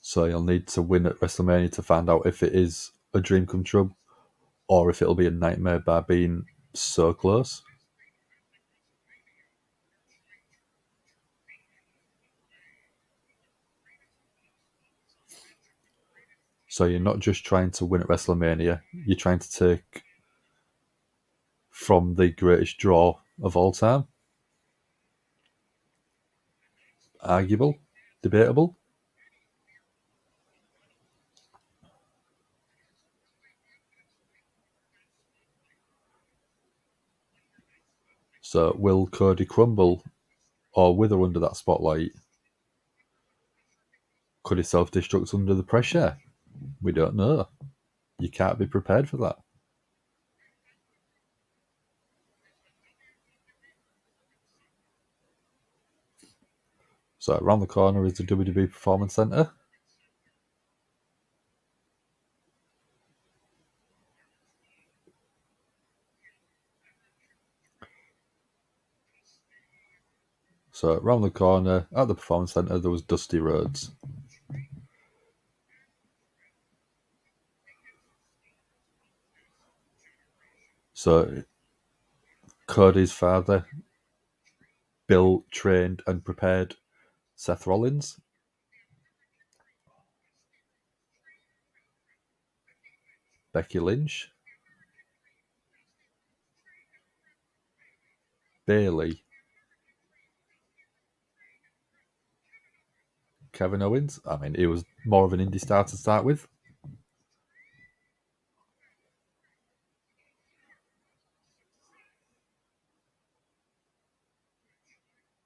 So you'll need to win at WrestleMania to find out if it is a dream come true or if it'll be a nightmare by being so close. So you're not just trying to win at WrestleMania, you're trying to take from the greatest draw of all time. Arguable, debatable. So will Cody crumble or wither under that spotlight? Could he self-destruct under the pressure? We don't know. You can't be prepared for that. So around the corner is the WWE Performance Center. So around the corner at the Performance Center there was Dusty Rhodes. So Cody's father built, trained and prepared Seth Rollins. Becky Lynch. Bayley. Kevin Owens. I mean, he was more of an indie star to start with.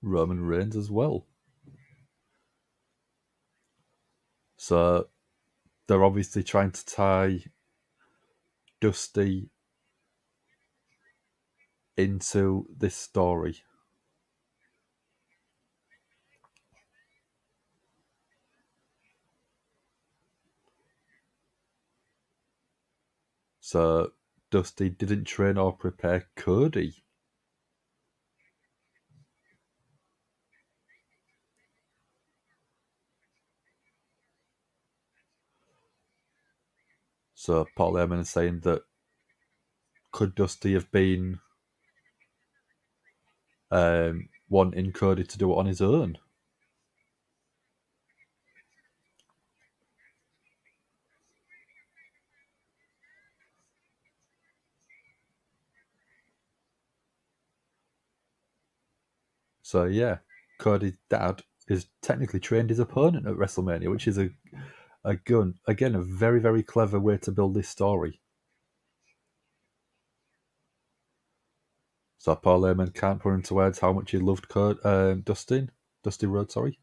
Roman Reigns as well. So they're obviously trying to tie Dusty into this story. So Dusty didn't train or prepare Cody. So Paul Heyman is saying that could Dusty have been wanting Cody to do it on his own? So yeah, Cody's dad is technically trained his opponent at WrestleMania, which is a very, very clever way to build this story. So Paul Heyman can't put into words how much he loved Dusty Rhodes, sorry.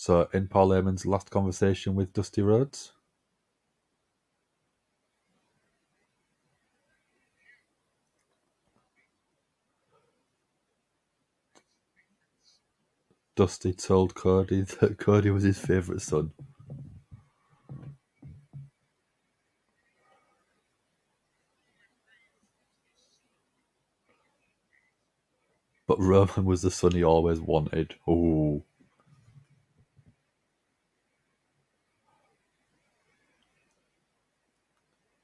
So in Paul Heyman's last conversation with Dusty Rhodes, Dusty told Cody that Cody was his favourite son. But Roman was the son he always wanted. Ooh.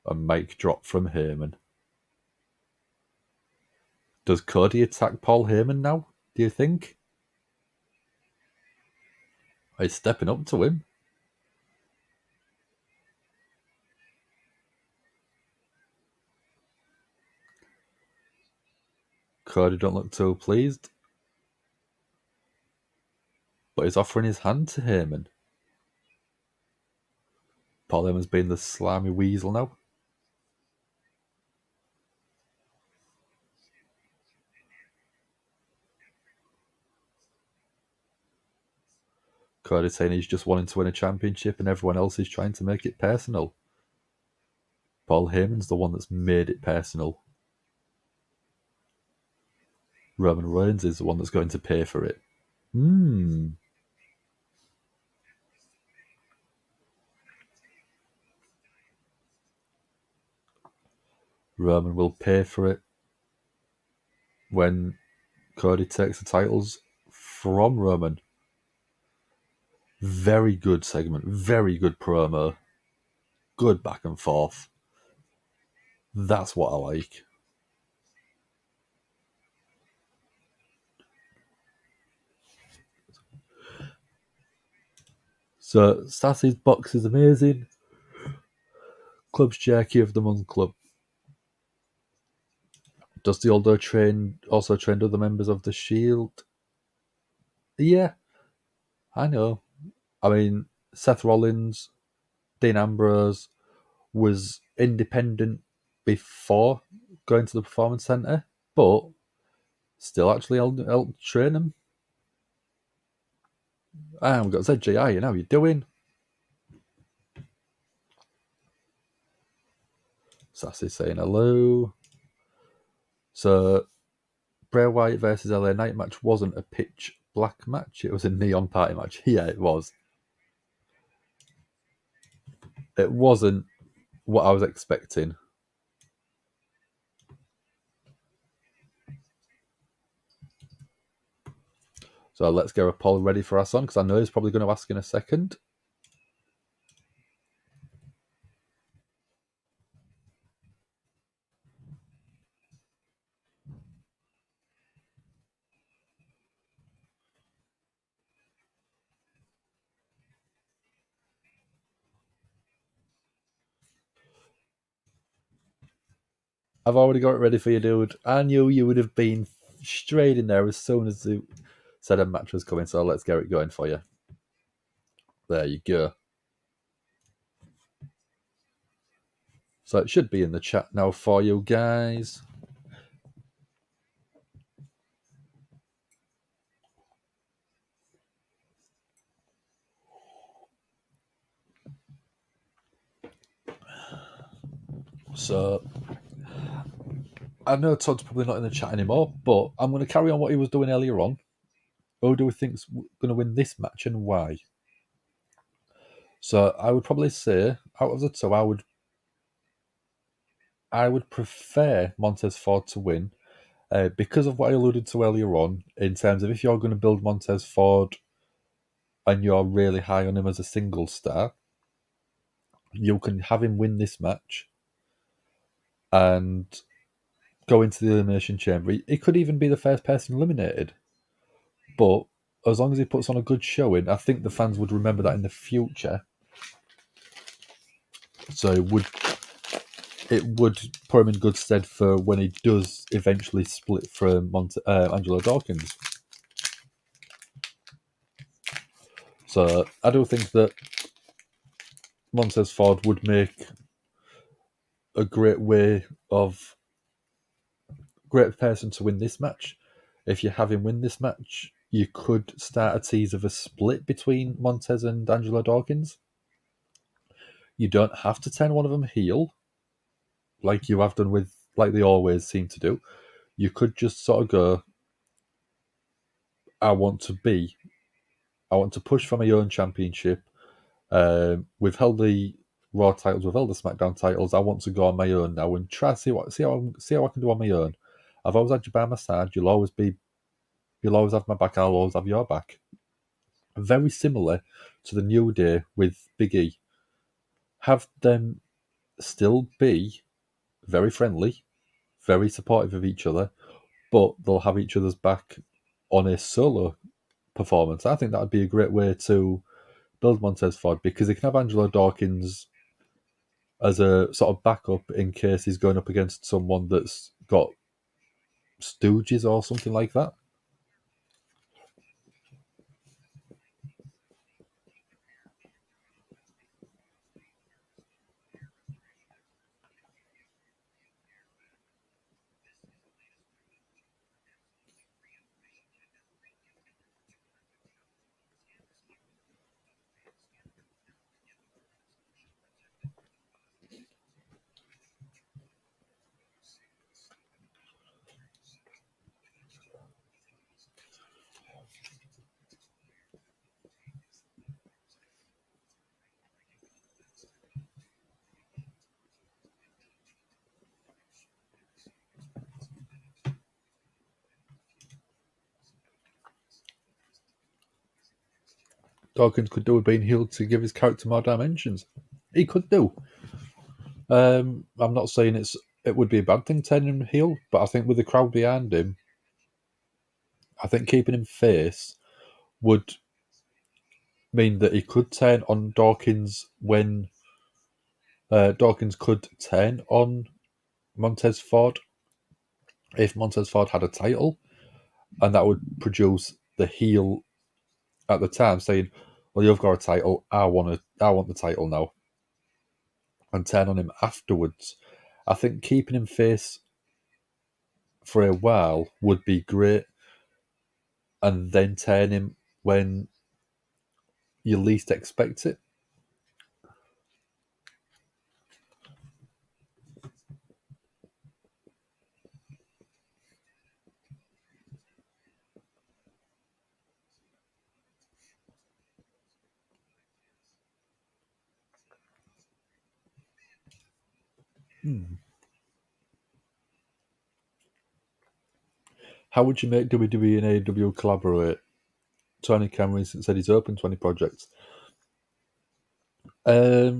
A mic drop from Heyman. Does Cody attack Paul Heyman now, do you think? He's stepping up to him. Cody don't look too pleased. But he's offering his hand to Heyman. Paul Heyman's being the slimy weasel now. Cody's saying he's just wanting to win a championship and everyone else is trying to make it personal. Paul Heyman's the one that's made it personal. Roman Reigns is the one that's going to pay for it. Roman will pay for it when Cody takes the titles from Roman. Very good segment, very good promo. good back and forth. That's what I like. So Sassy's box is amazing. Club's jerky of the month club. Does the older also train other members of the Shield? Yeah, I know. I mean, Seth Rollins, Dean Ambrose was independent before going to the Performance Centre, but still actually helped train them. We've got ZJI, you know, how you doing? Sassy saying hello. So, Bray Wyatt versus LA Knight match wasn't a pitch black match, it was a neon party match. Yeah, it was. It wasn't what I was expecting. So let's get a poll ready for our song, because I know he's probably going to ask in a second. I've already got it ready for you, dude. I knew you would have been straight in there as soon as the said a match was coming, so let's get it going for you. There you go. So it should be in the chat now for you guys. So I know Todd's probably not in the chat anymore, but I'm going to carry on what he was doing earlier on. Who do we think's going to win this match and why? So I would probably say, out of the two, I would prefer Montez Ford to win, because of what I alluded to earlier on, in terms of if you're going to build Montez Ford and you're really high on him as a single star, you can have him win this match and go into the Elimination Chamber. He could even be the first person eliminated. But as long as he puts on a good showing, I think the fans would remember that in the future. So it would put him in good stead for when he does eventually split from Angelo Dawkins. So I do think that Montez Ford would make a great person to win this match. If you have him win this match, you could start a tease of a split between Montez and Angelo Dawkins. You don't have to turn one of them heel, like you have done like they always seem to do. You could just sort of go, I want to push for my own championship. We've held the Raw titles, we've held the SmackDown titles. I want to go on my own now and try to see how I can do on my own. I've always had you by my side. You'll always have my back. I'll always have your back. Very similar to the New Day with Big E. Have them still be very friendly, very supportive of each other, but they'll have each other's back on a solo performance. I think that would be a great way to build Montez Ford, because he can have Angelo Dawkins as a sort of backup in case he's going up against someone that's got stooges or something like that. Dawkins could do with being healed to give his character more dimensions. He could do. I'm not saying it would be a bad thing turning him heel, but I think with the crowd behind him, I think keeping him face would mean that he could turn on Dawkins when Dawkins could turn on Montez Ford if Montez Ford had a title, and that would produce the heel at the time saying, "Well, you've got a title. I want the title now," and turn on him afterwards. I think keeping him face for a while would be great, and then turn him when you least expect it. How would you make WWE and AEW collaborate? Tony Khan recently said he's open to any projects. I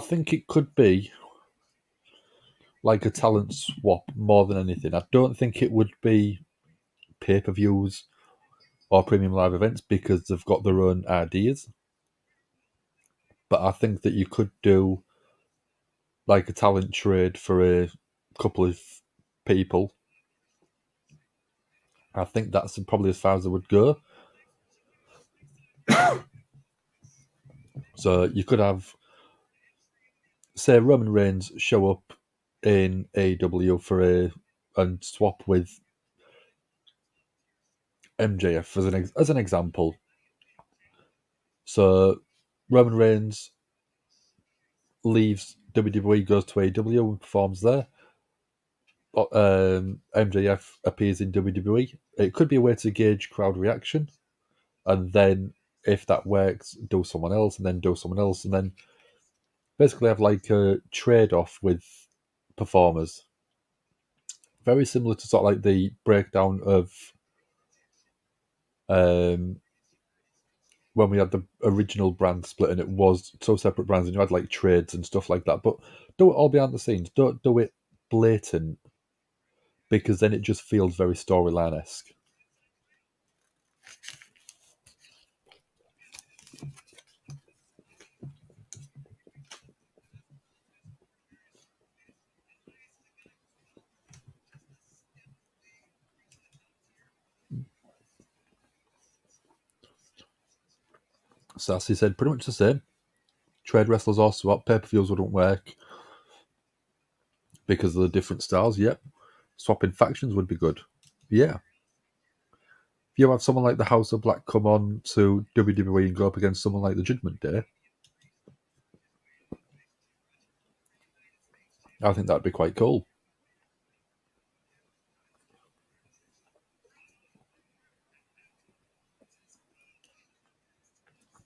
think it could be like a talent swap more than anything. I don't think it would be pay-per-views or premium live events because they've got their own ideas. But I think that you could do like a talent trade for a couple of people. I think that's probably as far as it would go. So you could have, say, Roman Reigns show up in AEW and swap with MJF as an example. So Roman Reigns leaves WWE, goes to AEW and performs there. MJF appears in WWE. It could be a way to gauge crowd reaction, and then if that works, do someone else, and then do someone else, and then basically have like a trade-off with performers. Very similar to sort of like the breakdown of when we had the original brand split and it was two separate brands and you had like trades and stuff like that. But do it all behind the scenes. Don't do it blatant because then it just feels very storyline-esque. Sassy said pretty much the same. Trade wrestlers or swap. Pay-per-views wouldn't work because of the different styles. Yep. Swapping factions would be good. Yeah. If you have someone like the House of Black come on to WWE and go up against someone like the Judgment Day, I think that'd be quite cool.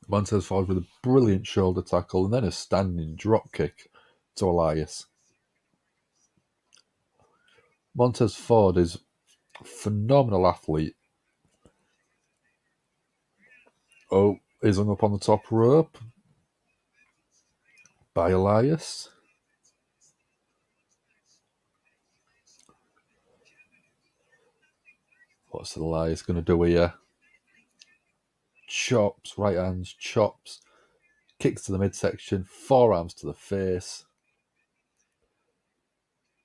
Montez Ford with a brilliant shoulder tackle and then a standing drop kick to Elias. Montez Ford is a phenomenal athlete. Oh, he's hung up on the top rope by Elias. What's Elias going to do here? Chops, right hands, chops, kicks to the midsection, forearms to the face.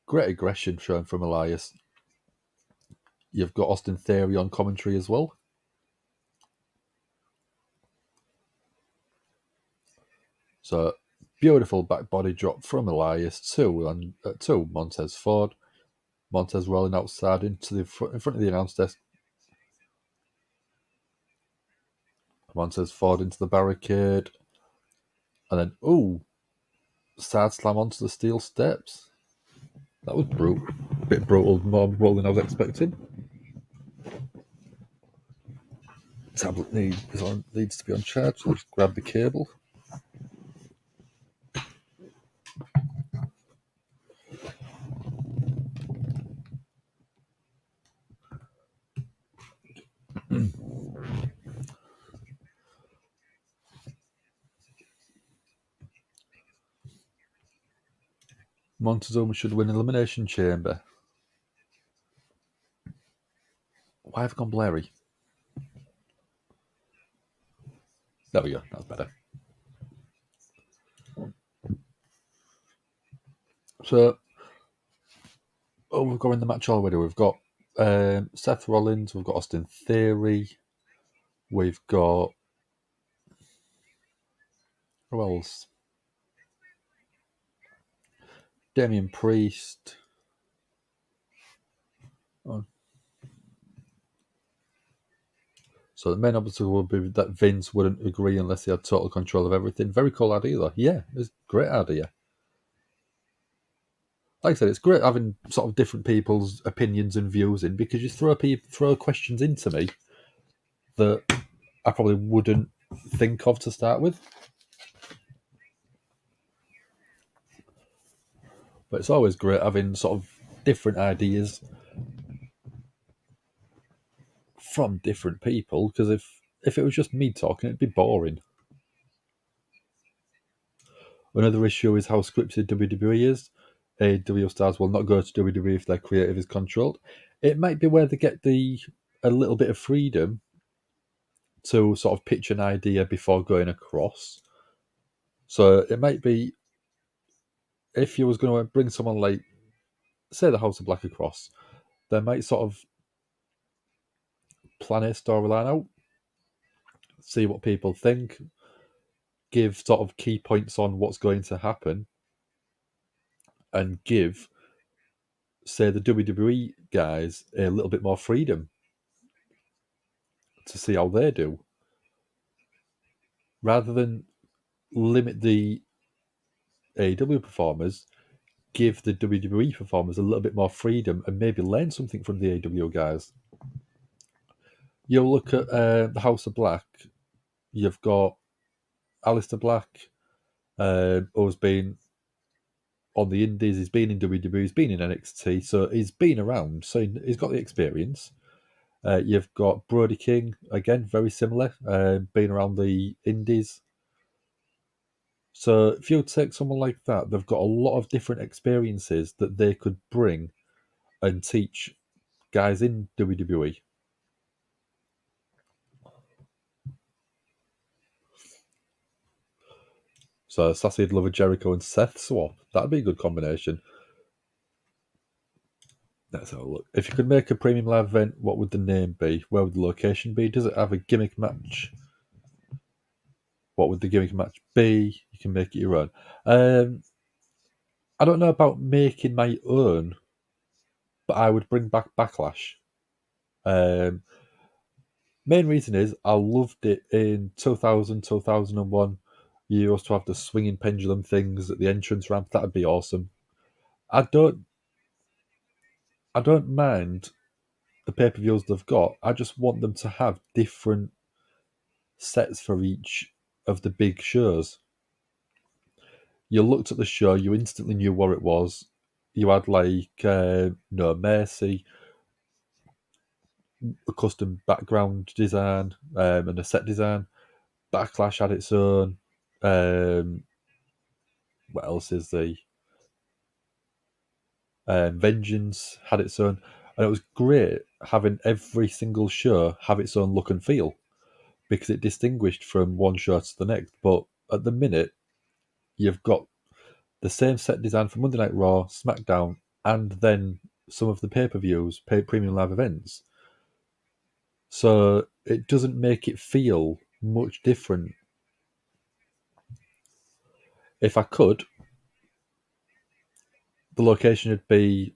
Great aggression shown from Elias. You've got Austin Theory on commentary as well. So, beautiful back body drop from Elias to Montez Ford. Montez rolling outside in front of the announce desk. Montez Ford into the barricade. And then, side slam onto the steel steps. That was brutal. A bit brutal, more brutal than I was expecting. Tablet needs to be on charge, so just grab the cable. Montezuma should win Elimination Chamber. Why have I gone blurry? There we go. That's better. So, we've got in the match already. We've got Seth Rollins. We've got Austin Theory. We've got... who else? Damian Priest. Oh. So the main obstacle would be that Vince wouldn't agree unless he had total control of everything. Very cool idea, though. Yeah, it's a great idea. Like I said, it's great having sort of different people's opinions and views in, because you throw questions into me that I probably wouldn't think of to start with. But it's always great having sort of different ideas from different people, because if it was just me talking, it'd be boring. Another issue is how scripted WWE is. AEW stars will not go to WWE if their creative is controlled. It might be where they get a little bit of freedom to sort of pitch an idea before going across. So it might be, if you was going to bring someone like, say, the House of Black across, they might sort of plan a storyline out, see what people think, give sort of key points on what's going to happen, and give, say, the WWE guys a little bit more freedom to see how they do, rather than limit the AEW performers. Give the WWE performers a little bit more freedom and maybe learn something from the AEW guys. You'll look at the House of Black. You've got Aleister Black, who's been on the Indies. He's been in WWE. He's been in NXT, so he's been around. So he's got the experience. You've got Brody King, again, very similar, been around the Indies. So if you take someone like that, they've got a lot of different experiences that they could bring and teach guys in WWE. So Sassy would love a Jericho and Seth swap. That'd be a good combination. Let's have a look. If you could make a premium live event, what would the name be? Where would the location be? Does it have a gimmick match? What would the gimmick match be? You can make it your own. I don't know about making my own, but I would bring back Backlash. Main reason is I loved it in 2000, 2001. You used to have the swinging pendulum things at the entrance ramp. That'd be awesome. I don't mind the pay-per-views they've got. I just want them to have different sets for each of the big shows. You looked at the show, you instantly knew what it was. You had like No Mercy, a custom background design, and a set design. Backlash had its own. What else is the Vengeance had its own, and it was great having every single show have its own look and feel, because it distinguished from one show to the next. But at the minute, you've got the same set design for Monday Night Raw, SmackDown, and then some of the pay-per-views, premium live events. So it doesn't make it feel much different. If I could, the location would be,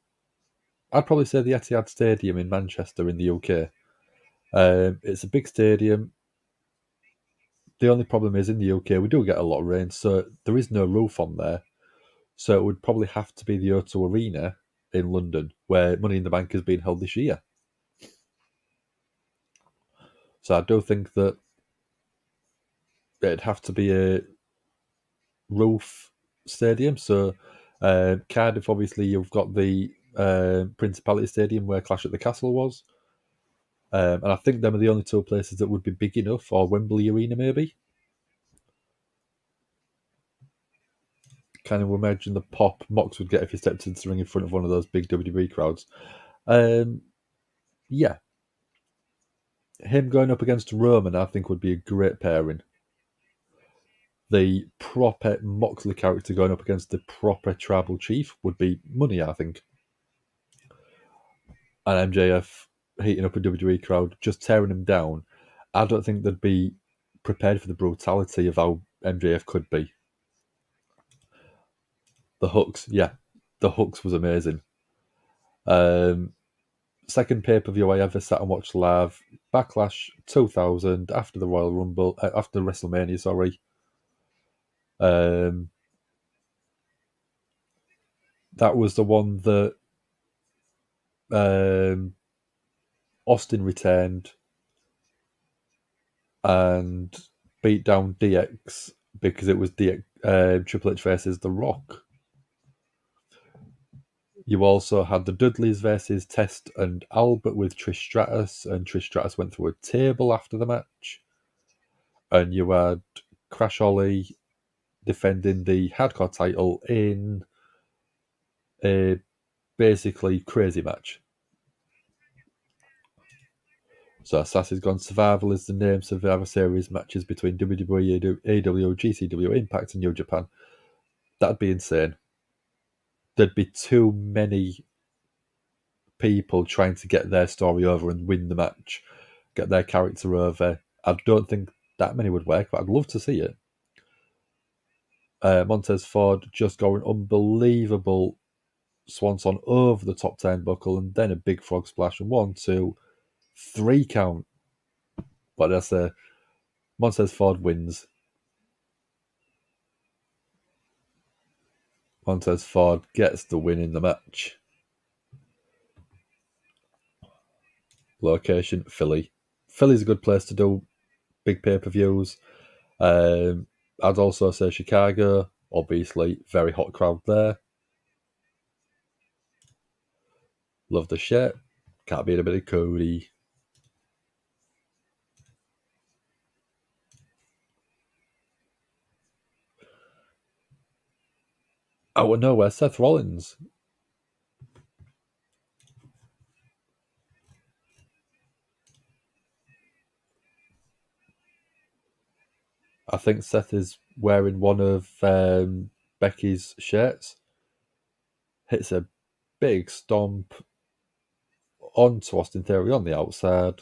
I'd probably say the Etihad Stadium in Manchester in the UK. It's a big stadium. The only problem is in the UK we do get a lot of rain, so there is no roof on there. So it would probably have to be the O2 Arena in London, where Money in the Bank has been held this year. So I do think that it'd have to be a roof stadium. So Cardiff, obviously, you've got the Principality Stadium where Clash at the Castle was. And I think them are the only two places that would be big enough, or Wembley Arena maybe. kind of imagine the pop Mox would get if he stepped into the ring in front of one of those big WWE crowds. Yeah. Him going up against Roman, I think, would be a great pairing. The proper Moxley character going up against the proper Tribal Chief would be money, I think. And MJF heating up a WWE crowd, just tearing him down. I don't think they'd be prepared for the brutality of how MJF could be. The hooks, yeah. The hooks was amazing. Second pay-per-view I ever sat and watched live, Backlash 2000, after the Royal Rumble, after WrestleMania, sorry. That was the one that Austin returned and beat down DX because it was Triple H versus The Rock. You also had the Dudleys versus Test and Albert with Trish Stratus, and Trish Stratus went through a table after the match. And you had Crash Holly defending the hardcore title in a basically crazy match. So Sassy's gone. Survival is the name. Survivor Series matches between WWE, AEW, GCW, Impact, and New Japan. That'd be insane. There'd be too many people trying to get their story over and win the match, get their character over. I don't think that many would work, but I'd love to see it. Montez Ford just going unbelievable swanson over the top turnbuckle and then a big frog splash and 1, 2, 3 count. But that's Montez Ford wins. Montez Ford gets the win in the match. Location, Philly. Philly's a good place to do big pay-per-views. I'd also say Chicago. Obviously, very hot crowd there. Love the shit. Can't beat a bit of Cody. Out of nowhere, Seth Rollins. I think Seth is wearing one of Becky's shirts. Hits a big stomp onto Austin Theory on the outside.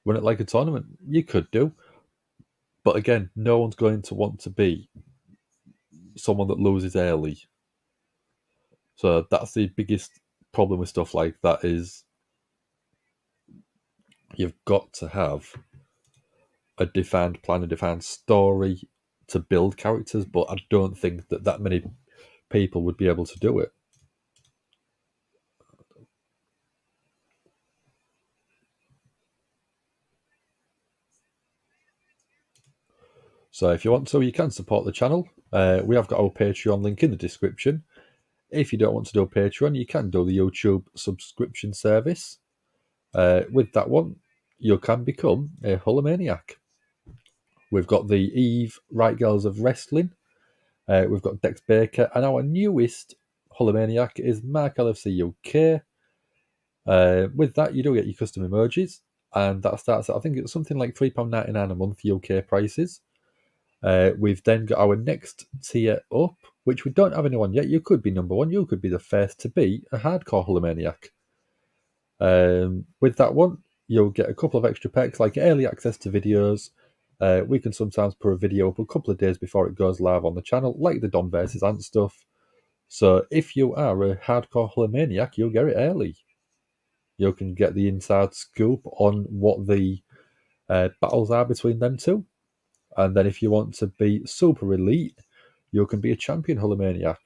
Run it like a tournament. You could do. But again, no one's going to want to be someone that loses early. So that's the biggest problem with stuff like that is you've got to have a defined plan, a defined story to build characters, but I don't think that many people would be able to do it. So if you want to, you can support the channel. We have got our Patreon link in the description. If you don't want to do a Patreon, you can do the YouTube subscription service. With that one, you can become a Hulkamaniac. We've got the Eve Right Girls of Wrestling. We've got Dex Baker. And our newest Hulkamaniac is Mark LFC UK. With that, you do get your custom emojis. And that starts at, I think it's something like £3.99 a month UK prices. We've then got our next tier up, which we don't have anyone yet. You could be number 1. You could be the first to be a hardcore Hulkamaniac. With that one, you'll get a couple of extra perks like early access to videos. We can sometimes put a video up a couple of days before it goes live on the channel, like the Dom vs. Ant stuff. So if you are a hardcore Hulkamaniac, you'll get it early. You can get the inside scoop on what the battles are between them two. And then if you want to be super elite, you can be a champion Hulkamaniac.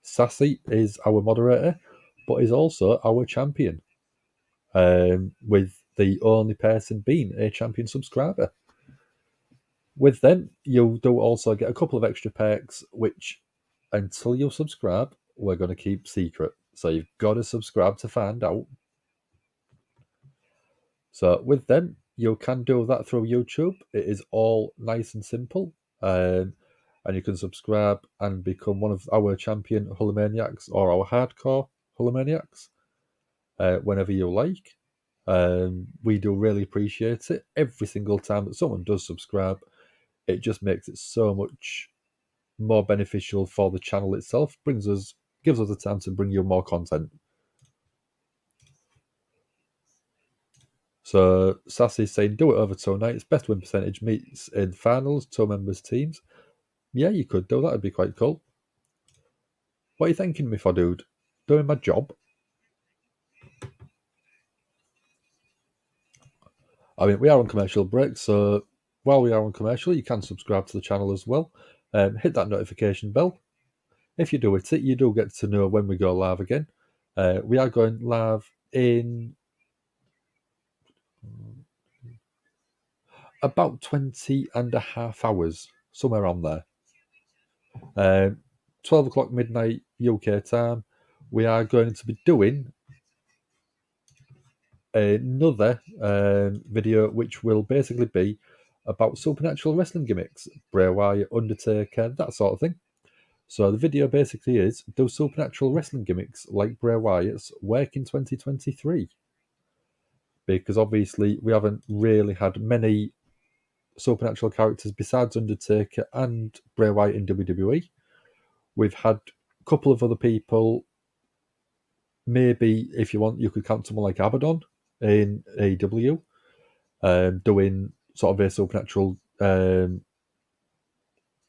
Sassy is our moderator, but is also our champion. With the only person being a champion subscriber. With them, you do also get a couple of extra perks, which, until you subscribe, we're going to keep secret. So you've got to subscribe to find out. So with them, you can do that through YouTube. It is all nice and simple. and you can subscribe and become one of our champion Hulkamaniacs or our hardcore Hulkamaniacs whenever you like. We do really appreciate it. Every single time that someone does subscribe, it just makes it so much more beneficial for the channel itself. Gives us a time to bring you more content. So Sassy's saying, do it over 2 nights. Best win percentage meets in finals, 2 members teams. Yeah, you could do that. That'd be quite cool. What are you thanking me for, dude? Doing my job? I mean, we are on commercial break, so while we are on commercial, you can subscribe to the channel as well. Hit that notification bell. If you do it, you do get to know when we go live again. We are going live in about 20 and a half hours, somewhere on there. 12 o'clock midnight UK time. We are going to be doing another video, which will basically be about supernatural wrestling gimmicks, Bray Wyatt, Undertaker, that sort of thing. So the video basically is, do supernatural wrestling gimmicks like Bray Wyatt's work in 2023? Because obviously we haven't really had many supernatural characters besides Undertaker and Bray Wyatt in WWE. We've had a couple of other people. Maybe if you want, you could count someone like Abaddon in AEW, doing sort of a supernatural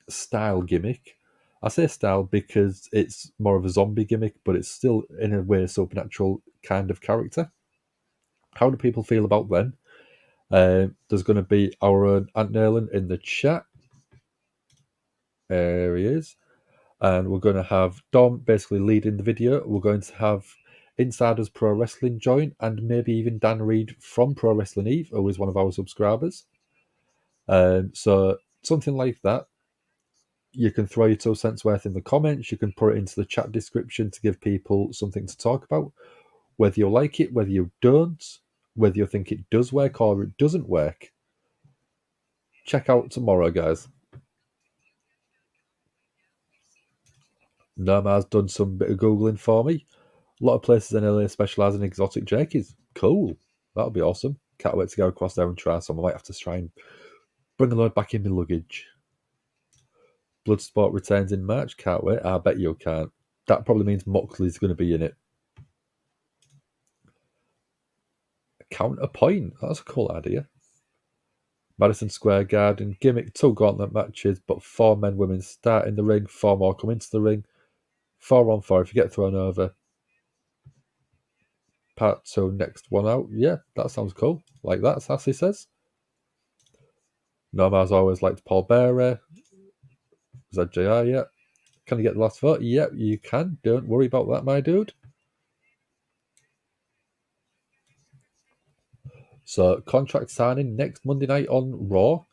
style gimmick. I say style because it's more of a zombie gimmick, but it's still in a way supernatural kind of character. How do people feel about them? There's going to be our own Ant Nerlin in the chat. There he is. And we're going to have Dom basically leading the video. We're going to have Insiders Pro Wrestling join, and maybe even Dan Reed from Pro Wrestling Eve, who is one of our subscribers. So something like that. You can throw your 2 cents worth in the comments. You can put it into the chat description to give people something to talk about. Whether you like it, whether you don't, whether you think it does work or it doesn't work. Check out tomorrow, guys. Noma's done some bit of Googling for me. A lot of places in LA specialise in exotic jerkies. Cool. That'll be awesome. Can't wait to go across there and try some. I might have to try and bring a load back in my luggage. Bloodsport returns in March. Can't wait. I bet you can't. That probably means Moxley's going to be in it. Counterpoint. That's a cool idea. Madison Square Garden gimmick. 2 gauntlet matches, but 4 men, women start in the ring. 4 more come into the ring. 4 on 4 if you get thrown over. Part 2, next one out. Yeah, that sounds cool. Like that, Sassy says. Noma's always liked Paul Bearer. ZJR, yeah. Can you get the last vote? Yep, you can. Don't worry about that, my dude. So, contract signing next Monday night on Raw.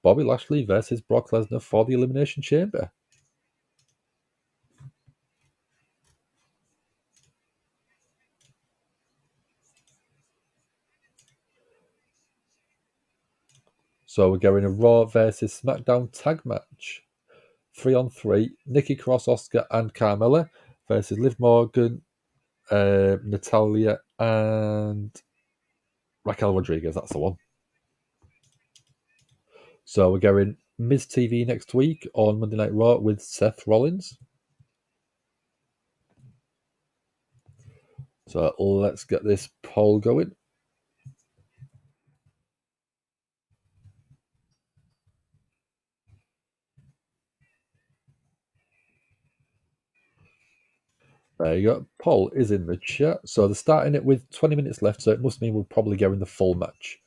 Bobby Lashley versus Brock Lesnar for the Elimination Chamber. So, we're going a Raw versus SmackDown tag match. 3 on 3. Nikki Cross, Asuka, and Carmella versus Liv Morgan, Natalia, and Raquel Rodriguez. That's the one. So we're going Miz TV next week on Monday Night Raw with Seth Rollins. So let's get this poll going. There you go. Poll is in the chat. So they're starting it with 20 minutes left, so it must mean we'll probably go in the full match.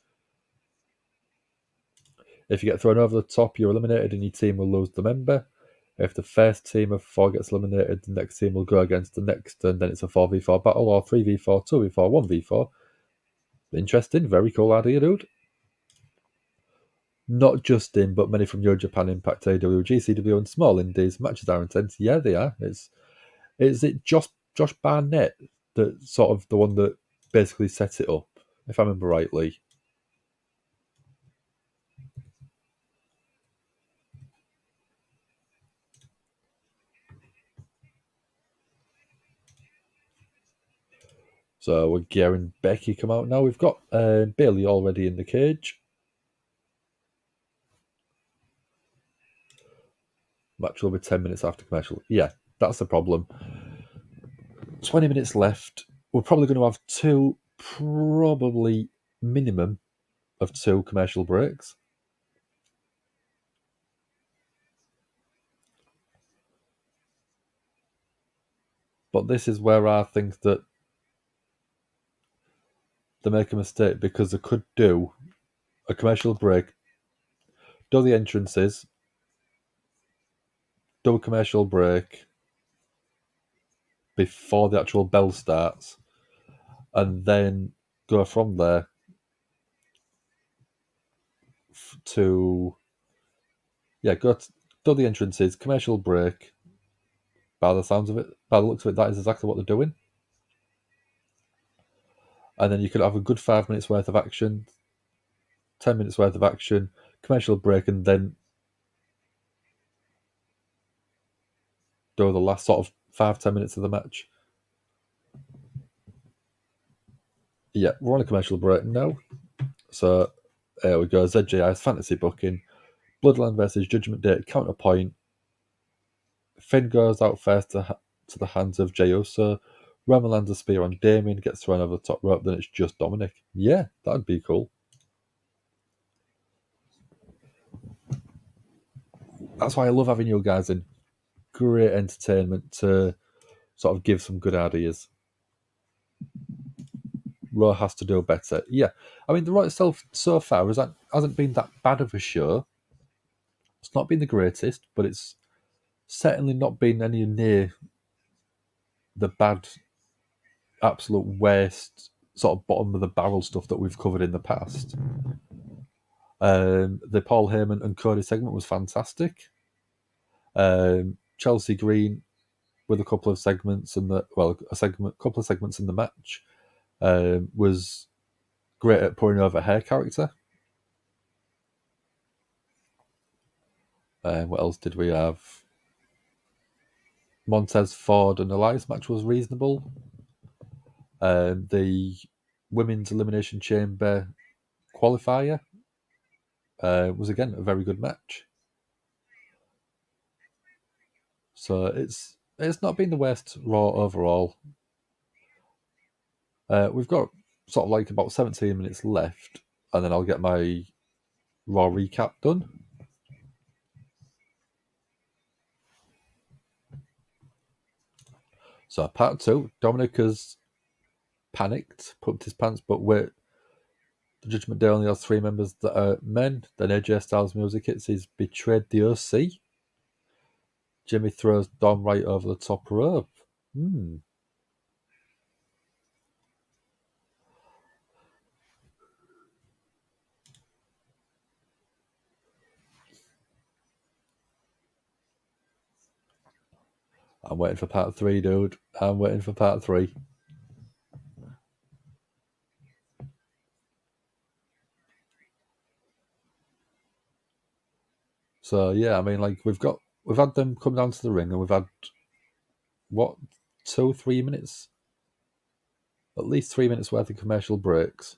If you get thrown over the top, you're eliminated and your team will lose the member. If the first team of 4 gets eliminated, the next team will go against the next, and then it's a 4v4 battle, or 3v4, 2v4, 1v4. Interesting. Very cool idea, dude. Not just in, but many from New Japan, Impact, AEW, GCW, and small indies. Matches are intense. Yeah, they are. Is it Josh Barnett that sort of the one that basically sets it up, if I remember rightly? So we're gearing Becky come out now. We've got Bayley already in the cage. Match will be 10 minutes after commercial. Yeah, that's the problem. 20 minutes left. We're probably going to have two, probably minimum of two commercial breaks. But this is where I think that they make a mistake, because they could do a commercial break, do the entrances, do a commercial break before the actual bell starts, and then go from there to do the entrances, commercial break. By the sounds of it, by the looks of it, that is exactly what they're doing. And then you could have a good 5 minutes worth of action, 10 minutes worth of action, commercial break, and then do the last sort of 5-10 minutes of the match. Yeah, we're on a commercial break now. So there we go. ZJI's fantasy booking. Bloodline versus Judgment Day counterpoint. Finn goes out first to the hands of Jey Uso. Roman lands a spear on Damian, gets thrown over the top rope, then it's just Dominic. Yeah, that'd be cool. That's why I love having you guys in. Great entertainment to sort of give some good ideas. Raw has to do better. Yeah, I mean, the Raw itself so far hasn't been that bad of a show. It's not been the greatest, but it's certainly not been any near the bad, absolute waste, sort of bottom of the barrel stuff that we've covered in the past. The Paul Heyman and Cody segment was fantastic. Chelsea Green with a couple of segments couple of segments in the match was great at pouring over her character. What else did we have? Montez Ford and Elias match was reasonable. The Women's Elimination Chamber qualifier was again a very good match. So it's not been the worst Raw overall. We've got sort of like about 17 minutes left, and then I'll get my Raw recap done. So part 2, Dominic has panicked, pooped his pants, but wait, the Judgment Day only has 3 members that are men. Then AJ Styles music hits, he's betrayed the OC. Gimme throws Dom right over the top rope. I'm waiting for part 3, dude. I'm waiting for part 3. So yeah, I mean, like we've had them come down to the ring, and we've had 2-3 minutes, at least 3 minutes worth of commercial breaks.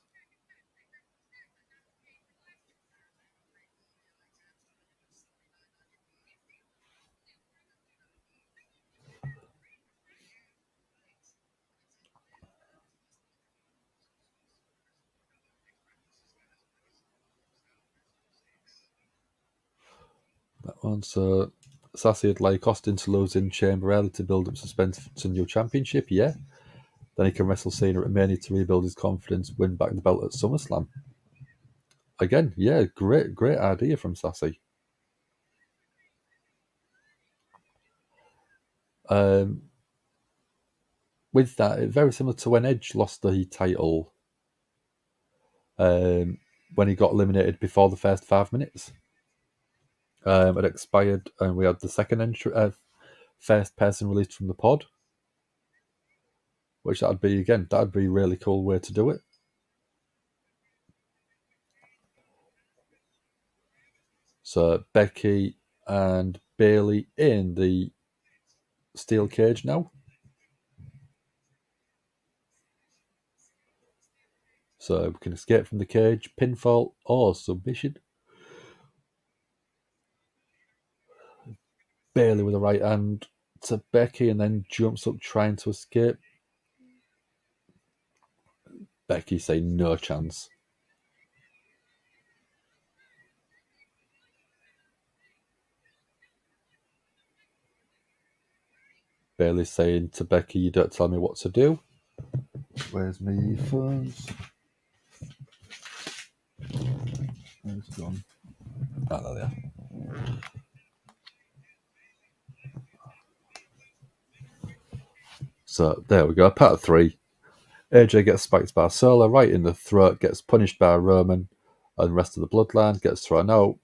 That one. So Sassy had like Austin to lose in Chamber early to build up suspense to new championship. Yeah. Then he can wrestle Cena at Mania to rebuild his confidence, win back the belt at SummerSlam. Again, yeah, great idea from Sassy. With that, very similar to when Edge lost the title when he got eliminated before the first 5 minutes. It expired, and we had the second first person released from the pod, which that'd be a really cool way to do it. So Becky and Bayley in the steel cage now. So we can escape from the cage, pinfall, or submission. Bayley with a right hand to Becky and then jumps up trying to escape. Becky saying no chance. Bayley saying to Becky, you don't tell me what to do. Where's my phones? Where's it gone? Ah, there they are. So there we go, part 3. AJ gets spiked by Sola right in the throat, gets punished by Roman, and the rest of the bloodline gets thrown out.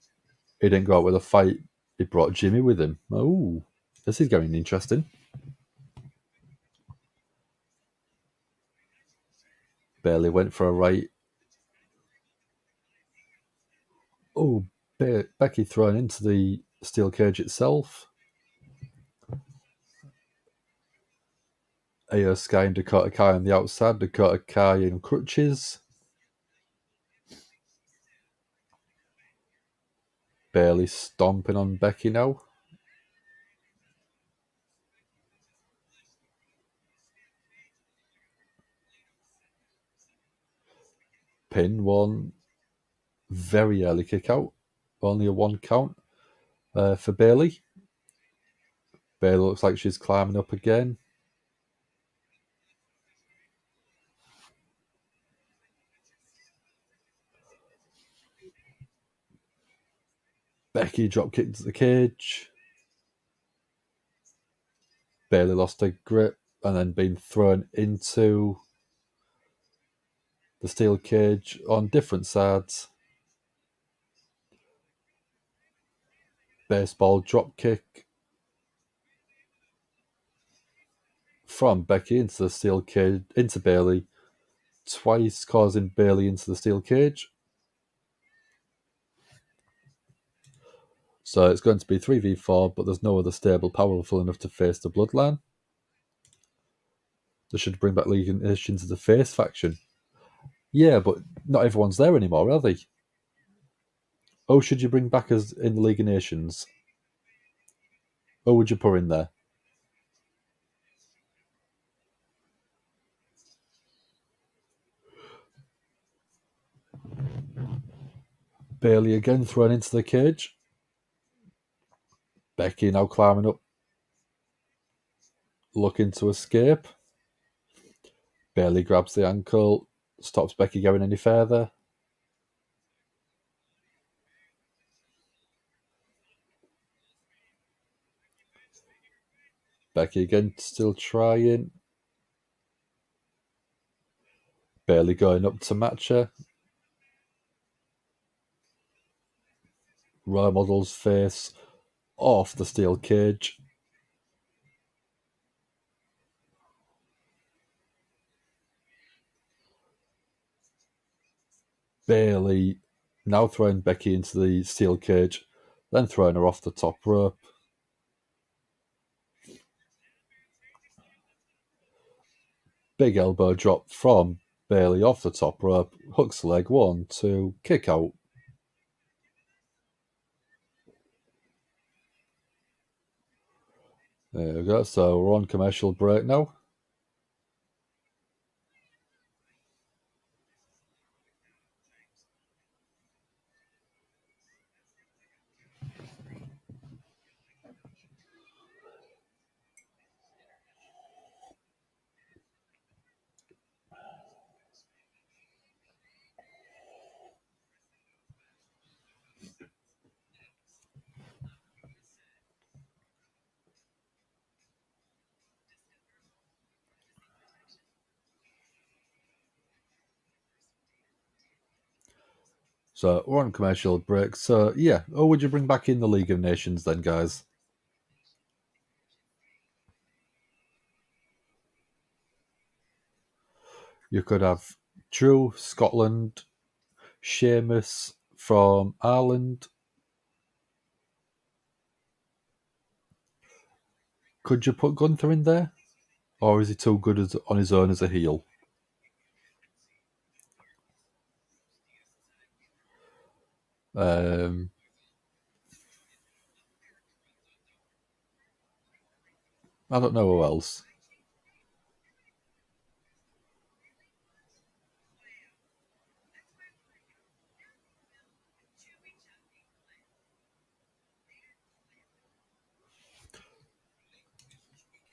He didn't go out with a fight, he brought Gimme with him. Oh, this is getting interesting. Bayley went for a right. Oh, Becky thrown into the steel cage itself. Io Sky and Dakota Kai on the outside. Dakota Kai in crutches. Bayley stomping on Becky now. Pin one. Very early kick out. Only a 1 count for Bayley. Bayley looks like she's climbing up again. Becky drop kicked to the cage. Bayley lost her grip and then being thrown into the steel cage on different sides. Baseball drop kick from Becky into the steel cage, into Bayley, twice causing Bayley into the steel cage. So it's going to be 3v4, but there's no other stable powerful enough to face the bloodline. They should bring back League of Nations as a face faction. Yeah, but not everyone's there anymore, are they? Oh, should you bring back as in the League of Nations? Or would you put in there? Bayley again thrown into the cage. Becky now climbing up, looking to escape. Bayley grabs the ankle, stops Becky going any further. Becky again still trying. Bayley going up to match her. Role model's face off the steel cage. Bayley now throwing Becky into the steel cage, then throwing her off the top rope. Big elbow drop from Bayley off the top rope. Hooks the leg, 1, 2, kick out. There we go. So we're on commercial break now. So we're on commercial break. So yeah, or would you bring back in the League of Nations then, guys? You could have Drew, Scotland, Sheamus from Ireland. Could you put Gunther in there? Or is he too good on his own as a heel? Um, I don't know who else.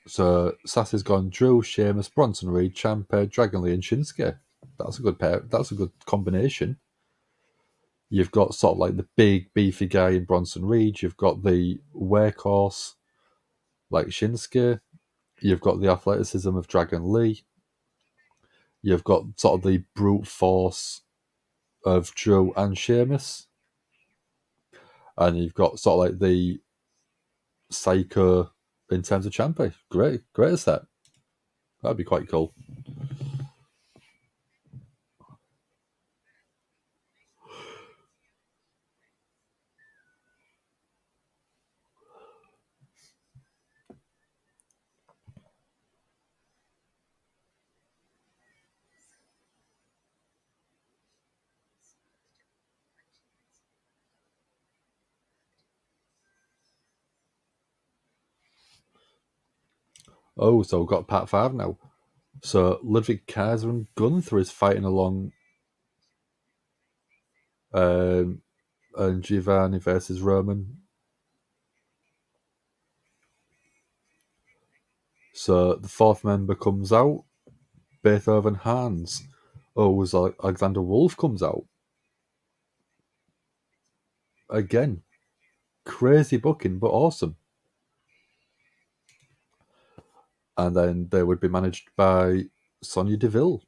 So Sassy's gone Drew, Sheamus, Bronson Reed, Ciampa, Dragon Lee, and Shinsuke. That's a good pair. That's a good combination. You've got sort of like the big beefy guy in Bronson Reed. You've got the workhorse like Shinsuke. You've got the athleticism of Dragon Lee. You've got sort of the brute force of Drew and Sheamus. And you've got sort of like the psycho in terms of Ciampa. Great set. That'd be quite cool. Oh, so we've got Part 5 now. So Ludwig Kaiser and Gunther is fighting along and Giovanni versus Roman. So the fourth member comes out. Beethoven Hans. Oh, was Alexander Wolf comes out. Again, crazy booking, but awesome. And then they would be managed by Sonya Deville.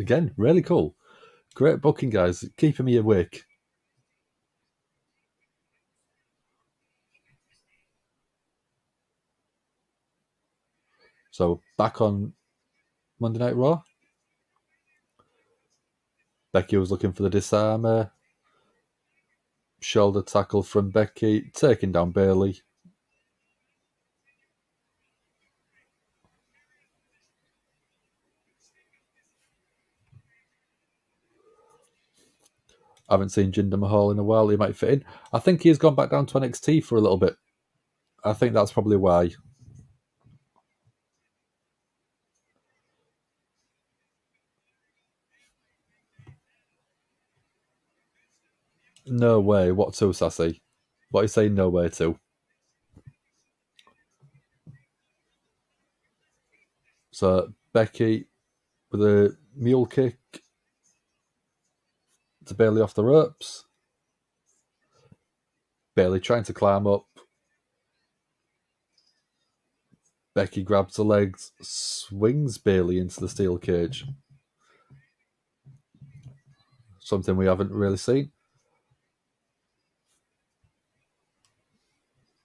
Again, really cool. Great booking, guys. Keeping me awake. So back on Monday Night Raw. Becky was looking for the disarmer. Shoulder tackle from Becky, taking down Bayley. I haven't seen Jinder Mahal in a while. He might fit in. I think he's gone back down to NXT for a little bit. I think that's probably why. No way. What to, Sassy? What are you saying no way to? So Becky with a mule kick to Bayley off the ropes. Bayley trying to climb up. Becky grabs the legs, swings Bayley into the steel cage. Something we haven't really seen.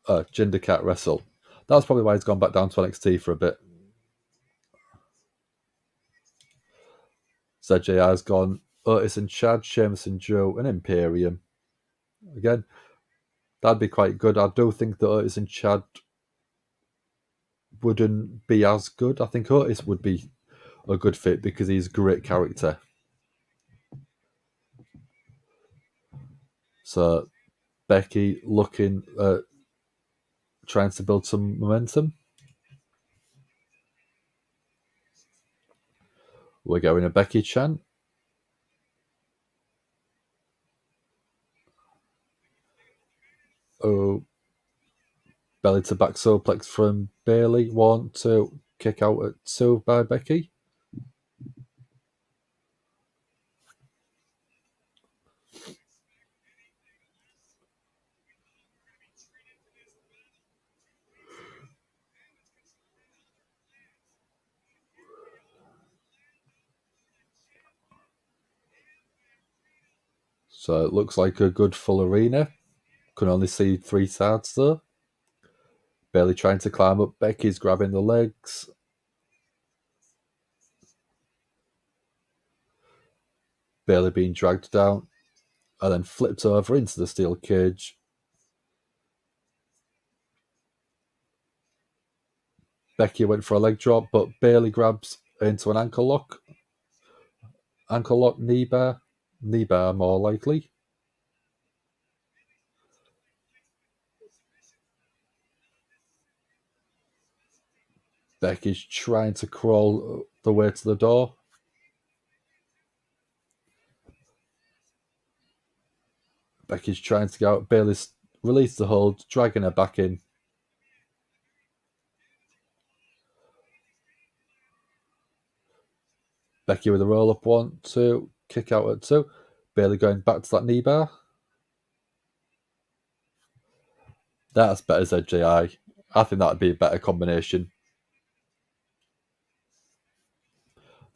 Jinder can't wrestle. That's probably why he's gone back down to NXT for a bit. ZJR's gone Otis and Chad, Sheamus and Joe, and Imperium. Again, that'd be quite good. I do think that Otis and Chad wouldn't be as good. I think Otis would be a good fit because he's a great character. So Becky looking at trying to build some momentum. We're going a Becky chant. Oh, belly to back suplex from Bayley. 1, 2, kick out at 2 by Becky. So it looks like a good full arena. Can only see 3 sides though. Bayley trying to climb up. Becky's grabbing the legs. Bayley being dragged down and then flipped over into the steel cage. Becky went for a leg drop, but Bayley grabs into an ankle lock. Ankle lock, knee bar more likely. Becky's trying to crawl the way to the door. Becky's trying to get out. Bayley's released the hold, dragging her back in. Becky with a roll up 1, 2, kick out at 2. Bayley going back to that knee bar. That's better ZJI. I think that would be a better combination.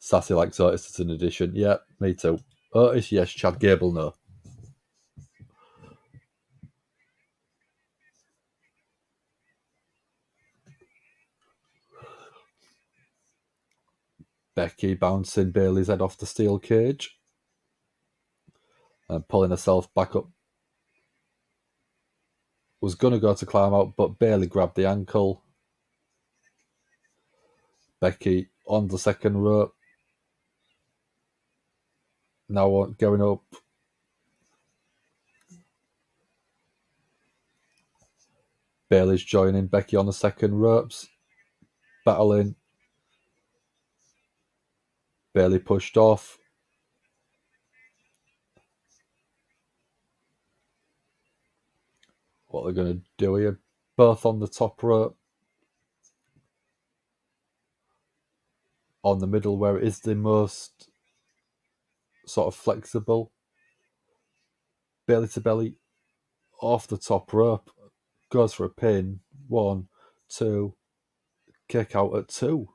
Sassy likes Otis as an addition. Yeah, me too. Otis, yes. Chad Gable, no. Becky bouncing Bayley's head off the steel cage and pulling herself back up. Was going to go to climb out, but Bayley grabbed the ankle. Becky on the second rope. Now going up. Bayley's joining Becky on the second ropes. Battling. Bayley pushed off. What they're going to do here. Both on the top rope. On the middle where it is the most sort of flexible. Bayley to belly. Off the top rope. Goes for a pin. 1, 2. Kick out at 2.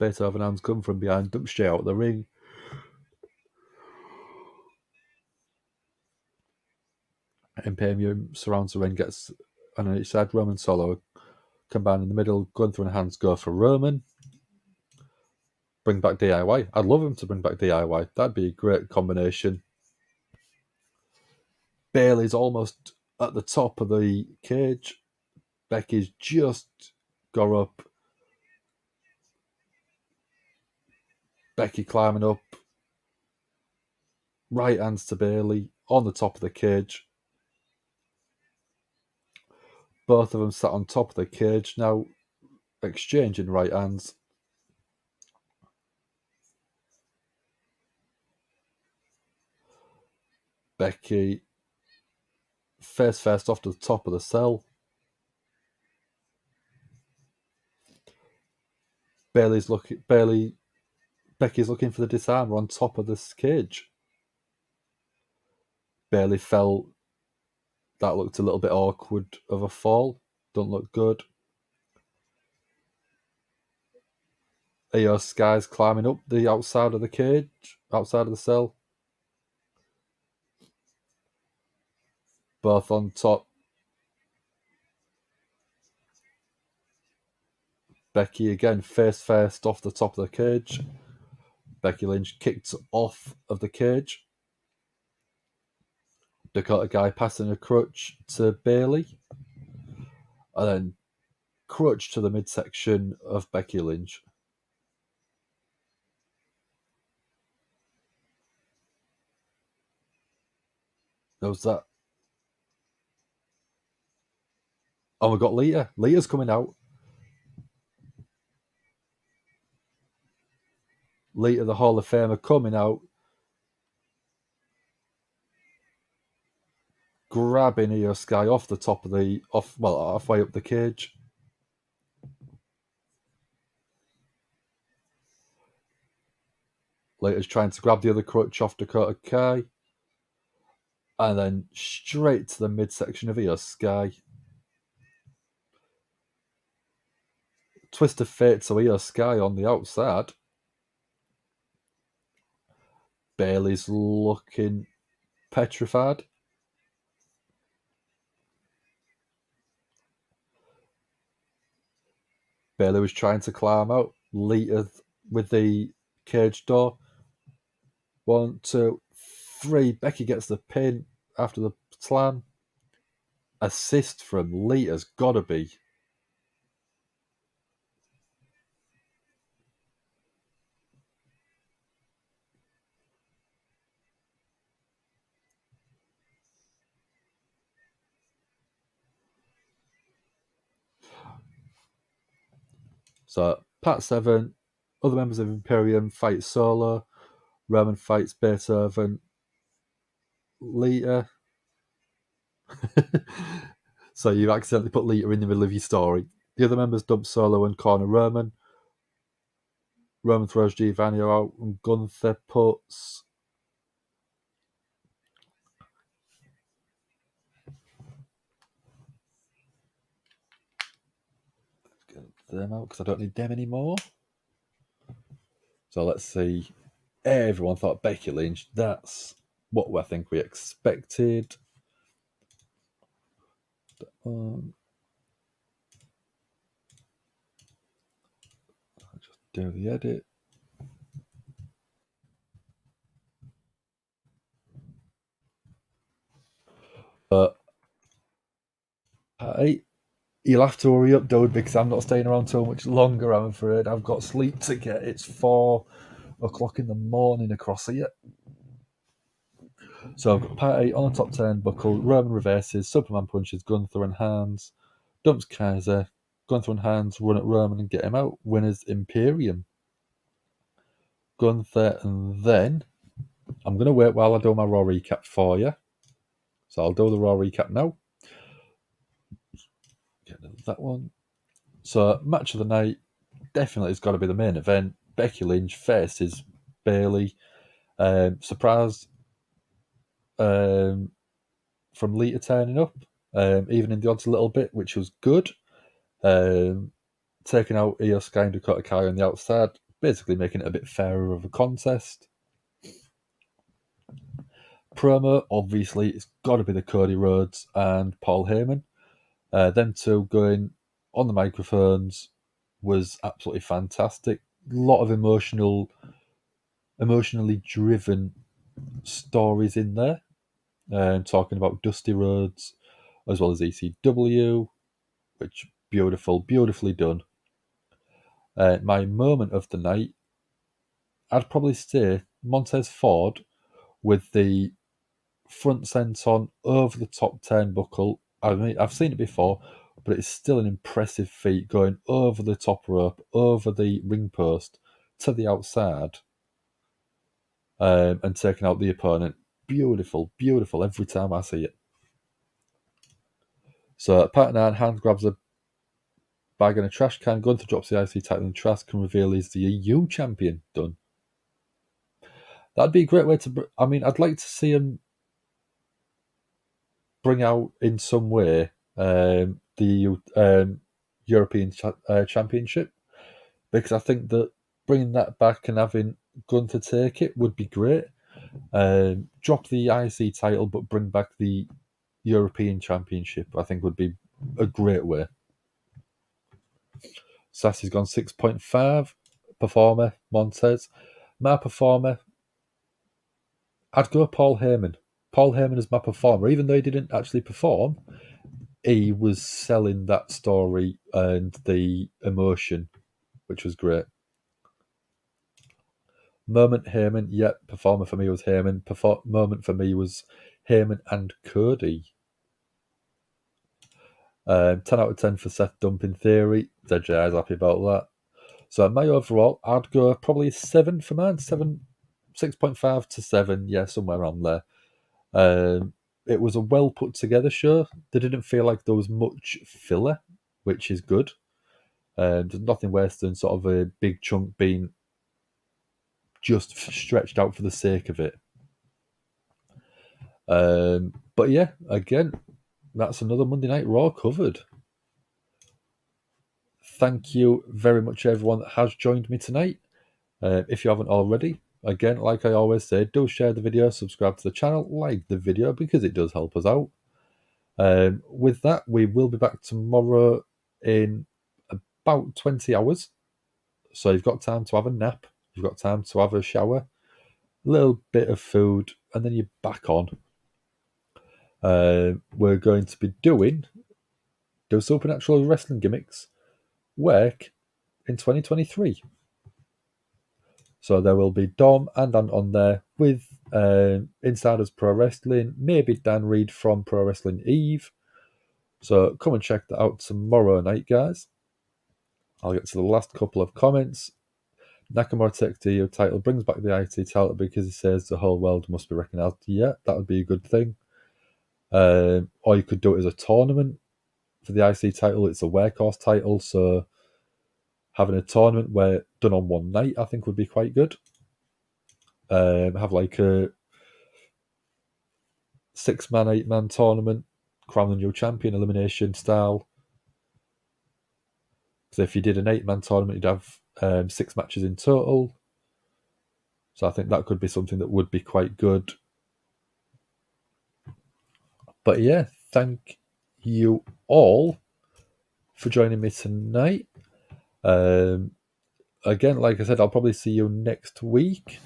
Beethoven hands come from behind, dump straight out of the ring. Imperium surrounds the ring, gets on each side. Roman Solo combined in the middle, Gunther and Hands go for Roman. Bring back DIY. I'd love him to bring back DIY. That'd be a great combination. Bayley's almost at the top of the cage. Becky's just got up. Becky climbing up. Right hands to Bayley on the top of the cage. Both of them sat on top of the cage now, exchanging right hands. Becky face first off to the top of the cell. Becky's looking for the disarmer on top of this cage. Bayley fell. That looked a little bit awkward of a fall. Don't look good. Io Sky's climbing up the outside of the cage, outside of the cell. Both on top. Becky again face first off the top of the cage. Becky Lynch kicked off of the cage. Dakota Guy passing a crutch to Bayley. And then crutch to the midsection of Becky Lynch. There was that. Oh, we got Lita. Lita's coming out. Lita, the Hall of Famer, coming out. Grabbing Io Sky off the top of the... halfway up the cage. Lita's trying to grab the other crutch off Dakota Kai. And then straight to the midsection of Io Sky. Twist of fate to Io Sky on the outside. Bayley's looking petrified. Bayley was trying to climb out. Lita with the cage door. 1, 2, 3. Becky gets the pin after the slam. Assist from Lita's gotta be. So Part 7, other members of Imperium fight solo. Roman fights Beethoven. Lita. So you've accidentally put Lita in the middle of your story. The other members dump Solo and corner Roman. Roman throws Giovanni out, and Gunther puts them out because I don't need them anymore. So let's see. Everyone thought Becky Lynch. That's what I think we expected. I'll just do the edit. You'll have to hurry up, dude, because I'm not staying around too much longer, I'm afraid. I've got sleep to get. It's 4 o'clock in the morning across here. So I've got Part 8 on the top 10 buckle. Roman reverses, Superman punches Gunther and Hans, dumps Kaiser. Gunther and Hans run at Roman and get him out. Winners Imperium. Gunther, and then I'm going to wait while I do my Raw recap for you. So I'll do the Raw recap now. Get that one. So match of the night definitely has got to be the main event. Becky Lynch faces Bayley. Surprised from Lita turning up, even in the odds a little bit, which was good. Taking out Io Sky and Dakota Kai on the outside, basically making it a bit fairer of a contest. Promo, obviously, it's got to be the Cody Rhodes and Paul Heyman. Them two going on the microphones was absolutely fantastic. A lot of emotionally driven stories in there. Talking about Dusty Rhodes as well as ECW, which beautifully done. My moment of the night, I'd probably say Montez Ford with the front senton over the top turnbuckle. I mean, I've seen it before, but it's still an impressive feat going over the top rope, over the ring post to the outside, and taking out the opponent. Beautiful every time I see it. So Part 9, Hans grabs a bag and a trash can. Gunther drops the IC title in the trash can, reveal he's the EU champion. Done. That'd be a great way to... I mean, I'd like to see him bring out in some way the EU European Championship, because I think that bringing that back and having Gunther take it would be great. Drop the IC title but bring back the European Championship, I think would be a great way. Sassy's gone 6.5. Performer, Montez. My performer, I'd go Paul Heyman. Paul Heyman is my performer. Even though he didn't actually perform, he was selling that story and the emotion, which was great. Moment Heyman, yep. Performer for me was Heyman. Moment for me was Heyman and Cody. 10 out of 10 for Seth Dumping Theory. DJI's happy about that. So my overall, I'd go probably 7 for mine. 6.5 to 7, yeah, somewhere around there. It was a well put together show. They didn't feel like there was much filler, which is good. There's nothing worse than sort of a big chunk being just stretched out for the sake of it. But yeah, again, that's another Monday Night Raw covered. Thank you very much, everyone that has joined me tonight. If you haven't already, again, like I always say, do share the video, subscribe to the channel, like the video, because it does help us out. With that, we will be back tomorrow in about 20 hours. So you've got time to have a nap, you've got time to have a shower, a little bit of food, and then you're back on. We're going to be doing Supernatural Wrestling Gimmicks work in 2023. So there will be Dom and Dan on there with Insiders Pro Wrestling, maybe Dan Reed from Pro Wrestling Eve. So come and check that out tomorrow night, guys. I'll get to the last couple of comments. Nakamura takes the title, brings back the IT title because he says the whole world must be recognised. Yeah, that would be a good thing. Or you could do it as a tournament for the IC title. It's a workhorse title, so having a tournament where done on one night, I think would be quite good. Have like a 6-man, 8-man tournament, crown the new champion, elimination style. Because if you did an 8-man tournament, you'd have 6 matches in total. So I think that could be something that would be quite good. But yeah, thank you all for joining me tonight. Again, like I said, I'll probably see you next week.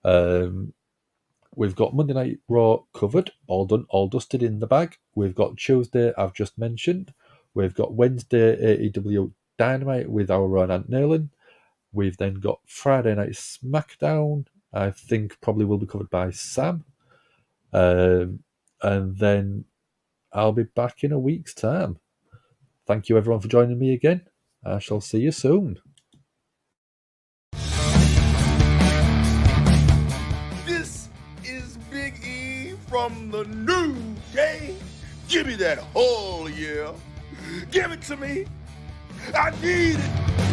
We've got Monday Night Raw covered, all done, all dusted in the bag. We've got Tuesday, I've just mentioned. We've got Wednesday, AEW Dynamite with our own Ant Nerlin. We've then got Friday Night SmackDown. I think probably will be covered by Sam. And then I'll be back in a week's time. Thank you everyone for joining me again. I shall see you soon. This is Big E from the New Day. Give me that whole yeah. Give it to me. I need it.